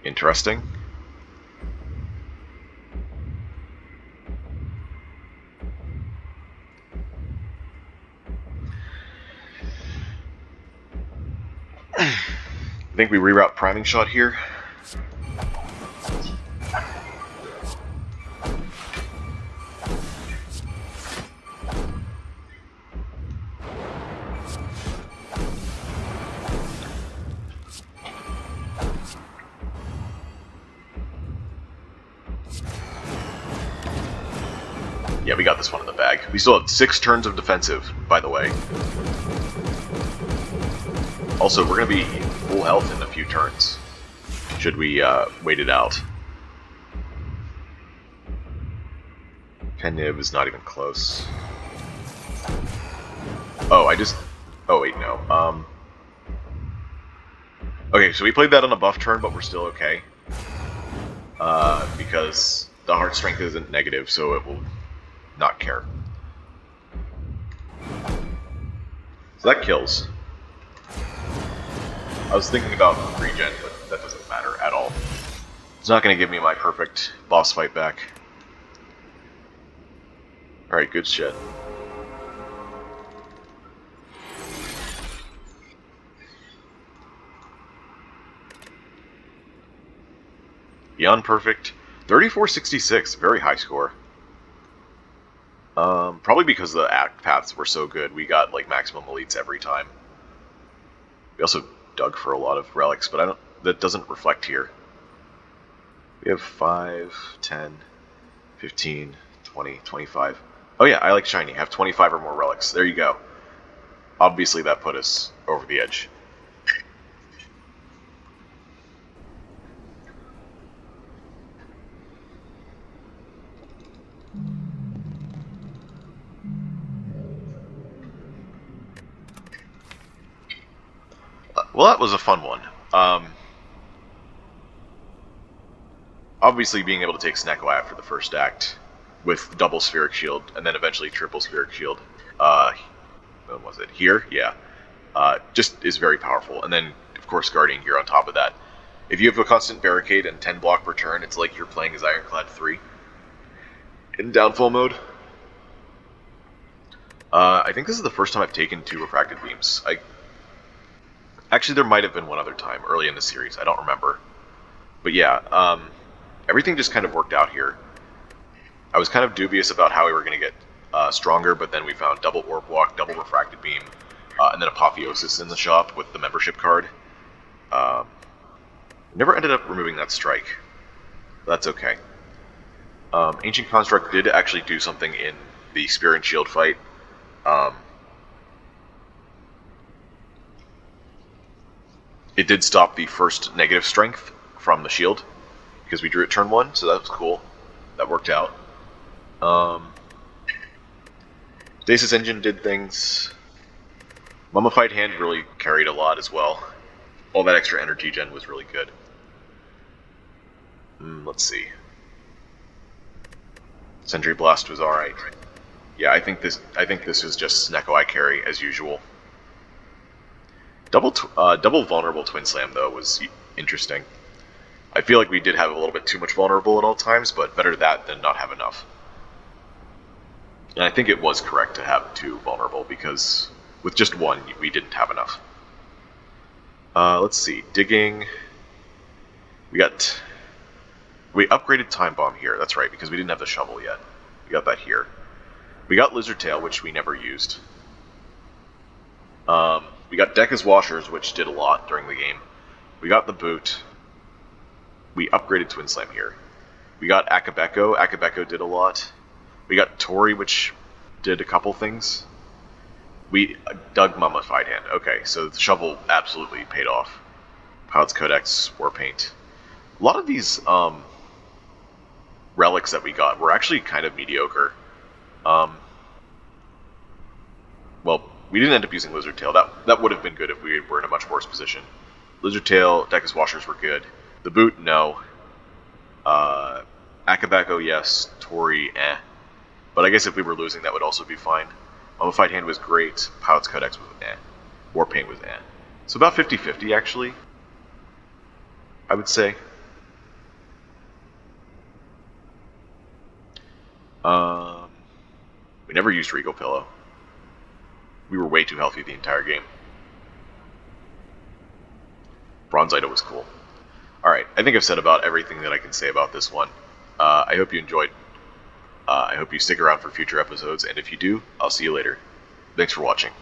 Interesting. I think we reroute Priming Shot here. Yeah, we got this one in the bag. We still have 6 turns of defensive, by the way. Also, we're going to be full health in a few turns, should we wait it out. Penib is not even close. Oh, oh wait, no. Okay, so we played that on a buff turn, but we're still okay. Because the heart strength isn't negative, so it will not care. So that kills. I was thinking about regen, but that doesn't matter at all. It's not going to give me my perfect boss fight back. Alright, good shit. Beyond perfect. 3466, very high score. Probably because the act paths were so good, we got like maximum elites every time. We also dug for a lot of relics, but that doesn't reflect here. We have 5, 10, 15, 20, 25. Oh yeah, I like shiny. Have 25 or more relics. There you go. Obviously that put us over the edge. Well, that was a fun one. Obviously, being able to take Snecko after the first act with double Spheric Shield, and then eventually triple Spheric Shield, when was it? Here? Yeah. Just is very powerful. And then, of course, Guardian Gear on top of that. If you have a constant barricade and 10 block per turn, it's like you're playing as Ironclad 3 in downfall mode. I think this is the first time I've taken 2 refracted beams. Actually, there might have been one other time early in the series. I don't remember. But yeah, everything just kind of worked out here. I was kind of dubious about how we were going to get stronger, but then we found double orb walk, double refracted beam, and then apotheosis in the shop with the membership card. Never ended up removing that strike. That's okay. Ancient Construct did actually do something in the Spear and Shield fight. It did stop the first negative strength from the shield, because we drew it turn 1, so that was cool. That worked out. Stasis Engine did things. Mummified Hand really carried a lot as well. All that extra energy gen was really good. Let's see. Sentry Blast was alright. Yeah, I think this was just Sneko I carry as usual. Double vulnerable Twin Slam though was interesting. I feel like we did have a little bit too much vulnerable at all times, but better that than not have enough. And I think it was correct to have 2 vulnerable, because with just 1 we didn't have enough. Let's see, digging. We upgraded Time Bomb here, that's right, because we didn't have the shovel yet. We got that here. We got Lizard Tail, which we never used. We got Dekka's Washers, which did a lot during the game. We got the boot. We upgraded Twin Slam here. We got Akabeko. Akabeko did a lot. We got Tori, which did a couple things. We dug Mummified Hand. Okay, so the shovel absolutely paid off. Pilot's Codex, War Paint. A lot of these relics that we got were actually kind of mediocre. Well, we didn't end up using Lizard Tail. That would have been good if we were in a much worse position. Lizard Tail, Dekka's Washers were good. The boot, no. Akabeko, yes. Tori, eh. But I guess if we were losing, that would also be fine. Mummified Hand was great. Pilot's Codex was eh. War Paint was eh. So about 50-50, actually, I would say. We never used Regal Pillow. We were way too healthy the entire game. Bronze Idol was cool. Alright, I think I've said about everything that I can say about this one. I hope you enjoyed. I hope you stick around for future episodes, and if you do, I'll see you later. Thanks for watching.